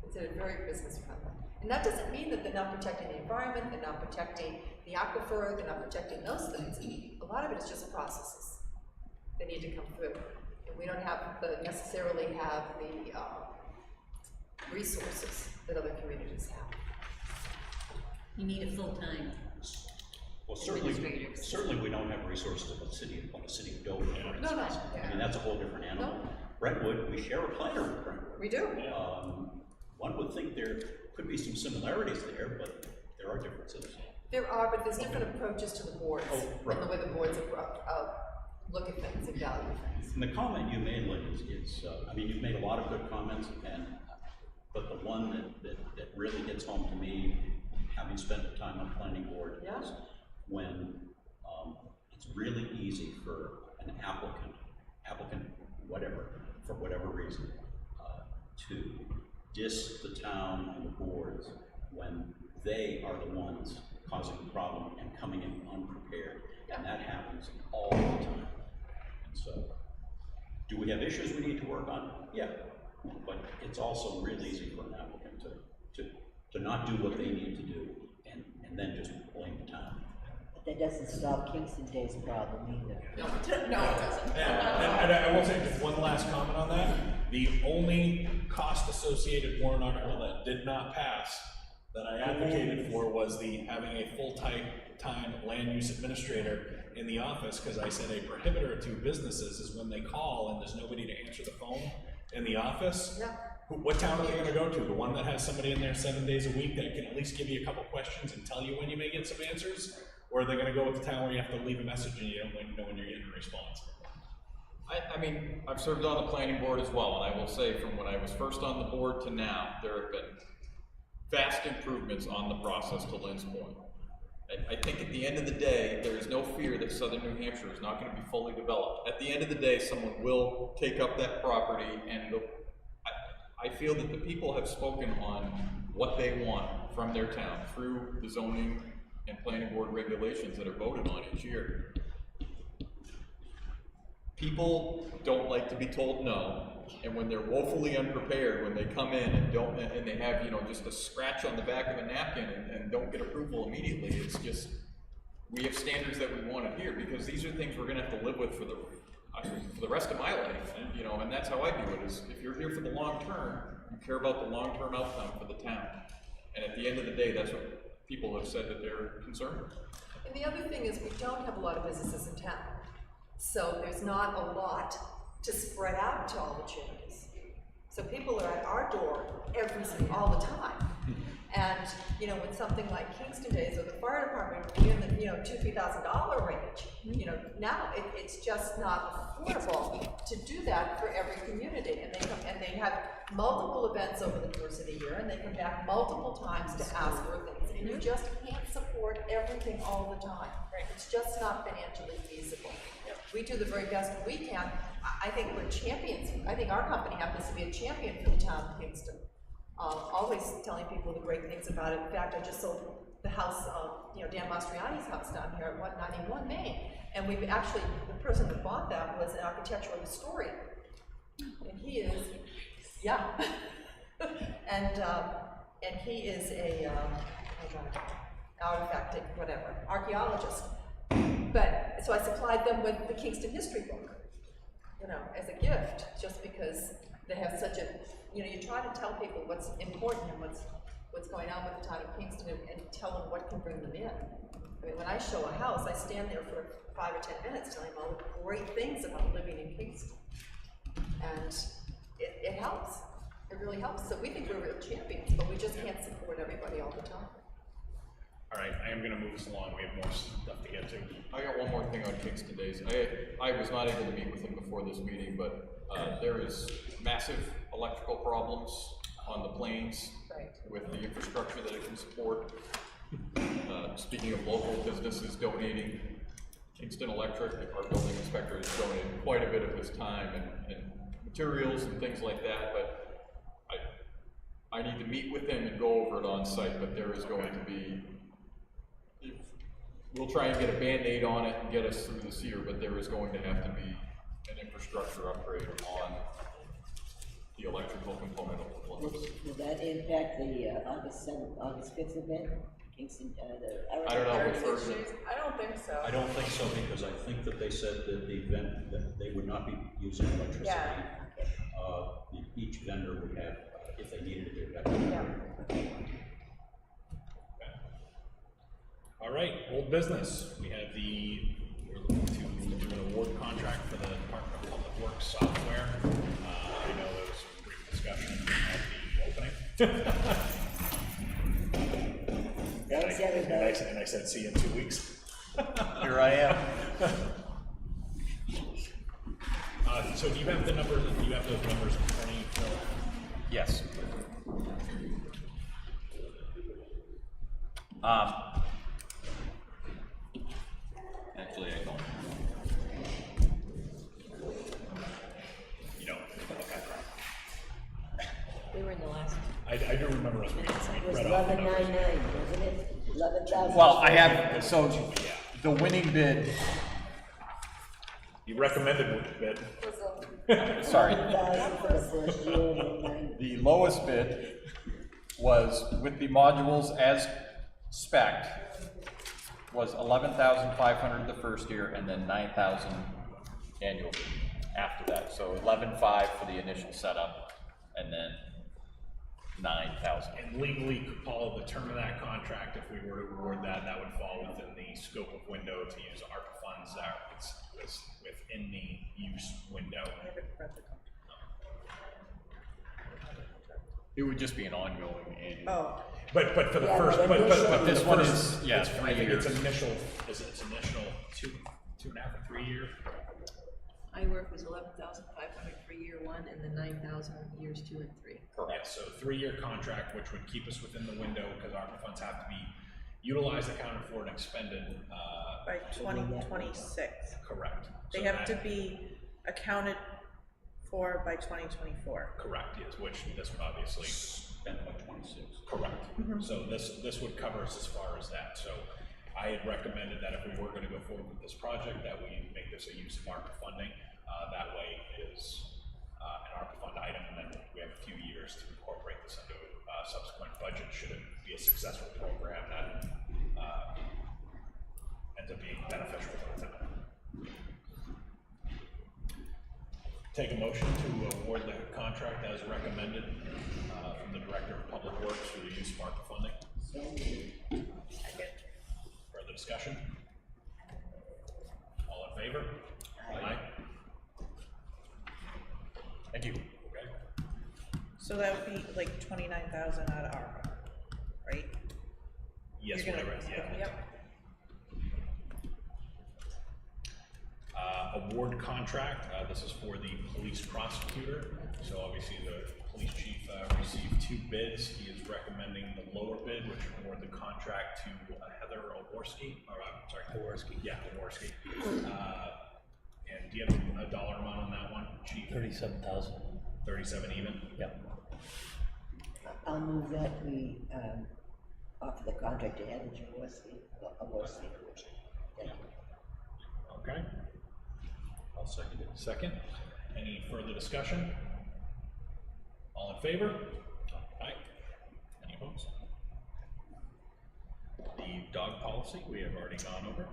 Speaker 9: Considered very business friendly. And that doesn't mean that they're not protecting the environment, they're not protecting the aquifer, they're not protecting those things. A lot of it is just processes that need to come through. And we don't necessarily have the resources that other communities have.
Speaker 16: You need a full-time.
Speaker 5: Well, certainly we don't have resources of a city of Dover, for instance.
Speaker 9: No.
Speaker 5: I mean, that's a whole different animal.
Speaker 9: No.
Speaker 5: Brentwood, we share a planner with Brentwood.
Speaker 9: We do.
Speaker 5: One would think there could be some similarities there, but there are differences.
Speaker 9: There are, but there's different approaches to the boards and the way the boards look at things and value things.
Speaker 5: And the comment you made, Lynn, is I mean, you've made a lot of good comments, but the one that really hits home to me, having spent time on planning board, is when it's really easy for an applicant, whatever, for whatever reason, to diss the town and the boards when they are the ones causing the problem and coming in unprepared. And that happens all the time. And so, do we have issues we need to work on? Yeah. But it's also really easy for an applicant to not do what they need to do and then just blame the town.
Speaker 7: that doesn't solve Kingston Day's problem either.
Speaker 8: No, it doesn't.
Speaker 1: And I will say just one last comment on that. The only cost-associated warrant article that did not pass that I advocated for was having a full-time land use administrator in the office, because I said a prohibitor to businesses is when they call and there's nobody to answer the phone in the office.
Speaker 9: Yeah.
Speaker 1: What town are they gonna go to? The one that has somebody in there 7 days a week that can at least give you a couple questions and tell you when you may get some answers? Or are they gonna go with the town where you have to leave a message and you don't know when you're getting a response?
Speaker 12: I mean, I've served on the planning board as well, and I will say from when I was first on the board to now, there have been vast improvements on the process, to Lynn's point. I think at the end of the day, there is no fear that southern New Hampshire is not going to be fully developed. At the end of the day, someone will take up that property, and I feel that the people have spoken on what they want from their town through the zoning and planning board regulations that are voted on each year. People don't like to be told no, and when they're woefully unprepared, when they come in and they have, just a scratch on the back of a napkin and don't get approval immediately, it's just, we have standards that we want to hear, because these are things we're gonna have to live with for the rest of my life, and that's how I view it, is if you're here for the long term, you care about the long-term outcome for the town. And at the end of the day, that's what people have said that they're concerned with.
Speaker 9: And the other thing is, we don't have a lot of businesses in town. So there's not a lot to spread out to all the charities. So people are at our door all the time. And, when something like Kingston Days or the fire department will be in the, $2,000-3,000 range, now it's just not affordable to do that for every community. And they have multiple events over the course of the year, and they come back multiple times to ask for things. And you just can't support everything all the time. It's just not financially feasible. We do the very best we can. I think we're champions. I think our company happens to be a champion for the town of Kingston. Always telling people the great things about it. In fact, I just sold the house, Dan Mastriani's house down here at 191 Main. And we've actually, the person who bought that was an architectural historian. And he is, yeah. and he is a, artifact, whatever, archaeologist. But, so I supplied them with the Kingston history book, as a gift, just because they have such a, you try to tell people what's important and what's going on with the town of Kingston and tell them what can bring them in. I mean, when I show a house, I stand there for 5 or 10 minutes telling them all the great things about living in Kingston. And it helps. It really helps. So we think we're real champions, but we just can't support everybody all the time.
Speaker 1: All right, I am going to move us along. We have more stuff to get to.
Speaker 12: I got one more thing on Kingston Days. I was not able to meet with him before this meeting, but there is massive electrical problems on the plains with the infrastructure that it can support. Speaking of local businesses donating, Kingston Electric, our building inspector, has donated quite a bit of his time and materials and things like that, but I need to meet with him and go over it on site, but there is going to be, we'll try and get a Band-Aid on it and get us through this year, but there is going to have to be an infrastructure upgrade on the electrical component of the plants.
Speaker 7: Will that impact the August 5th event? Kingston,
Speaker 12: I don't know which version.
Speaker 8: I don't think so.
Speaker 5: I don't think so, because I think that they said that the event, that they would not be using electricity.
Speaker 8: Yeah.
Speaker 5: Each vendor would have, if they needed it, they would have.
Speaker 8: Yeah.
Speaker 1: All right, old business. We have we're looking to do an award contract for the Department of Public Works software. I know there was some brief discussion at the opening.
Speaker 7: Thanks, everybody.
Speaker 1: And I said, see you in 2 weeks.
Speaker 17: Here I am.
Speaker 1: So do you have the numbers, do you have those numbers in front of you, Phil?
Speaker 17: Yes.
Speaker 1: Actually, I don't. You don't? Okay.
Speaker 16: We were in the last.
Speaker 1: I do remember us
Speaker 7: It was
Speaker 1: read off the numbers.
Speaker 7: 1199, wasn't it? 11,000.
Speaker 17: Well, I have, so the winning bid,
Speaker 1: You recommended which bid?
Speaker 17: sorry,
Speaker 7: 11,000 for the first year, and then 9.
Speaker 17: the lowest bid was with the modules as spec'd,
Speaker 12: was 11,500 the first year, and then 9,000 annual after that. So 11,500 for the initial setup, and then 9,000.
Speaker 1: And legally, Paul, the term of that contract, if we were to award that, that would fall within the scope of window to use ARPA funds that is within the use window.
Speaker 12: It would just be an ongoing annual.
Speaker 14: Oh.
Speaker 1: But for the
Speaker 7: Yeah,
Speaker 1: first,
Speaker 7: but
Speaker 1: but
Speaker 12: this
Speaker 1: the
Speaker 12: one
Speaker 1: first,
Speaker 12: is, yeah,
Speaker 1: it's,
Speaker 12: 3
Speaker 1: I think
Speaker 12: years.
Speaker 1: it's initial, it's initial two and a half or 3 year.
Speaker 9: IWork was 11,500 for year one and then 9,000 years 2 and 3.
Speaker 1: Correct. So 3-year contract, which would keep us within the window because ARPA funds have to be utilized, accounted for, and expended.
Speaker 14: By 2026.
Speaker 1: Correct.
Speaker 14: They
Speaker 1: So
Speaker 14: have
Speaker 1: that-
Speaker 14: to be accounted for by 2024.
Speaker 1: Correct, yes, which this would obviously.
Speaker 5: Spent by 26.
Speaker 1: Correct.
Speaker 14: Mhm.
Speaker 1: So this would cover us as far as that. So I had recommended that if we were gonna go forward with this project, that we make this a use of ARPA funding. That way it is an ARPA fund item, and then we have a few years to incorporate this into a subsequent budget, should it be a successful program that ends up being beneficial for the town. Take a motion to award the contract as recommended from the Director of Public Works for the use of ARPA funding. Further discussion? All in favor? Aye. Thank you. Okay.
Speaker 14: So that would be like 29,000 out of ARPA, right?
Speaker 1: Yes,
Speaker 14: You're gonna-
Speaker 1: whatever, yeah.
Speaker 14: Yep.
Speaker 1: Award contract, this is for the police prosecutor. So obviously the police chief received 2 bids. He is recommending the lower bid, which would award the contract to Heather Oworski, or I'm sorry, Oworski. Yeah, Oworski. And do you have a dollar amount on that one, chief?
Speaker 15: 37,000.
Speaker 1: 37 even?
Speaker 15: Yep.
Speaker 7: I'll move that we, offer the contract to Heather Jaworski.
Speaker 1: Okay.
Speaker 5: I'll second it.
Speaker 1: Second. Any further discussion? All in favor? Aye. Any opposed? The dog policy, we have already gone over.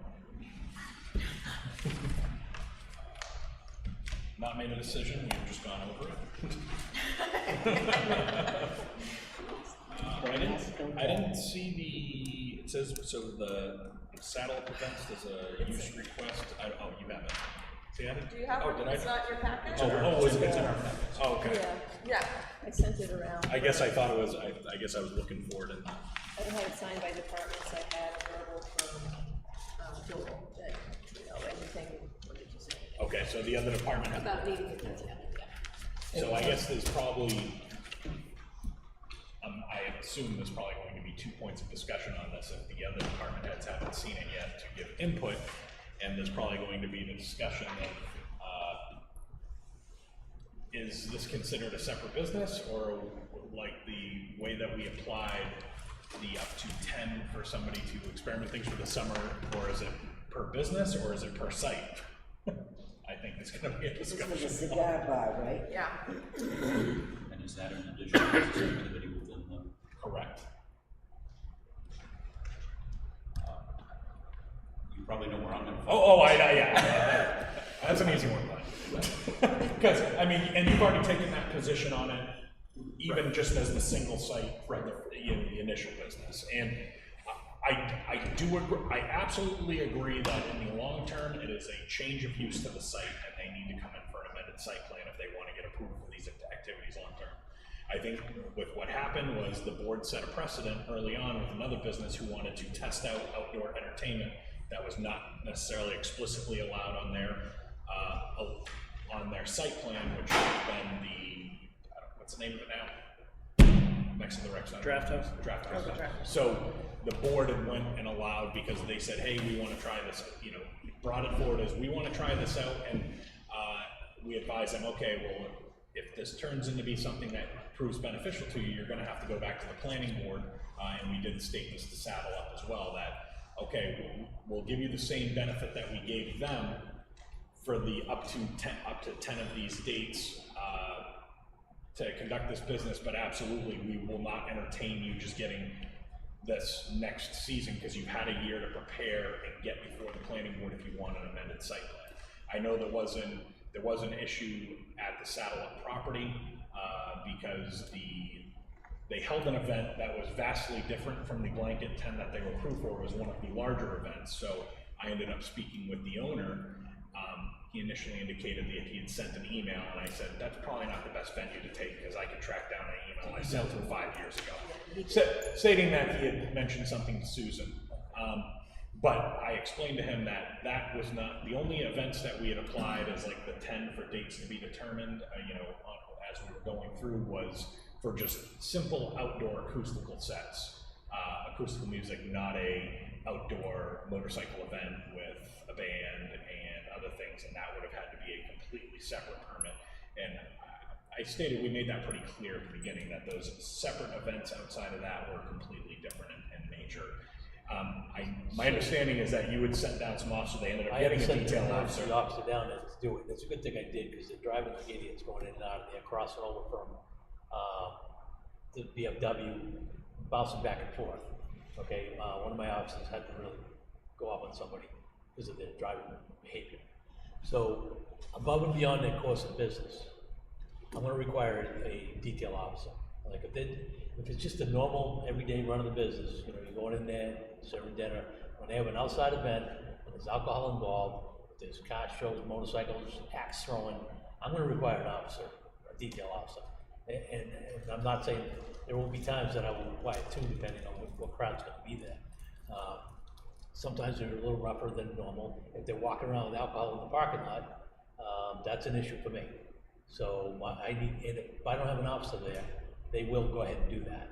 Speaker 1: Not made a decision, we've just gone over it. I didn't see the, it says, so the saddle events, there's a use request, oh, you have it. See, I didn't.
Speaker 8: Do you have
Speaker 1: Oh,
Speaker 8: it?
Speaker 1: did I?
Speaker 8: It's not your package?
Speaker 1: It's in our package. Oh, okay.
Speaker 8: Yeah, I sent it around.
Speaker 1: I guess I thought it was, I guess I was looking for it in the.
Speaker 9: I don't have it signed by departments. I had verbal from Joel that, everything, what did you say?
Speaker 1: Okay, so the other department.
Speaker 9: About needing to get together, yeah.
Speaker 1: So I guess there's probably, I assume there's probably going to be 2 points of discussion on this if the other department heads haven't seen it yet to give input. And there's probably going to be the discussion of, is this considered a separate business, or like the way that we applied the up to 10 for somebody to experiment things for the summer, or is it per business, or is it per site? I think it's gonna be a discussion.
Speaker 7: This was a cigar bar, right?
Speaker 8: Yeah.
Speaker 5: And is that an additional business activity within the?
Speaker 1: Correct.
Speaker 5: You probably know where I'm gonna.
Speaker 1: Yeah. That's an easy one, because I mean, and you've already taken that position on it, even just as the single site for the initial business. And I do agree. I absolutely agree that in the long term, it is a change of use to the site, and they need to come in for an amended site plan if they want to get approved for these activities long term. I think with what happened was the board set a precedent early on with another business who wanted to test out outdoor entertainment that was not necessarily explicitly allowed on their site plan, which has been the, what's the name of it now? Next to the rec center.
Speaker 18: Draft house.
Speaker 1: Draft house.
Speaker 18: Oh, the draft house.
Speaker 1: So the board had went and allowed, because they said, hey, we want to try this, brought it forward as, we want to try this out, and we advised them, okay, well, if this turns into be something that proves beneficial to you, you're going to have to go back to the planning board, and we did state this to Saddle Up as well, that, okay, we'll give you the same benefit that we gave them for the up to 10 of these dates to conduct this business, but absolutely, we will not entertain you just getting this next season, because you've had a year to prepare and get before the planning board if you want an amended site plan. I know there was an issue at the satellite property because they held an event that was vastly different from the blanket 10 that they were approved for. It was one of the larger events, so I ended up speaking with the owner. He initially indicated that he had sent an email, and I said, that's probably not the best venue to take, because I could track down an email I sent him 5 years ago, stating that he had mentioned something to Susan. But I explained to him that that was not, the only events that we had applied as like the 10 for dates to be determined, as we were going through, was for just simple outdoor acoustical sets, acoustical music, not a outdoor motorcycle event with a band and other things, and that would have had to be a completely separate permit. And I stated, we made that pretty clear at the beginning, that those separate events outside of that were completely different in nature. My understanding is that you had sent down some officers, they ended up getting a detail officer.
Speaker 15: The officer down there to do it. It's a good thing I did, because they're driving like idiots going in and out of there, crossing over from the BMW, bouncing back and forth. Okay, one of my officers had to really go up on somebody because of their driving behavior. So, above and beyond their course of business, I'm gonna require a detail officer. Like if it's just a normal, everyday run of the business, you're going in there, serving dinner, when they have an outside event, and there's alcohol involved, there's car shows, motorcycles, axe throwing, I'm gonna require an officer, a detail officer. And I'm not saying, there will be times that I will require two, depending on what crowd's gonna be there. Sometimes they're a little rougher than normal. If they're walking around with alcohol in the parking lot, that's an issue for me. So if I don't have an officer there, they will go ahead and do that.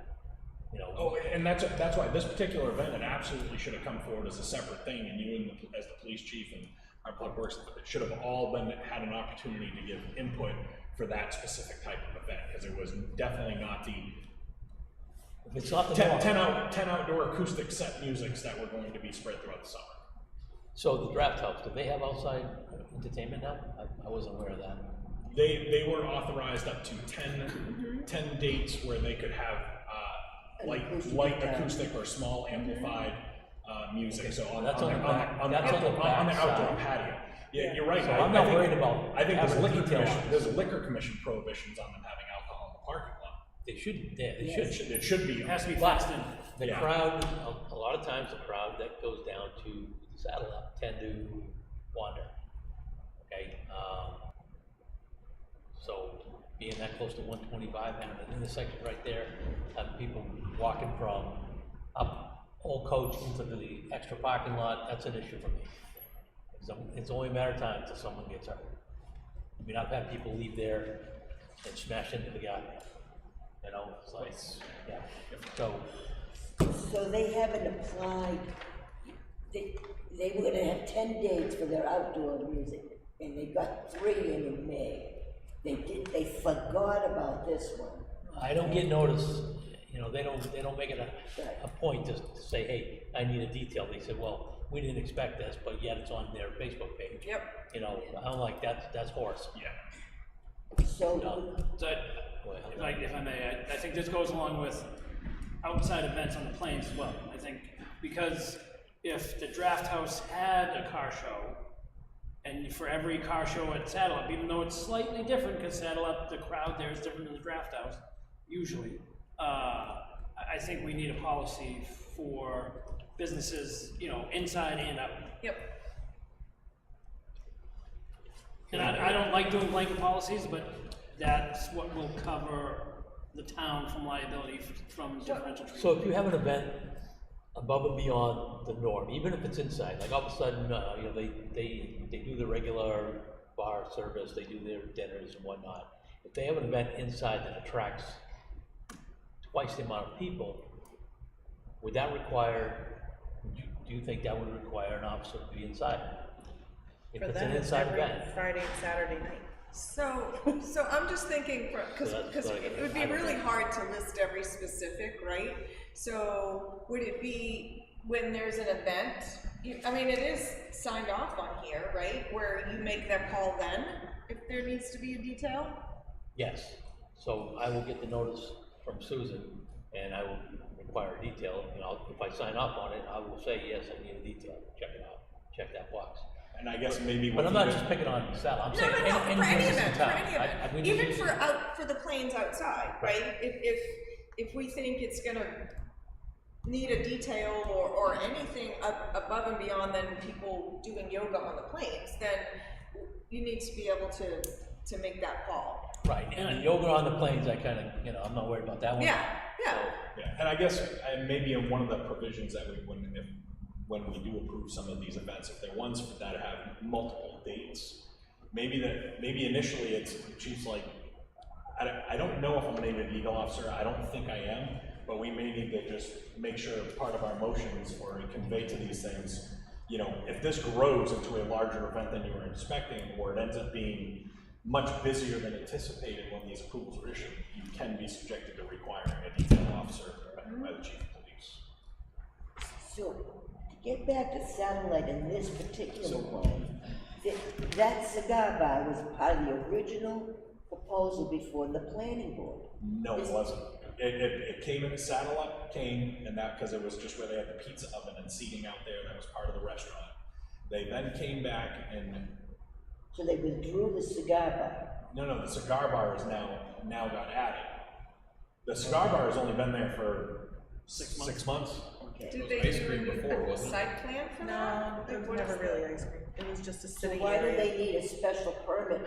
Speaker 1: Oh, and that's why this particular event, it absolutely should have come forward as a separate thing, and you as the police chief and our public works should have all had an opportunity to give input for that specific type of event, because it was definitely not the
Speaker 15: if it's not the
Speaker 1: 10 outdoor acoustic set musics that were going to be spread throughout the summer.
Speaker 15: So the draft house, do they have outside entertainment now? I wasn't aware of that.
Speaker 1: They were authorized up to 10 dates where they could have light acoustic or small amplified music. Okay. So on the outdoor patio. Yeah, you're right.
Speaker 15: So I'm not worried about.
Speaker 1: I think there's liquor commission prohibitions on them having alcohol in the parking lot.
Speaker 15: They shouldn't. It
Speaker 1: should be.
Speaker 18: It has to be fenced in.
Speaker 15: The crowd, a lot of times the crowd that goes down to the saddle up tend to wander. Okay. So being that close to 125 and an intersection right there, having people walking from up Old Coach into the extra parking lot, that's an issue for me. It's only a matter of time until someone gets hurt. I mean, I've had people leave there and smash into the guy. It's like, yeah.
Speaker 7: So they haven't applied, they were gonna have 10 dates for their outdoor music, and they got 3 in May. They forgot about this one.
Speaker 15: I don't get notice, they don't make it a point to say, hey, I need a detail. They said, well, we didn't expect this, but yet it's on their Facebook page.
Speaker 8: Yep.
Speaker 15: I'm like, that's horse.
Speaker 1: Yeah.
Speaker 7: So,
Speaker 18: if I may, I think this goes along with outside events on the plains as well. I think because if the draft house had a car show, and for every car show at Saddle Up, even though it's slightly different, because Saddle Up, the crowd there is different than the draft house, usually, I think we need a policy for businesses, inside and out.
Speaker 8: Yep.
Speaker 18: And I don't like doing blanket policies, but that's what will cover the town from liability from differential treatment.
Speaker 15: So if you have an event above and beyond the norm, even if it's inside, like all of a sudden, they do the regular bar service, they do their dinners and whatnot. If they have an event inside that attracts twice the amount of people, would that require, do you think that would require an officer to be inside? If it's an inside event.
Speaker 14: Friday and Saturday night.
Speaker 8: So I'm just thinking, because it would be really hard to list every specific, right? So would it be when there's an event? It is signed off on here, right? Where you make that call then, if there needs to be a detail?
Speaker 15: Yes. So I will get the notice from Susan, and I will require a detail, you know, if I sign up on it, I will say, yes, I need a detail, check it out, check that box.
Speaker 1: And I guess maybe.
Speaker 15: But I'm not just picking on Sal, I'm saying any
Speaker 8: for any
Speaker 15: business in
Speaker 8: event, for
Speaker 15: town.
Speaker 8: any event,
Speaker 15: we
Speaker 8: even
Speaker 15: need to-
Speaker 8: for the planes outside, right? If we think it's gonna need a detail or anything above and beyond than people doing yoga on the planes, then you need to be able to make that call.
Speaker 15: Right, and yoga on the planes, I kind of, you know, I'm not worried about that one.
Speaker 8: Yeah, yeah.
Speaker 1: Yeah, and I guess, and maybe in one of the provisions that when we do approve some of these events, if they're ones that have multiple dates, maybe initially it's, chief's like, I don't know if I'm gonna name an Eagle officer, I don't think I am, but we may need to just make sure it's part of our motions or convey to these things, you know, if this grows into a larger event than you were expecting, or it ends up being much busier than anticipated when these approvals are issued, you can be subjected to requiring a detail officer by the chief of police.
Speaker 7: So, to get back to satellite in this particular one, that cigar bar was part of the original proposal before the planning board.
Speaker 1: No, it wasn't. It came in a satellite, and that, because it was just where they had the pizza oven and seating out there, that was part of the restaurant. They then came back and.
Speaker 7: So they withdrew the cigar bar?
Speaker 1: No, the cigar bar is now got added. The cigar bar has only been there for 6 months.
Speaker 7: Okay.
Speaker 8: Did they do a site plan for that?
Speaker 14: No, it was never really ice cream. It was just a
Speaker 7: So
Speaker 14: sitting
Speaker 7: why do
Speaker 14: area.
Speaker 7: they need a special permit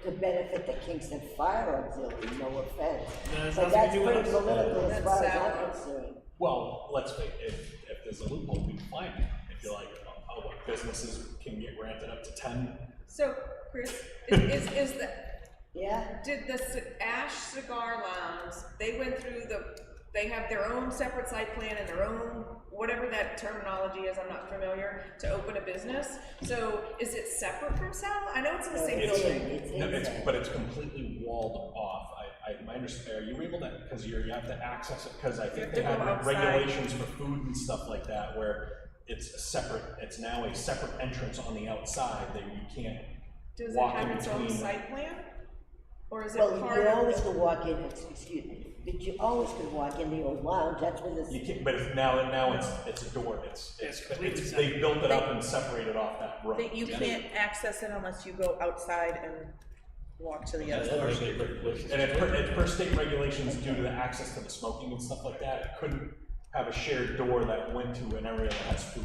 Speaker 7: to benefit the Kingston Fire Auxiliary? No offense. But that's pretty political as far as I'm concerned.
Speaker 1: Well, let's face it, if there's a loophole, we can find it. If you're like, what businesses can get granted up to 10.
Speaker 8: So, Chris, is that,
Speaker 7: yeah?
Speaker 8: Did the Ash Cigar Lounge, they went through they have their own separate site plan and their own, whatever that terminology is, I'm not familiar, to open a business? So, is it separate from Sal? I know it's in the same building.
Speaker 1: But it's completely walled off. My understanding, are you able to, because you have to access it, because I think they have regulations for food and stuff like that, where it's now a separate entrance on the outside that you can't walk in between.
Speaker 8: Does it have its own site plan? Or is it
Speaker 7: Well,
Speaker 8: part
Speaker 7: you
Speaker 8: of
Speaker 7: always could walk in, excuse me, but you always could walk in the old lounge, that's when the.
Speaker 1: You can't, but now it's a door, they built it up and separated off that road.
Speaker 14: You can't access it unless you go outside and walk to the other door.
Speaker 1: And it's per state regulations due to the access to the smoking and stuff like that, it couldn't have a shared door that went to an area that has food.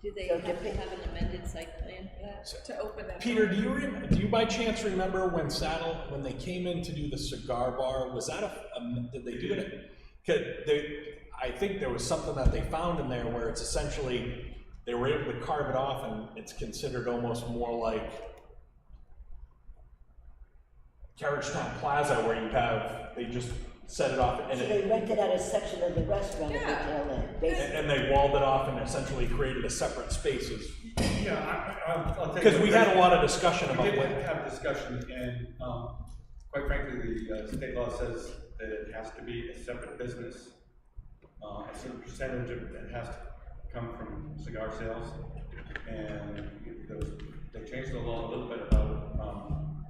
Speaker 16: Do they have to have an amended site plan for that?
Speaker 8: To open that?
Speaker 1: Peter, do you by chance remember when they came in to do the cigar bar, was that did they do it? I think there was something that they found in there where it's essentially, they were able to carve it off and it's considered almost more like Carriagetown Plaza, where they just set it off. And
Speaker 7: So they rented out a section of the restaurant at the tail end, basically.
Speaker 1: And they walled it off and essentially created a separate spaces.
Speaker 2: Yeah, I'll take
Speaker 1: Because we had a lot of discussion about
Speaker 2: We did have discussion, and quite frankly, the state law says that it has to be a separate business. A certain percentage of it has to come from cigar sales, and they changed the law a little bit about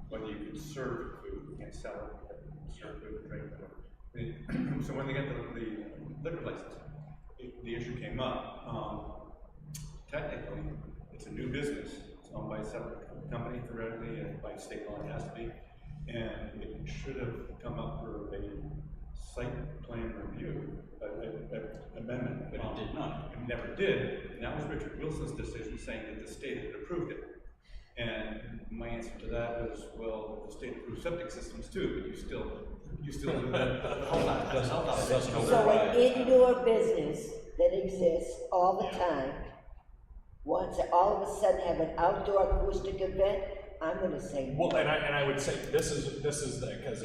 Speaker 2: whether you can serve food, you can't sell it, but serve food and drink it. So when they get the liquor license, the issue came up. Technically, it's a new business. It's owned by a separate company theoretically, and by state law it has to be. And it should have come up for a site plan review, amendment.
Speaker 5: But it did not.
Speaker 2: It never did. And that was Richard Wilson's decision saying that the state had approved it. And my answer to that was, well, the state approved septic systems too, but you still do that.
Speaker 7: So an indoor business that exists all the time wants to all of a sudden have an outdoor acoustic event, I'm gonna say no.
Speaker 1: Well, and I would say this is because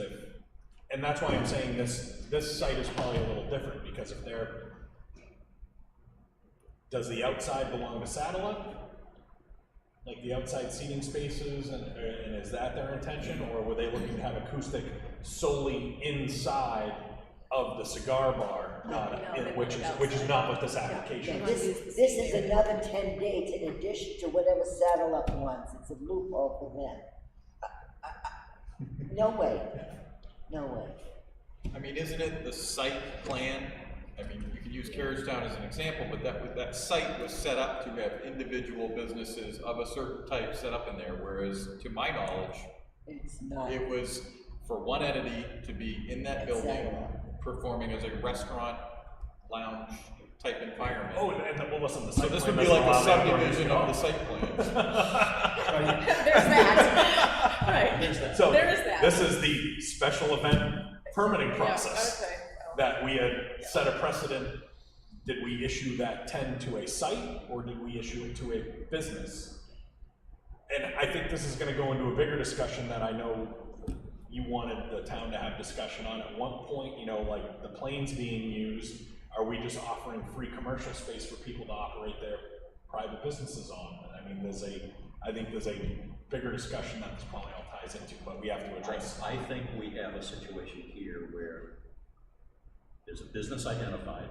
Speaker 1: and that's why I'm saying this site is probably a little different, because if does the outside belong to satellite? Like the outside seating spaces, and is that their intention, or were they looking to have acoustic solely inside of the cigar bar, which is not what this application is.
Speaker 7: This is another 10 days in addition to whatever satellite wants. It's a loophole for them. No way.
Speaker 12: I mean, isn't it the site plan I mean, you could use Carriagetown as an example, but that site was set up to have individual businesses of a certain type set up in there, whereas to my knowledge,
Speaker 7: It's not.
Speaker 12: it was for one entity to be in that building, performing as a restaurant, lounge type environment.
Speaker 1: Oh, and well, listen, the
Speaker 12: So
Speaker 1: site
Speaker 12: this
Speaker 1: plan
Speaker 12: would be
Speaker 1: doesn't
Speaker 12: like a
Speaker 1: allow that
Speaker 12: subdivision
Speaker 1: to
Speaker 12: of
Speaker 1: go.
Speaker 12: the site plans.
Speaker 8: There's that. Right.
Speaker 1: There's that. So
Speaker 8: There is that.
Speaker 1: this is the special event permitting
Speaker 8: Yeah,
Speaker 1: process
Speaker 8: okay.
Speaker 1: that we had set a precedent. Did we issue that 10 to a site, or did we issue it to a business? And I think this is gonna go into a bigger discussion that I know you wanted the town to have discussion on. At one point, you know, like the planes being used, are we just offering free commercial space for people to operate their private businesses on? I mean, I think there's a bigger discussion that this probably all ties into, but we have to address.
Speaker 5: I think we have a situation here where there's a business identified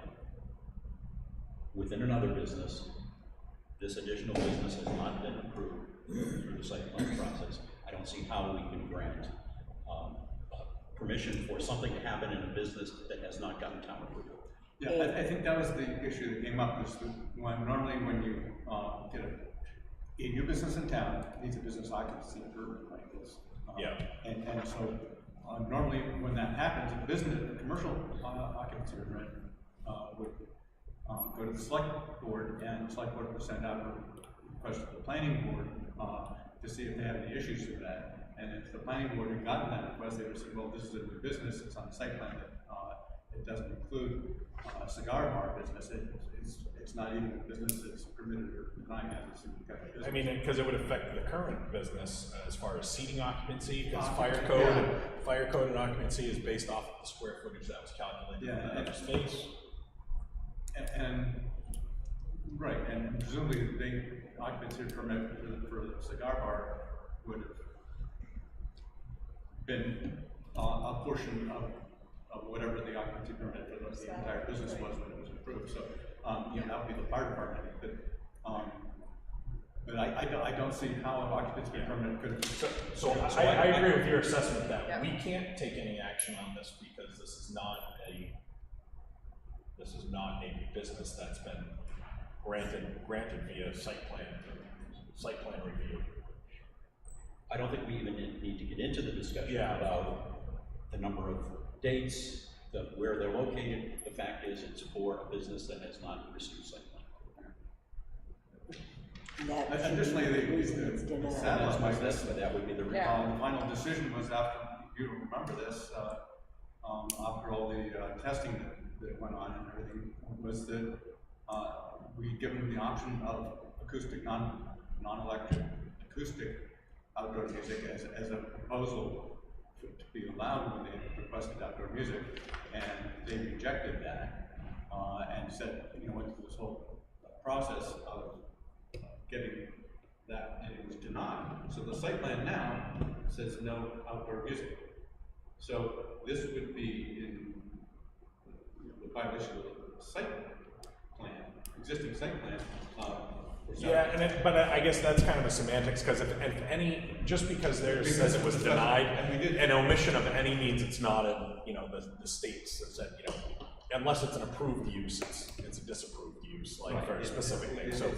Speaker 5: within another business. This additional business has not been approved through the site plan process. I don't see how we can grant permission for something to happen in a business that has not gotten town approval.
Speaker 20: Yeah, I think that was the issue that came up, is when you get a new business in town, it needs a business occupancy permit like this.
Speaker 1: Yeah.
Speaker 20: And so normally when that happens, a commercial occupancy permit would go to the select board, and the select board would send out a request to the planning board to see if they have any issues with that. And if the planning board had gotten that request, they would say, well, this is a new business, it's on the site plan, that it doesn't include a cigar bar business. It's not even a business that's permitted or denied as a single category business.
Speaker 1: I mean, because it would affect the current business as far as seating occupancy, because fire code and occupancy is based off of the square footage that was calculated in the space.
Speaker 20: And right, and presumably the occupancy permit for the cigar bar would have been a portion of whatever the occupancy permit for the entire business was when it was approved. So you know, that would be the fire department. But I don't see how an occupancy permit could.
Speaker 1: So I agree with your assessment that we can't take any action on this because this is not a business that's been granted via site plan review.
Speaker 5: I don't think we even need to get into the discussion about the number of dates, where they're located. The fact is, it's for a business that has not received site plan.
Speaker 20: Additionally, the satellite like this,
Speaker 5: that would be the
Speaker 20: the final decision was after, you remember this, after all the testing that went on and everything, was that we give them the option of acoustic, non-electric acoustic outdoor music as a proposal to be allowed when they requested outdoor music, and they rejected that and said, you know, went through this whole process of getting that, and it was denied. So the site plan now says no outdoor music. So this would be in the violation of the site plan, existing site plan.
Speaker 1: Yeah, but I guess that's kind of a semantics, because if any, just because theirs says it was denied, an omission of any means it's not a, you know, the states that said, you know, unless it's an approved use, it's a disapproved use, like for a specific thing. So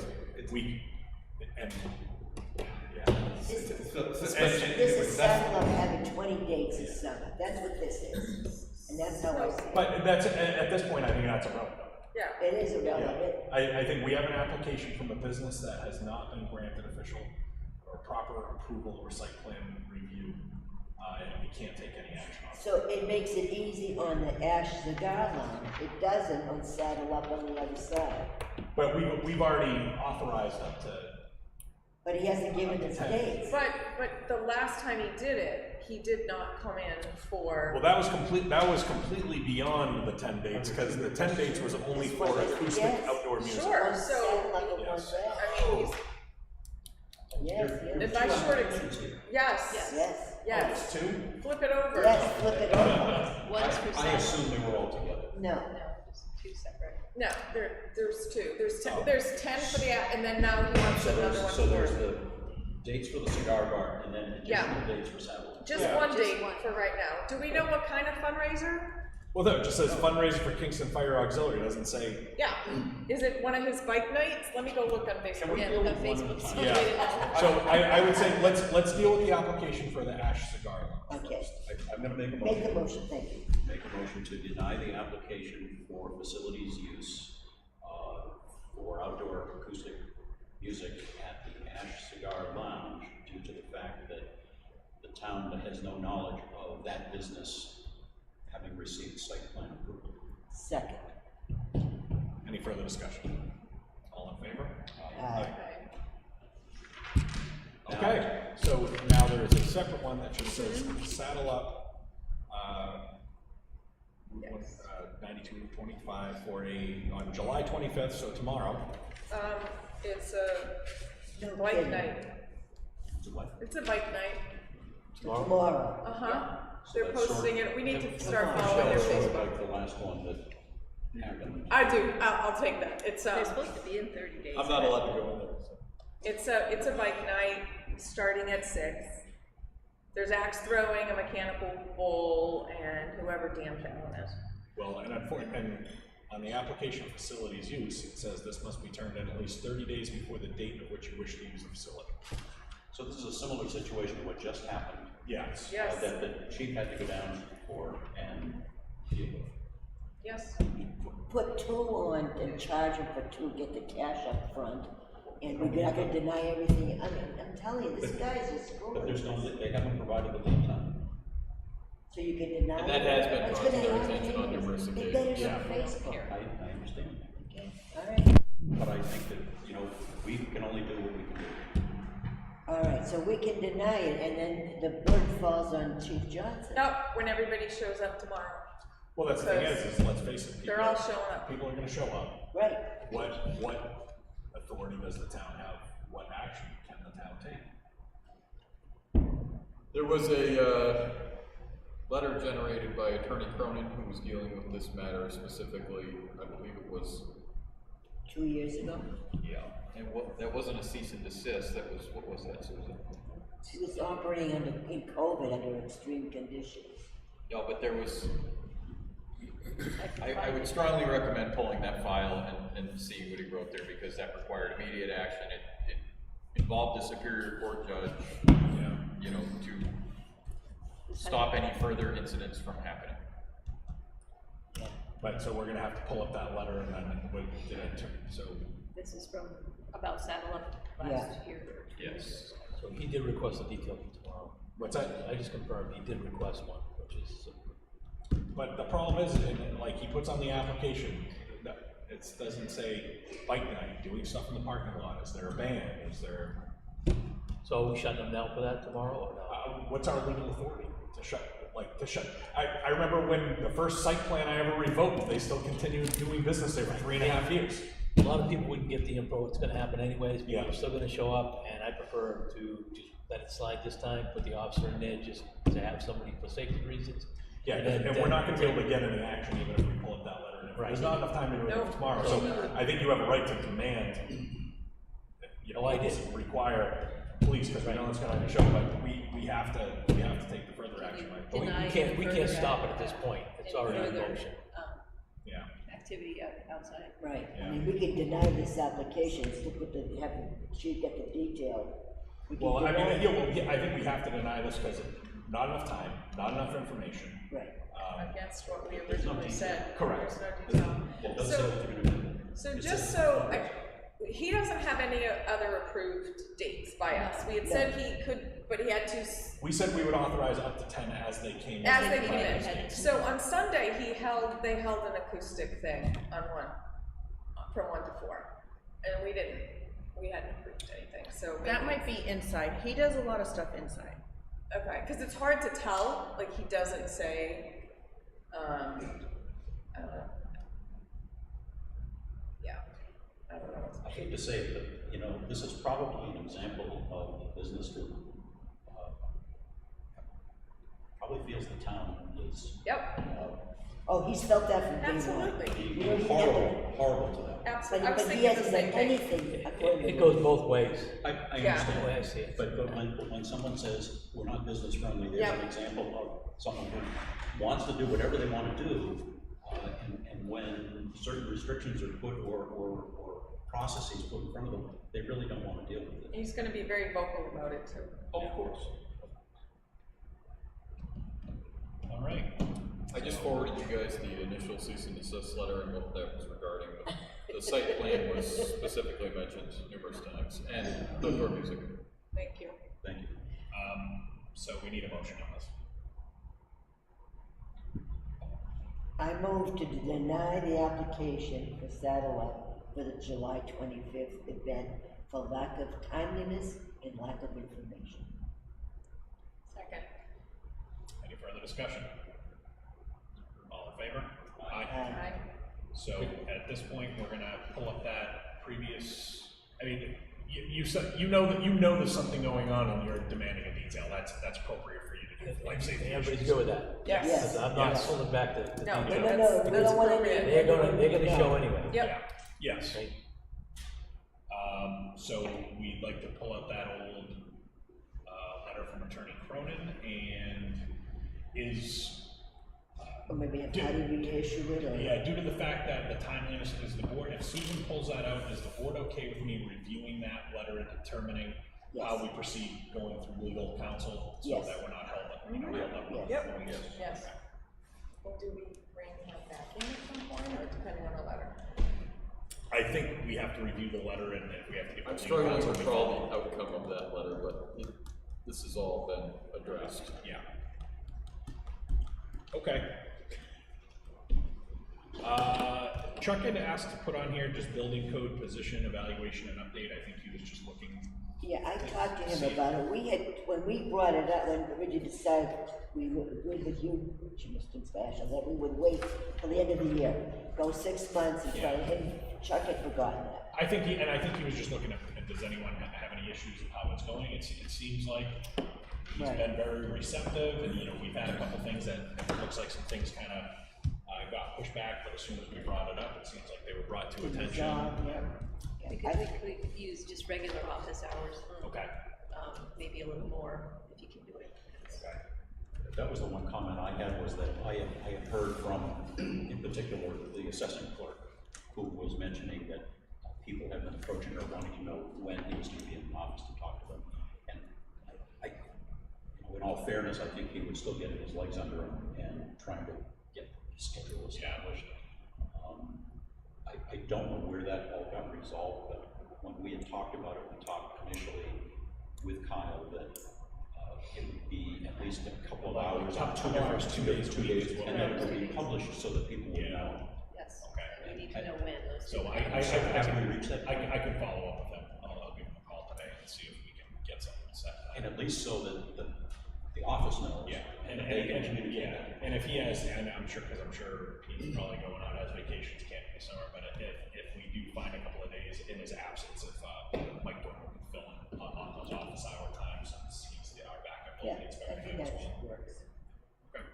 Speaker 1: we, and yeah.
Speaker 7: This is settled on having 20 dates this summer. That's what this is, and that's how I see it.
Speaker 1: But that's, at this point, I think that's irrelevant.
Speaker 7: Yeah. It is irrelevant.
Speaker 1: I think we have an application from a business that has not been granted official or proper approval or site plan review, and we can't take any action on it.
Speaker 7: So it makes it easy on the Ash cigar line. It doesn't on Saddle Up on the other side.
Speaker 1: But we've already authorized up to.
Speaker 7: But he hasn't given us dates.
Speaker 8: But the last time he did it, he did not come in for.
Speaker 1: Well, that was completely beyond the 10 dates, because the 10 dates was only for acoustic outdoor music.
Speaker 8: Sure, so,
Speaker 1: yes.
Speaker 8: I mean, if I short it, yes.
Speaker 7: Yes.
Speaker 1: It's two?
Speaker 8: Flip it over.
Speaker 7: Yes, flip it over.
Speaker 8: One's for
Speaker 5: I assume they were all together.
Speaker 7: No.
Speaker 8: just two separate. No, there's two. There's 10 for the, and then now he wants another one.
Speaker 5: So there's the dates for the cigar bar, and then additional dates for Saddle.
Speaker 8: Just one date for right now. Do we know what kind of fundraiser?
Speaker 1: Well, no, it just says fundraiser for Kingston Fire Auxiliary, it doesn't say.
Speaker 8: Yeah, is it one of his bike nights? Let me go look on Facebook.
Speaker 1: we
Speaker 8: Yeah,
Speaker 1: deal
Speaker 8: on
Speaker 1: with one
Speaker 8: Facebook.
Speaker 1: at a time? Yeah, so I would say, let's deal with the application for the Ash Cigar Lounge.
Speaker 7: Okay.
Speaker 5: I'm gonna make a
Speaker 7: Make
Speaker 5: motion.
Speaker 7: the motion, thank you.
Speaker 5: Make a motion to deny the application for facilities use, for outdoor acoustic music at the Ash Cigar Lounge due to the fact that the town has no knowledge of that business having received site plan approval.
Speaker 7: Second.
Speaker 1: Any further discussion? All in favor?
Speaker 7: Aye.
Speaker 1: Okay, so now there is a separate one that just says saddle up, 9225 for on July 25th, so tomorrow.
Speaker 8: It's a bike
Speaker 7: kidding.
Speaker 8: night.
Speaker 5: It's a what?
Speaker 8: It's a bike night.
Speaker 7: Tomorrow.
Speaker 8: Uh-huh.
Speaker 5: So
Speaker 8: They're
Speaker 5: that's
Speaker 8: posting
Speaker 5: sort of-
Speaker 8: it, we need to
Speaker 5: that's
Speaker 8: start
Speaker 5: sort
Speaker 8: following their
Speaker 5: of
Speaker 8: Facebook.
Speaker 5: like the last one that happened.
Speaker 8: I do, I'll take that. It's,
Speaker 9: They're supposed to be in 30 days.
Speaker 12: I'm not allowed to go in there, so.
Speaker 8: it's a bike night starting at 6. There's axe throwing, a mechanical bull, and whoever damn town is.
Speaker 1: Well, and on the application of facilities use, it says this must be turned in at least 30 days before the date of which you wish to use the facility.
Speaker 5: So this is a similar situation to what just happened.
Speaker 1: Yes.
Speaker 8: Yes.
Speaker 5: That the chief had to go down for and deal with.
Speaker 8: Yes.
Speaker 7: Put 2 on and charge them for 2, get the cash up front, and we're not gonna deny everything. I mean, I'm telling you, this guy's just screwing.
Speaker 5: But there's no, they haven't provided the lead time.
Speaker 7: So you can deny.
Speaker 12: And that has been
Speaker 7: What's
Speaker 12: brought to
Speaker 7: gonna
Speaker 12: our
Speaker 7: happen
Speaker 12: attention on
Speaker 7: is
Speaker 12: numerous
Speaker 7: they got it
Speaker 12: occasions.
Speaker 7: on Facebook.
Speaker 5: I understand.
Speaker 7: Okay, all right.
Speaker 5: But I think that, you know, we can only do what we can do.
Speaker 7: All right, so we can deny it, and then the burden falls on Chief Johnson.
Speaker 8: Nope, when everybody shows up tomorrow.
Speaker 1: Well, that's the thing is let's face it.
Speaker 8: They're all showing up.
Speaker 1: People are gonna show up.
Speaker 7: Right.
Speaker 1: What authority does the town have? What action can the town take?
Speaker 12: There was a letter generated by Attorney Cronin, who was dealing with this matter specifically. I believe it was.
Speaker 7: 2 years ago?
Speaker 12: Yeah. And that wasn't a cease and desist. That was, what was that, Susan?
Speaker 7: She was operating in COVID under extreme conditions.
Speaker 12: No, but there was. I would strongly recommend pulling that file and seeing what he wrote there, because that required immediate action. It involved a Superior Court judge, you know, to stop any further incidents from happening.
Speaker 1: But so we're gonna have to pull up that letter and then what did it, so.
Speaker 16: This is from about Saddle Up last year.
Speaker 12: Yes.
Speaker 17: So he did request a detail for tomorrow.
Speaker 1: What's that?
Speaker 17: I just confirmed, he did request one, which is.
Speaker 1: But the problem is, like he puts on the application, it doesn't say bike night, doing stuff in the parking lot, is there a ban, is there?
Speaker 17: So are we shutting them down for that tomorrow or not?
Speaker 1: What's our legal authority to shut, I remember when the first site plan I ever revoked, they still continued doing business there for 3.5 years.
Speaker 17: A lot of people wouldn't get the info, it's gonna happen anyways, people
Speaker 1: Yeah.
Speaker 17: are still gonna show up, and I prefer to just let it slide this time, put the officer in there, just to have somebody for safety reasons.
Speaker 1: Yeah, and we're not gonna be able to get any action even if we pull up that letter.
Speaker 17: Right.
Speaker 1: There's not enough time to do it tomorrow, so I think you have a right to demand, you know,
Speaker 17: Oh, I did.
Speaker 1: require police, because we know it's gonna show, but we have to take the further action. Right?
Speaker 17: But we
Speaker 16: Deny
Speaker 17: can't
Speaker 16: further
Speaker 17: stop it at this point, it's
Speaker 16: any
Speaker 17: already in
Speaker 16: further,
Speaker 17: motion.
Speaker 1: Yeah.
Speaker 16: Activity outside.
Speaker 7: Right,
Speaker 1: Yeah.
Speaker 7: I mean, we could deny this application, still put have the chief get the detail. We can
Speaker 1: Well, I
Speaker 7: deny
Speaker 1: mean,
Speaker 7: it.
Speaker 1: I think we have to deny this because not enough time, not enough information.
Speaker 7: Right.
Speaker 8: Against what we originally said.
Speaker 1: Correct.
Speaker 8: There's no detail.
Speaker 5: It does
Speaker 8: So-
Speaker 5: say what they're gonna do.
Speaker 8: So just so, he doesn't have any other approved dates by us. We had said he could, but he had to,
Speaker 1: We said we would authorize up to 10 as they came in.
Speaker 8: as they came in. So on Sunday, they held an acoustic thing on from 1 to 4. And we hadn't approved anything, so.
Speaker 14: That might be inside. He does a lot of stuff inside.
Speaker 8: Okay, because it's hard to tell, like he doesn't say, I don't know. Yeah, I don't know.
Speaker 5: I hate to say it, but, you know, this is probably an example of a business that, probably feels the town is.
Speaker 8: Yep.
Speaker 7: Oh, he's felt that from day one.
Speaker 8: Absolutely.
Speaker 7: You know, he
Speaker 5: Horrible to them.
Speaker 8: Absolutely. I was
Speaker 7: But he
Speaker 8: thinking the
Speaker 7: hasn't
Speaker 8: same
Speaker 7: done
Speaker 8: thing.
Speaker 7: anything according to.
Speaker 17: It goes both ways.
Speaker 5: I
Speaker 8: Yeah.
Speaker 5: understand.
Speaker 17: The way I see it.
Speaker 5: But when someone says, we're not business friendly, there's
Speaker 8: Yeah.
Speaker 5: an example of someone who wants to do whatever they want to do, and when certain restrictions are put or processes put in front of them, they really don't want to deal with it.
Speaker 8: He's gonna be very vocal about it too.
Speaker 5: Of course.
Speaker 1: All right.
Speaker 12: I just forwarded you guys the initial cease and desist letter and what that was regarding. The site plan was specifically mentioned numerous times, and the door music.
Speaker 8: Thank you.
Speaker 5: Thank you.
Speaker 1: So we need a motion on this.
Speaker 7: I move to deny the application for satellite for the July 25th event for lack of timeliness and lack of information.
Speaker 8: Second.
Speaker 1: Any further discussion? All in favor?
Speaker 8: Aye.
Speaker 1: So at this point, we're gonna pull up that previous, I mean, you know there's something going on and you're demanding a detail. That's appropriate for you to do. Life safety.
Speaker 17: Everybody's
Speaker 1: issues.
Speaker 17: good with that?
Speaker 8: Yes.
Speaker 7: Yes.
Speaker 17: I'm not
Speaker 1: Yes.
Speaker 17: pulling back the
Speaker 8: No,
Speaker 17: detail.
Speaker 7: No, we don't want any.
Speaker 17: They're gonna show anyway.
Speaker 8: Yep.
Speaker 1: Yes. So we'd like to pull out that old letter from Attorney Cronin, and
Speaker 7: Or maybe have to reissue it, or?
Speaker 1: yeah, due to the fact that the timeliness is the board, if Susan pulls that out, is the board okay with me reviewing that letter and determining how we proceed going through legal counsel, so
Speaker 7: Yes.
Speaker 1: that we're not held up, held up with
Speaker 8: Yep.
Speaker 1: points?
Speaker 8: Yes. Well, do we bring him back in at some point, or depending on the letter?
Speaker 1: I think we have to review the letter, and if we have to give.
Speaker 12: I'm
Speaker 1: legal
Speaker 12: struggling
Speaker 1: counsel,
Speaker 12: to
Speaker 1: we
Speaker 12: recall
Speaker 1: can.
Speaker 12: the outcome of that letter, but this has all been addressed.
Speaker 1: Yeah. Okay. Chuck had asked to put on here just building code position evaluation and update. I think he was just looking.
Speaker 7: Yeah, I talked to him about it. We had, when we brought it up, when Richard decided we would agree with you, Mr. Special, that we would wait till the end of the year, go 6 months and try, and Chuck had forgotten that.
Speaker 1: I think he was just looking at, does anyone have any issues with how it's going? It seems like he's been very receptive, and we've had a couple things that it looks like some things kind of got pushed back, but as soon as we brought it up, it seems like they were brought to attention.
Speaker 21: Because we could use just regular office hours.
Speaker 1: Okay.
Speaker 21: Maybe a little more if you can do it.
Speaker 1: Okay.
Speaker 5: That was the one comment I had, was that I had heard from, in particular, the assessment clerk, who was mentioning that people have been approaching her wanting to know when he was going to be in the office to talk to them. And in all fairness, I think he was still getting his legs under him and trying to get his schedule established. I don't know where that all got resolved, but when we had talked about it, we talked initially with Kyle that it would be at least a couple of hours on 2 days, and then it would be published so that people would know.
Speaker 21: Yes.
Speaker 1: Okay.
Speaker 21: We need to know when those.
Speaker 1: So I can follow up with him. I'll give him a call today and see if we can get something set up.
Speaker 5: And at least so that the office knows.
Speaker 1: Yeah.
Speaker 5: And they can communicate that.
Speaker 1: And if he has, and I'm sure he's probably going out as vacations, can't be somewhere, but if we do find a couple of days in his absence, if Mike Dorman can fill in on those office hour times, since he's our backup building inspector as well.
Speaker 7: Works.
Speaker 1: Okay.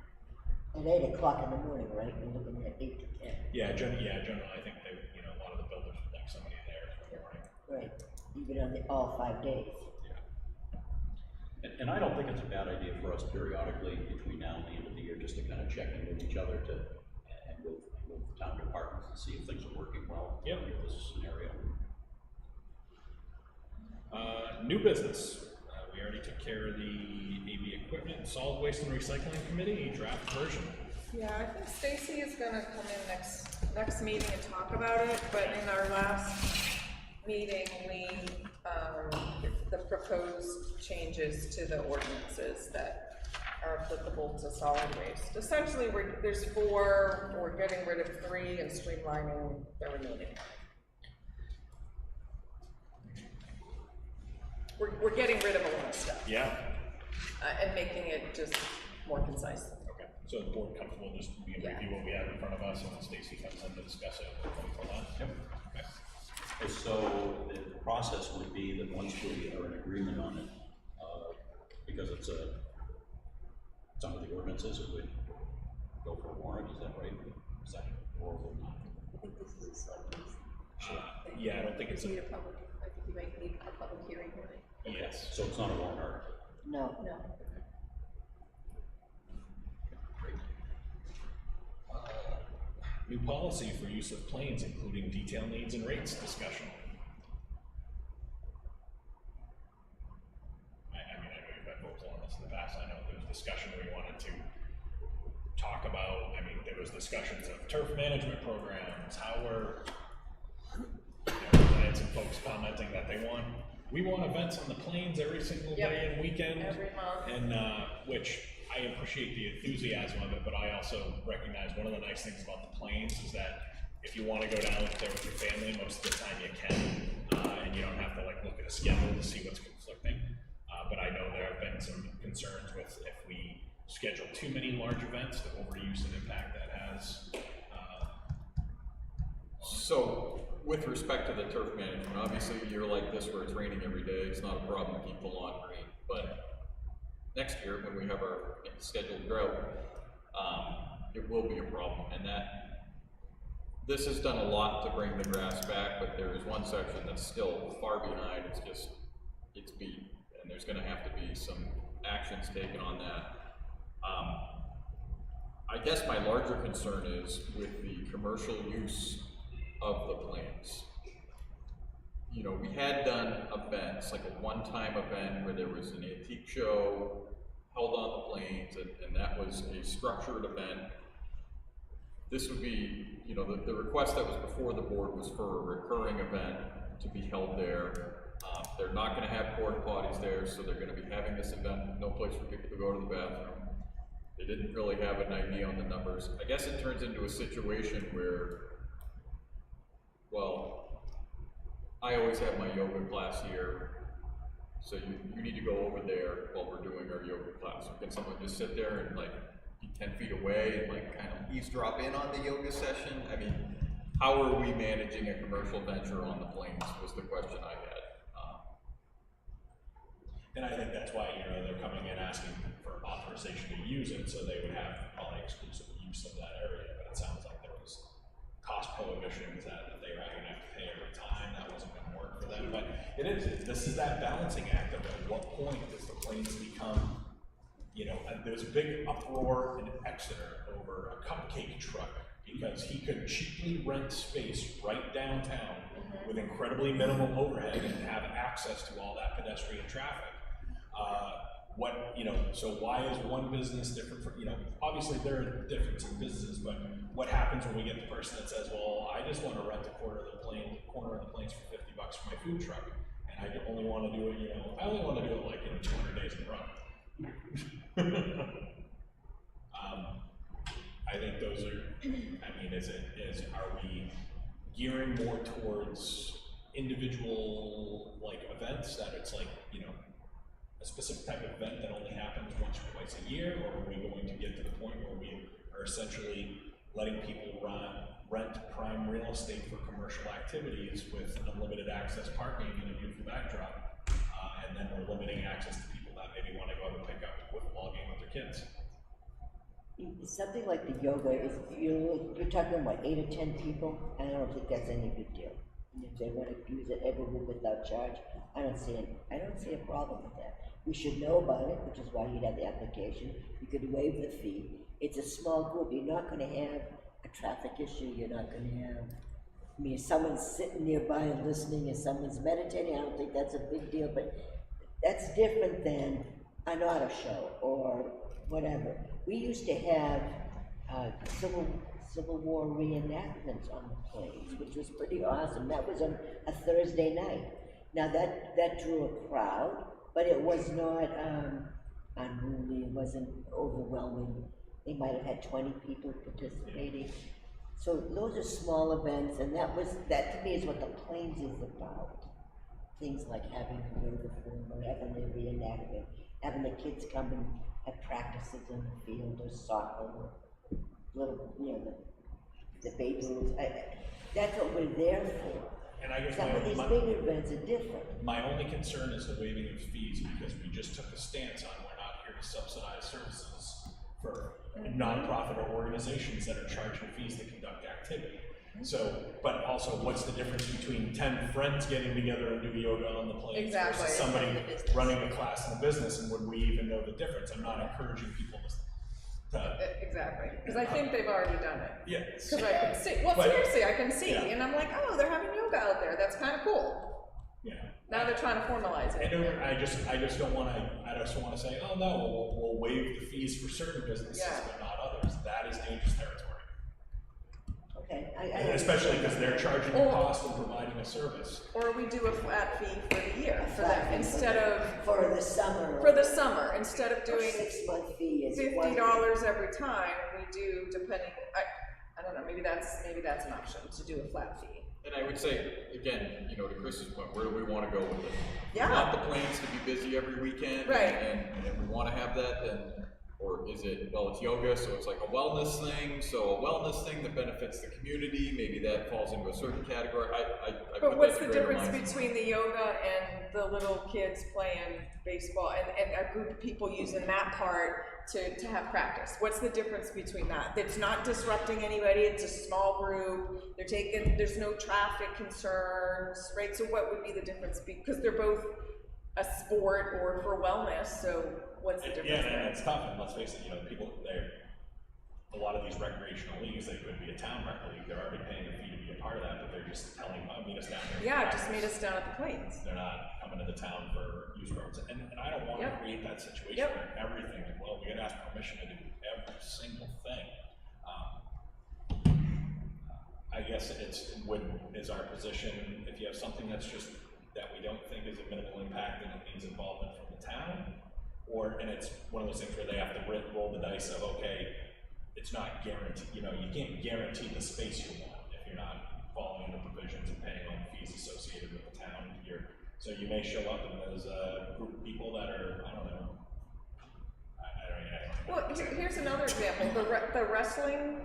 Speaker 7: At 8 o'clock in the morning, right? We're looking at 8 to 10.
Speaker 1: Yeah, generally, I think they, a lot of the builders would like somebody there in the morning.
Speaker 7: Right, even on all 5 days.
Speaker 5: And I don't think it's a bad idea for us periodically between now and the end of the year just to kind of check in with each other and with town departments and see if things are working well under this scenario.
Speaker 1: New business. We already took care of the AV equipment, solid waste and recycling committee, draft version.
Speaker 8: Yeah, I think Stacy is gonna come in next meeting and talk about it, but in our last meeting, the proposed changes to the ordinances that are applicable to solid waste. Essentially, there's 4, we're getting rid of 3 and streamlining the remaining. We're getting rid of a lot of stuff.
Speaker 1: Yeah.
Speaker 8: And making it just more concise.
Speaker 1: Okay. So the board comfortable just review what we have in front of us, and then Stacy comes in to discuss it. Yep. Okay.
Speaker 5: Okay, so the process would be that once we are in agreement on it, because it's under the ordinances, it would go for a warrant, is that right? Is that or not?
Speaker 21: I think this is a selectmen's.
Speaker 1: Yeah, I don't think it's
Speaker 21: I think you might need a public hearing, right?
Speaker 1: Yes.
Speaker 5: So it's not a warrant article?
Speaker 7: No.
Speaker 21: No.
Speaker 1: new policy for use of planes, including detail needs and rates discussion. I mean, I know you've been vocal on this in the past. I know there was discussion we wanted to talk about. I mean, there was discussions of turf management programs, how we're, I had some folks commenting that we want events on the plains every single day and weekend.
Speaker 8: Every month.
Speaker 1: And, which I appreciate the enthusiasm of it, but I also recognize one of the nice things about the plains is that if you want to go down there with your family, most of the time you can, and you don't have to like look at a schedule to see what's conflicting. But I know there have been some concerns with if we schedule too many large events, the overuse and impact that has.
Speaker 12: So, with respect to the turf management, obviously a year like this where it's raining every day, it's not a problem to keep the lawn green. But next year, when we have our scheduled drought, it will be a problem. And this has done a lot to bring the grass back, but there is one section that's still far behind. It's beat, and there's going to have to be some actions taken on that. I guess my larger concern is with the commercial use of the plains. You know, we had done events, like a one-time event where there was an antique show held on the plains, and that was a structured event. This would be, you know, the request that was before the board was for a recurring event to be held there. They're not going to have porta potties there, so they're going to be having this event, no place for people to go to the bathroom. They didn't really have an idea on the numbers. I guess it turns into a situation where, well, I always have my yoga class here, so you need to go over there while we're doing our yoga class. Or can someone just sit there and like be 10 feet away and like kind of eavesdrop in on the yoga session? I mean, how are we managing a commercial venture on the plains was the question I had.
Speaker 1: And I think that's why, they're coming in asking for authorization to use it, so they would have probably exclusive use of that area. But it sounds like there was cost prohibitions that they were going to have to pay every time. That wasn't going to work for them. But this is that balancing act of at what point does the plains become, there's a big uproar in Exeter over a cupcake truck because he could cheaply rent space right downtown with incredibly minimal overhead and have access to all that pedestrian traffic. So why is one business different from, obviously there are differences in businesses, but what happens when we get the person that says, well, I just want to rent a corner of the plains for $50 for my food truck, and I only want to do it, I only want to do it like, 200 days in a row. I think those are, are we gearing more towards individual, events that it's like, a specific type of event that only happens once or twice a year, or are we going to get to the point where we are essentially letting people rent prime real estate for commercial activities with unlimited access parking and a beautiful backdrop, and then we're limiting access to people that maybe want to go out and pick up a football game with their kids?
Speaker 7: Something like the yoga is, you're talking about 8 or 10 people, and I don't think that's any big deal. And if they want to use it every week without charge, I don't see a problem with that. We should know about it, which is why you'd have the application. You could waive the fee. It's a small group. You're not going to have a traffic issue. You're not going to have, if someone's sitting nearby and listening and someone's meditating, I don't think that's a big deal, but that's different than an auto show or whatever. We used to have Civil War reenactments on the plains, which was pretty awesome. That was on a Thursday night. Now that drew a crowd, but it was not unruly, it wasn't overwhelming. They might have had 20 people participating. So those are small events, and that to me is what the plains is about. Things like having a yoga form or having a reenactment, having the kids come and have practices in the field or soccer or little, the baby rooms. That's what we're there for.
Speaker 1: And I guess
Speaker 7: some of these big events are different.
Speaker 1: My only concern is the waiving of fees, because we just took a stance on we're not here to subsidize services for nonprofit or organizations that are charging fees to conduct activity. So, but also, what's the difference between 10 friends getting together and do yoga on the plains versus somebody running a class in a business, and would we even know the difference? I'm not encouraging people to
Speaker 8: Exactly, because I think they've already done it.
Speaker 1: Yes.
Speaker 8: Because I can see, well,
Speaker 1: But-
Speaker 8: seriously, I can see,
Speaker 1: Yeah.
Speaker 8: and I'm like, oh, they're having yoga out there, that's kind of cool.
Speaker 1: Yeah.
Speaker 8: Now they're trying to formalize it.
Speaker 1: I just don't wanna say, oh no, we'll waive the fees for certain businesses,
Speaker 8: Yeah.
Speaker 1: but not others. That is dangerous territory.
Speaker 7: Okay,
Speaker 1: Especially because they're charging a cost and providing a service.
Speaker 8: Or we do a flat fee for the year,
Speaker 7: A
Speaker 8: for
Speaker 7: flat
Speaker 8: them,
Speaker 7: fee
Speaker 8: instead of.
Speaker 7: for the summer.
Speaker 8: For the summer, instead of doing.
Speaker 7: 6-month fee is
Speaker 8: $50 every time, we do, depending, I don't know, maybe that's an option, to do a flat fee.
Speaker 12: And I would say, again, you know, to Chris's point, where do we wanna go with it?
Speaker 8: Yeah.
Speaker 12: We want the planes to be busy every weekend.
Speaker 8: Right.
Speaker 12: And we wanna have that, then, or is it, well, it's yoga, so it's like a wellness thing, so a wellness thing that benefits the community, maybe that falls into a certain category, I
Speaker 8: But
Speaker 12: put
Speaker 8: what's
Speaker 12: that
Speaker 8: the
Speaker 12: to greater
Speaker 8: difference
Speaker 12: minds.
Speaker 8: between the yoga and the little kids playing baseball, and a group of people using that part to have practice? What's the difference between that? It's not disrupting anybody, it's a small group, there's no traffic concerns, right? So what would be the difference? Because they're both a sport or for wellness, so what's the difference
Speaker 1: Yeah,
Speaker 8: there?
Speaker 1: and it's tough, and let's face it, you know, people, a lot of these recreational leagues, they could be a town rec league, they're already paying a fee to be a part of that, but they're just telling, meet us down here. for
Speaker 8: Yeah, just
Speaker 1: practice.
Speaker 8: meet us down at the plains.
Speaker 1: They're not coming to the town for use roads, and I don't want to
Speaker 8: Yep.
Speaker 1: create that situation
Speaker 8: Yep.
Speaker 1: where everything, well, we gotta ask permission to do every single thing. I guess is our position, if you have something that's just, that we don't think is a minimal impact and it needs involvement from the town, and it's one of those things where they have to roll the dice of, okay, it's not guaranteed, you know, you can't guarantee the space you want if you're not following the provisions and paying all the fees associated with the town here. So you may show up and there's a group of people that are, I don't know,
Speaker 8: Well, here's another example, the wrestling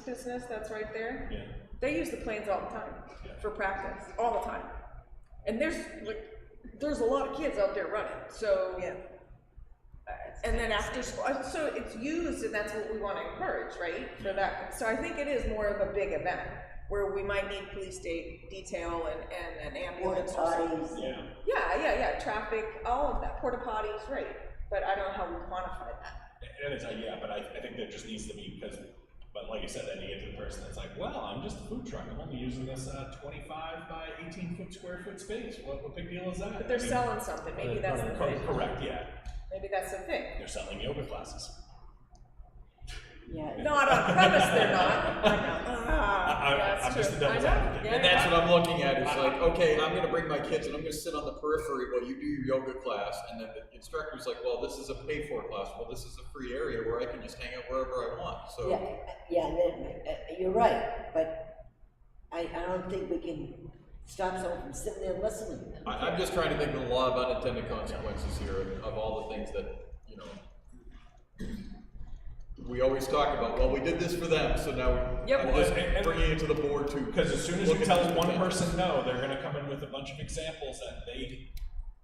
Speaker 8: business that's right there.
Speaker 1: Yeah.
Speaker 8: They use the planes all the time for practice, all the time. And there's a lot of kids out there running, so.
Speaker 14: Yeah.
Speaker 8: And then after school, so it's used, and that's what we want to encourage, right, for that. So I think it is more of a big event, where we might need police detail and an ambulance.
Speaker 7: Porta potties.
Speaker 1: Yeah.
Speaker 8: Traffic, all of that, porta potties, right, but I don't know how we quantify that.
Speaker 1: And it's, but I think there just needs to be, but like you said, then you get to the person that's like, well, I'm just a food truck, I'm only using this 25 by 18 square foot space, what big deal is that?
Speaker 8: But they're selling something, maybe that's the thing.
Speaker 1: Correct, yeah.
Speaker 8: Maybe that's the thing.
Speaker 1: They're selling yoga classes.
Speaker 7: Yeah.
Speaker 8: Not on premise, they're not.
Speaker 1: I'm just the devil's advocate.
Speaker 12: And that's what I'm looking at, is like, okay, I'm gonna bring my kids and I'm gonna sit on the periphery while you do your yoga class, and then the instructor's like, well, this is a paid-for class, well, this is a free area where I can just hang out wherever I want, so.
Speaker 7: You're right, but I don't think we can stop someone from sitting there listening.
Speaker 12: I'm just trying to think of a lot of unintended consequences here of all the things that, you know, we always talk about, well, we did this for them, so now I'm just bringing it to the board to.
Speaker 1: Because as soon as
Speaker 12: look
Speaker 1: we
Speaker 12: at
Speaker 1: tell
Speaker 12: the
Speaker 1: one
Speaker 12: potential.
Speaker 1: person no, they're gonna come in with a bunch of examples that they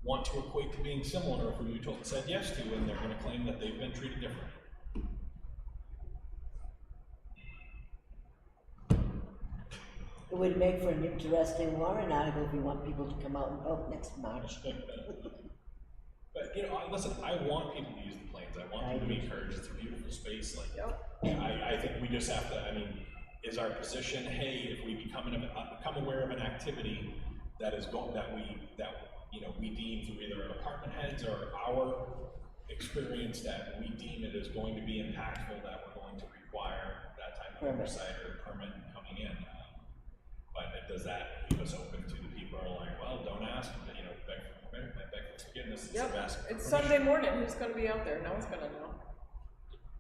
Speaker 1: want to equate to being similar, who you said yes to, and they're gonna claim that they've been treated differently.
Speaker 7: It would make for an interesting warrant article if we want people to come out and vote next March.
Speaker 1: But, you know, listen, I want people to use the planes, I want people to be encouraged, it's a beautiful space, like, I think we just have to, is our position, hey, if we become aware of an activity that is we deem through either apartment heads or our experience that we deem it is going to be impactful, that we're going to require that type of oversight or permit coming in. But does that leave us open to the people who are like, well, don't ask, beg for forgiveness instead of asking for
Speaker 8: It's
Speaker 1: permission.
Speaker 8: Sunday morning, who's gonna be out there? No one's gonna know.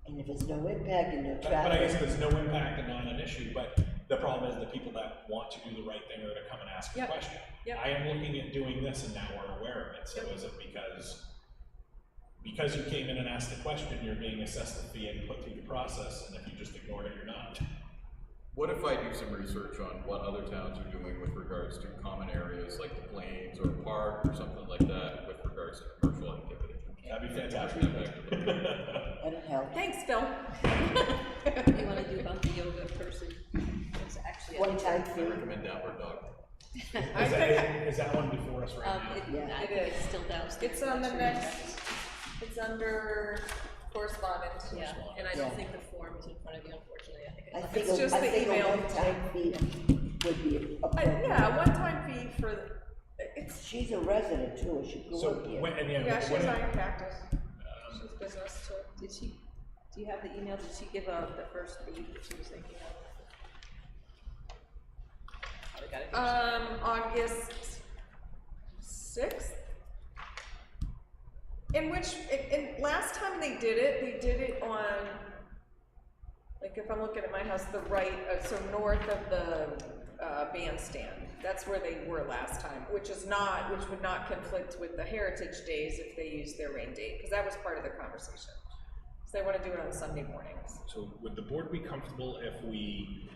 Speaker 7: And if there's no impact and no
Speaker 1: But I guess
Speaker 7: traffic.
Speaker 1: there's no impact and not an issue, but the problem is the people that want to do the right thing are gonna come and ask a question. I am looking at doing this and now we're aware of it, so is it because you came in and asked the question, you're being assessed the fee and put through the process, and if you just ignore it, you're not.
Speaker 12: What if I do some research on what other towns are doing with regards to common areas like the plains or a park or something like that with regards to commercial activity?
Speaker 1: That'd be fantastic.
Speaker 7: That'd help.
Speaker 8: Thanks, Phil.
Speaker 21: What do you wanna do about the yoga person? It's actually.
Speaker 7: One time
Speaker 12: I recommend downward dog.
Speaker 1: Is that one before us right now?
Speaker 21: I think it's still downstairs.
Speaker 8: It's on the next, it's under Correspondence.
Speaker 21: Yeah, and I don't think the form is in front of you, unfortunately,
Speaker 7: I
Speaker 8: It's
Speaker 7: think,
Speaker 8: just
Speaker 7: I
Speaker 8: the
Speaker 7: think a
Speaker 8: email.
Speaker 7: one-time fee would be appropriate.
Speaker 8: Yeah, one-time fee for, it's.
Speaker 7: She's a resident too, she grew
Speaker 1: So,
Speaker 7: up here.
Speaker 8: Yeah, she's on cactus. She's business, so.
Speaker 21: did she, do you have the email, did she give out the first date that she was thinking of? Oh, they got it here.
Speaker 8: August 6th? In which, last time they did it on, like if I'm looking at my house, the right, so north of the bandstand. That's where they were last time, which would not conflict with the Heritage Days if they used their rain date, because that was part of the conversation. So they want to do it on Sunday mornings.
Speaker 1: So would the board be comfortable if we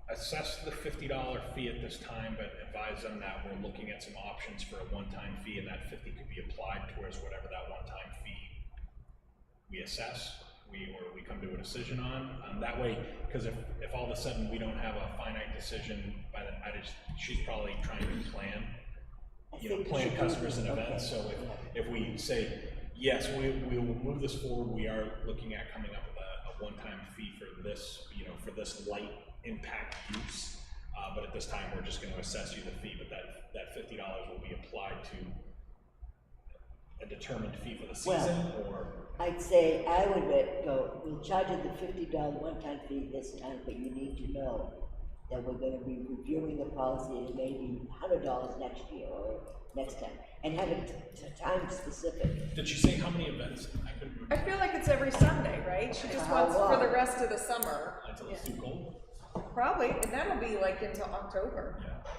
Speaker 1: assess the $50 fee at this time, but advise them that we're looking at some options for a one-time fee, and that 50 could be applied towards whatever that one-time fee we assess, or we come to a decision on? That way, because if all of a sudden we don't have a finite decision by the, she's probably trying to plan, plan customers and events. So if we say, yes, we will move this forward, we are looking at coming up with a one-time fee for this, for this light impact use, but at this time we're just going to assess you the fee, but that $50 will be applied to a determined fee for the season, or?
Speaker 7: I'd say I would go, we'll charge you the $50 one-time fee this time, but you need to know that we're gonna be reviewing the policy and maybe $100 next year or next time, and have it time specific.
Speaker 1: Did she say how many events?
Speaker 8: I feel like it's every Sunday, right? She just wants for the rest of the summer.
Speaker 1: Until it's too cold?
Speaker 8: Probably, and that'll be like into October.
Speaker 1: Yeah.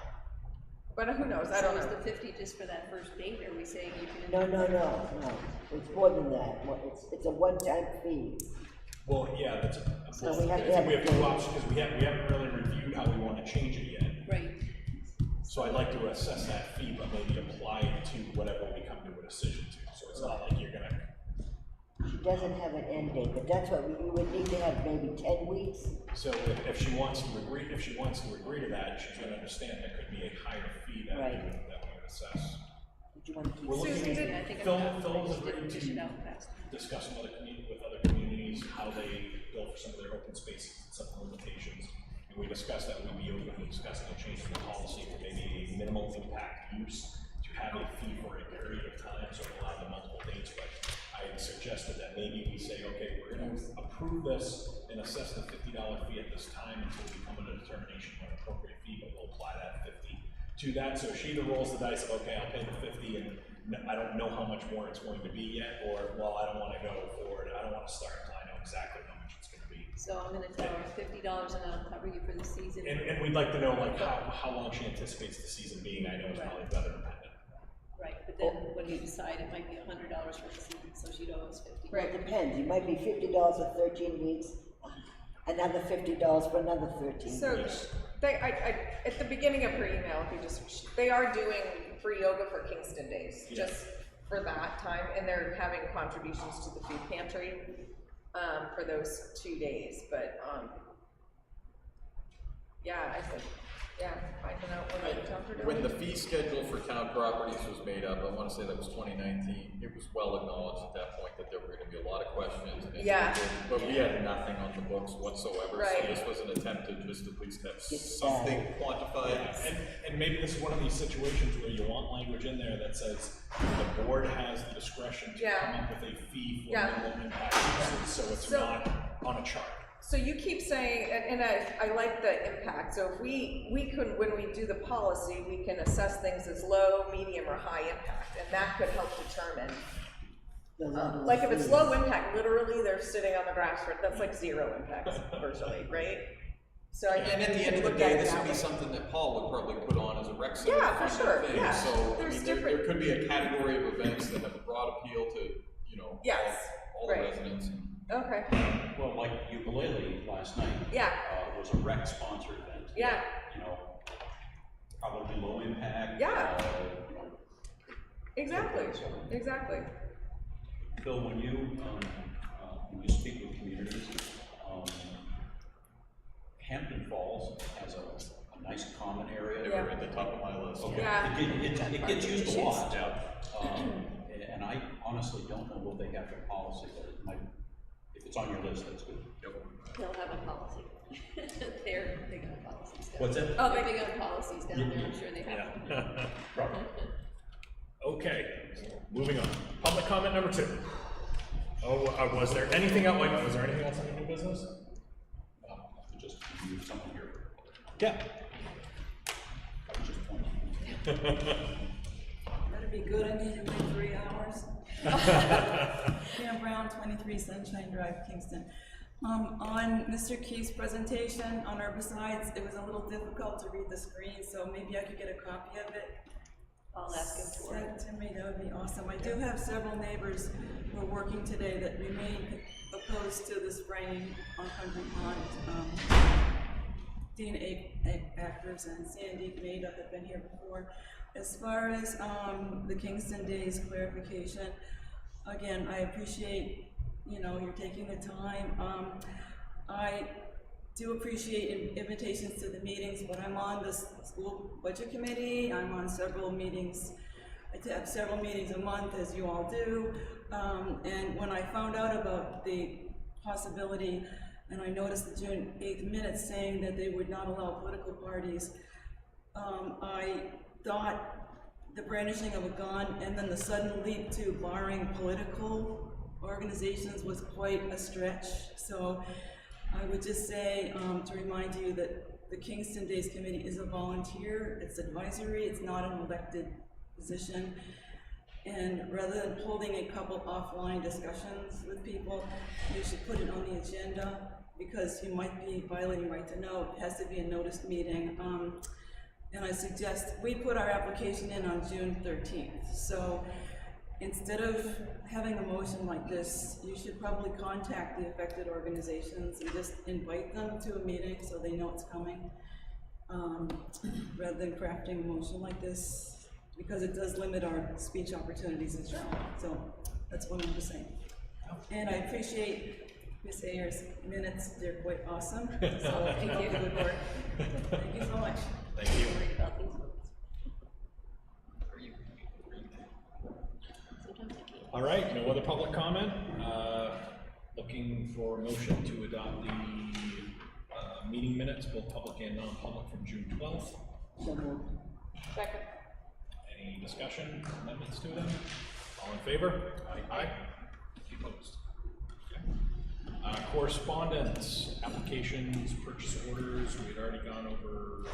Speaker 8: But who knows, I don't know.
Speaker 21: So is the 50 just for that first date, or are we saying you can?
Speaker 7: No, it's more than that, it's a one-time fee.
Speaker 1: Well, yeah, that's
Speaker 7: So we have to
Speaker 1: I think we have
Speaker 7: have-
Speaker 1: two options, because we haven't really reviewed how we want to change it yet.
Speaker 21: Right.
Speaker 1: So I'd like to assess that fee, but maybe apply it to whatever we come to a decision to. So it's not like you're gonna.
Speaker 7: She doesn't have an end date, but that's what we would need to have, maybe 10 weeks.
Speaker 1: So if she wants to agree, to that, she's gonna understand there could be a higher fee that we would assess.
Speaker 7: Would you want to keep?
Speaker 1: We're looking
Speaker 21: Susan,
Speaker 1: at,
Speaker 21: I think
Speaker 1: Phil
Speaker 21: I'm not-
Speaker 1: has agreed
Speaker 21: push it
Speaker 1: to
Speaker 21: out fast.
Speaker 1: discuss with other communities, how they bill for some of their open spaces and some limitations. And we discussed that we'd be open to discussing a change in the policy for maybe a minimal impact use to have a fee for a period of time, so it allow the multiple dates. But I had suggested that maybe we say, okay, we're going to approve this and assess the $50 fee at this time until we come to a determination of an appropriate fee, but we'll apply that 50 to that. So she either rolls the dice of, okay, I'll pay the 50 and I don't know how much more it's going to be yet, or, well, I don't want to go forward, I don't want to start until I know exactly how much it's going to be.
Speaker 21: So I'm gonna tell her $50 and that'll cover you for the season.
Speaker 1: And we'd like to know, like, how long she anticipates the season being. I know it's probably weather dependent.
Speaker 21: Right, but then when you decide, it might be $100 for the season, so she'd owe us 50.
Speaker 7: Well, it depends, it might be $50 for 13 weeks, another $50 for another 13
Speaker 8: So
Speaker 7: weeks.
Speaker 8: at the beginning of her email, they are doing free yoga for Kingston Days, just for that time, and they're having contributions to the food pantry for those 2 days. But yeah, I think, finding out what the towns are doing.
Speaker 12: When the fee schedule for town properties was made up, I want to say that was 2019, it was well acknowledged at that point that there were going to be a lot of questions. And but we had nothing on the books whatsoever, so this was an attempt to just at least have something quantified.
Speaker 1: And maybe this is one of these situations where you want language in there that says the board has the discretion to come up with a fee for minimum impact uses, so it's not on a chart.
Speaker 8: So you keep saying, and I like the impact, so if we could, when we do the policy, we can assess things as low, medium, or high impact, and that could help determine. Like if it's low impact, literally they're sitting on the grass, that's like zero impact virtually, right? So I think
Speaker 12: and at the end of the day, this would be something that Paul would probably put on as a rec center
Speaker 8: for sure.
Speaker 12: thing.
Speaker 8: Yeah.
Speaker 12: So
Speaker 8: There's
Speaker 12: I mean,
Speaker 8: different.
Speaker 12: there could be a category of events that have a broad appeal to all the residents.
Speaker 8: Okay.
Speaker 5: Well, like ukulele last night. Was a rec sponsored event. Probably low impact.
Speaker 8: Exactly.
Speaker 5: Bill, when you speak with communities, Hampton Falls has a nice common area.
Speaker 12: They were at the top of my list.
Speaker 5: Okay. It gets used a lot. And I honestly don't know what they have for policy, but it might if it's on your list, that's good.
Speaker 21: They'll have a policy. They're big on policies down
Speaker 18: What's
Speaker 21: there.
Speaker 18: it?
Speaker 21: Oh, they're big on policies down there, I'm sure they have.
Speaker 1: Okay, moving on. Public comment number 2. Oh, was there anything else? Wait, was there anything else on the new business?
Speaker 5: Just use something here.
Speaker 1: Yeah.
Speaker 5: I was just pointing.
Speaker 10: That'd be good, I need to wait 3 hours. Pam Brown, 23 Sunshine Drive, Kingston. On Mr. Key's presentation on herbicides, it was a little difficult to read the screen, so maybe I could get a copy of it.
Speaker 21: I'll ask him for it.
Speaker 10: Send to me, that would be awesome. I do have several neighbors who are working today that remain opposed to the spraying on Country Pond. Dean Actors and Sandy Maida have been here before. As far as the Kingston Days clarification, again, I appreciate, you know, you're taking the time. I do appreciate invitations to the meetings, but I'm on the school budget committee. I'm on several meetings. I have several meetings a month, as you all do. And when I found out about the possibility, and I noticed the June 8th minutes saying that they would not allow political parties, I thought the brandishing of a gun and then the sudden leap to barring political organizations was quite a stretch. So I would just say, to remind you that the Kingston Days Committee is a volunteer, it's advisory, it's not an elected position. And rather than holding a couple offline discussions with people, you should put it on the agenda because you might be violating right to know. It has to be a noticed meeting. And I suggest, we put our application in on June 13th. So instead of having a motion like this, you should probably contact the affected organizations and just invite them to a meeting so they know it's coming, rather than crafting a motion like this, because it does limit our speech opportunities as well. So that's what I'm just saying. And I appreciate Ms. Ayer's minutes, they're quite awesome. So
Speaker 21: Thank you.
Speaker 10: Good work. Thank you so much.
Speaker 1: Thank you.
Speaker 21: Worried about these ones.
Speaker 1: All right, no other public comment. Looking for a motion to adopt the meeting minutes, both public and non-public, from June 12th.
Speaker 7: So moved.
Speaker 8: Second.
Speaker 1: Any discussion, amendments to them? All in favor? Aye. Any opposed? Okay. Correspondence, applications, purchase orders. We had already gone over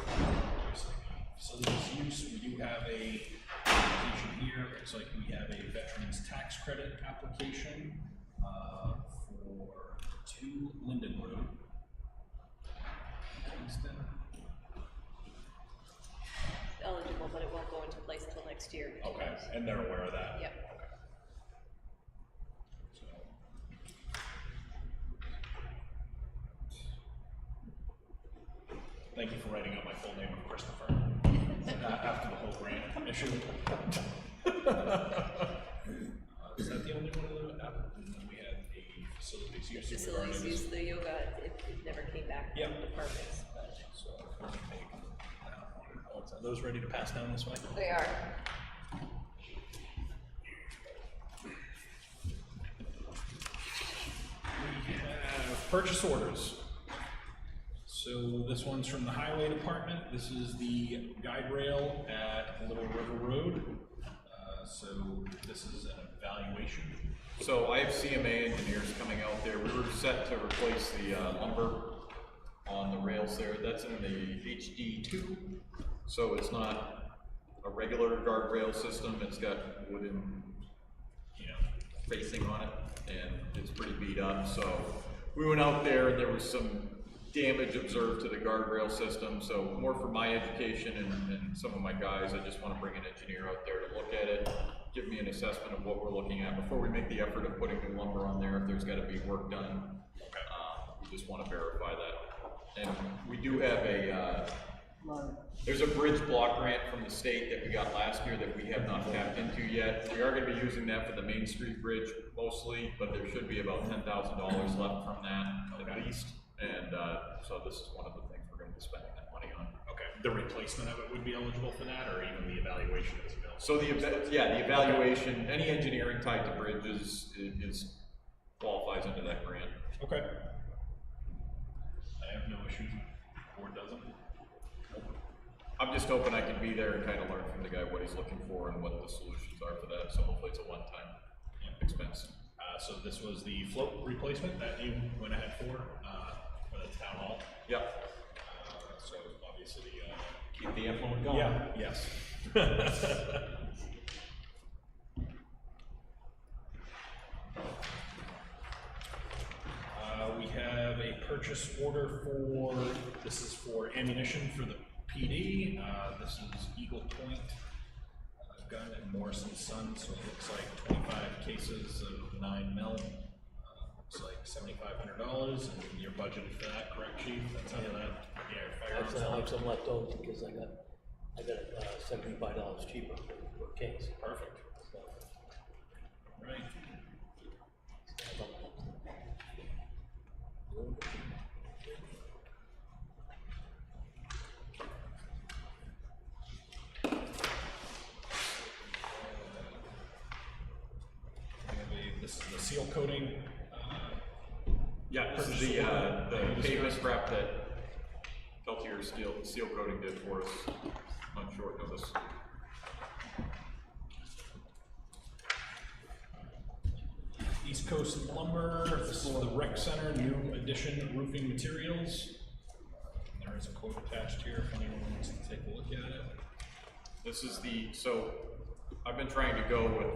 Speaker 1: facilities use. We do have a application here. Looks like we have a veterans tax credit application for 2 Linden Road, Kingston.
Speaker 21: Eligible, but it won't go into place until next year.
Speaker 1: Okay, and they're aware of that?
Speaker 21: Yep.
Speaker 1: Okay. So. Thank you for writing out my full name of Christopher after the whole grant issue. Is that the only one of the applications? We had the facilities use.
Speaker 21: Facilities use, the yoga, it never came back from the departments.
Speaker 1: So, are those ready to pass down this way?
Speaker 8: They are.
Speaker 1: We have purchase orders. So this one's from the Highway Department. This is the guide rail at Little River Road. So this is an evaluation.
Speaker 12: So I have CMA engineers coming out there. We were set to replace the lumber on the rails there. That's in the HD2. So it's not a regular guardrail system. It's got wooden, facing on it, and it's pretty beat up. So we went out there, and there was some damage observed to the guardrail system. So more for my education and some of my guys, I just want to bring an engineer out there to look at it, give me an assessment of what we're looking at before we make the effort of putting new lumber on there. If there's got to be work done, we just want to verify that. And we do have there's a bridge block grant from the state that we got last year that we have not tapped into yet. We are going to be using that for the Main Street Bridge mostly, but there should be about $10,000 left from that at least. And so this is one of the things we're going to be spending that money on.
Speaker 1: Okay. The replacement of it would be eligible for that, or even the evaluation is available?
Speaker 12: So the evaluation, any engineering tied to bridges qualifies into that grant.
Speaker 1: Okay. I have no issues. Board doesn't.
Speaker 12: I'm just hoping I can be there and kind of learn from the guy what he's looking for and what the solutions are for that, so hopefully it's a one-time expense.
Speaker 1: So this was the float replacement that you went ahead for the town hall?
Speaker 12: Yep.
Speaker 1: So obviously,
Speaker 12: keep the influence going.
Speaker 1: Yeah, yes. We have a purchase order for, this is for ammunition for the PD. This is Eagle Point gun and Morrison Son, so it looks like 25 cases of 9mm. Looks like $7,500, and you're budgeted for that, correct, Chief? That's out of that. Yeah,
Speaker 17: Actually, I have some left over because I got it $75 cheaper per case.
Speaker 1: Perfect. Right. This is the seal coating.
Speaker 12: Yeah, this is the pavement scrap that Peltier seal coating did for us on short notice.
Speaker 1: East Coast Lumber, this is the rec center, new addition roofing materials. There is a quote attached here if anyone wants to take a look at it.
Speaker 12: This is so I've been trying to go with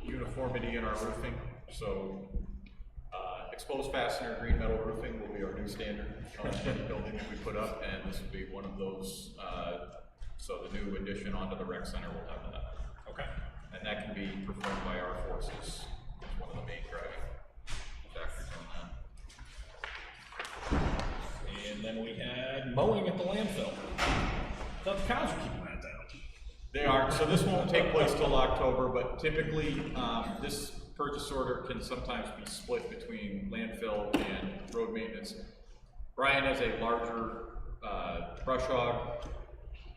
Speaker 12: uniformity in our roofing, so exposed fastener green metal roofing will be our new standard on any building that we put up, and this will be one of those, so the new addition onto the rec center will have that.
Speaker 1: Okay.
Speaker 12: And that can be performed by our forces. It's one of the main driving factors on that.
Speaker 1: And then we had mowing at the landfill. The cows are keeping that down.
Speaker 12: They are, so this won't take place till October, but typically this purchase order can sometimes be split between landfill and road maintenance. Brian has a larger brush hog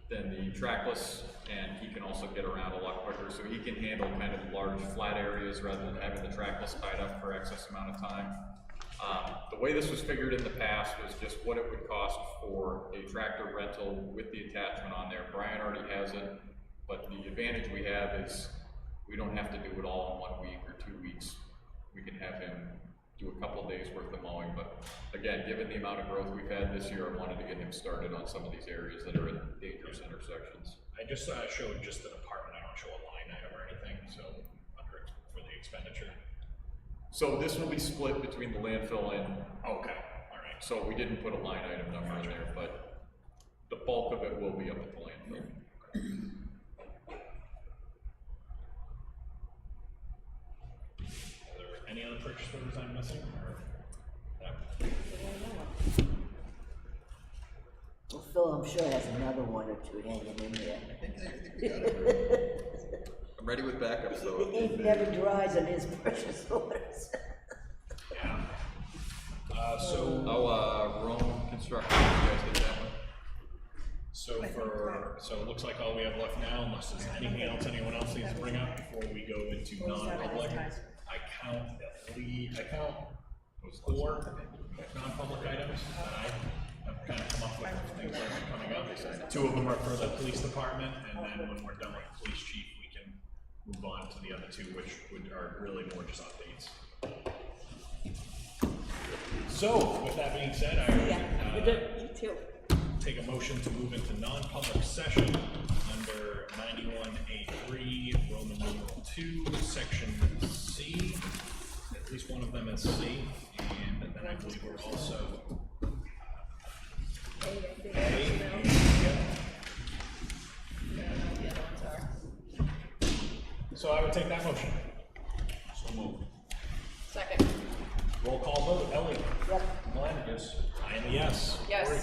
Speaker 12: than the trackless, and he can also get around a lot quicker, so he can handle kind of large flat areas rather than having the trackless tied up for excess amount of time. The way this was figured in the past was just what it would cost for a tractor rental with the attachment on there. Brian already has it, but the advantage we have is we don't have to do it all in 1 week or 2 weeks. We can have him do a couple of days worth of mowing, but again, given the amount of growth we've had this year, I wanted to get him started on some of these areas that are in dangerous intersections.
Speaker 1: I just showed just the department, I don't show a line item or anything, so under for the expenditure.
Speaker 12: So this will be split between the landfill and.
Speaker 1: Okay, all right.
Speaker 12: So we didn't put a line item number in there, but the bulk of it will be up at the landfill.
Speaker 1: Are there any other purchase orders I'm missing? Or
Speaker 7: Well, Phil, I'm sure has another one or two hanging in there.
Speaker 12: I'm ready with backups though.
Speaker 7: The ink never dries on his purchase orders.
Speaker 1: Yeah.
Speaker 12: Rome Construction, you guys did that one?
Speaker 1: So it looks like all we have left now, unless there's anything else anyone else needs to bring up before we go into non-public. I count 4 non-public items that I have kind of come up with things that are coming up. 2 of them are for the police department, and then when we're done with the police chief, we can move on to the other 2, which are really more just updates. So, with that being said, I take a motion to move into non-public session under 91A3, Roman numeral 2, section C. At least one of them is C, and then I believe we're also So I would take that motion. So move.
Speaker 8: Second.
Speaker 1: Roll call vote, Ellie.
Speaker 7: Yep.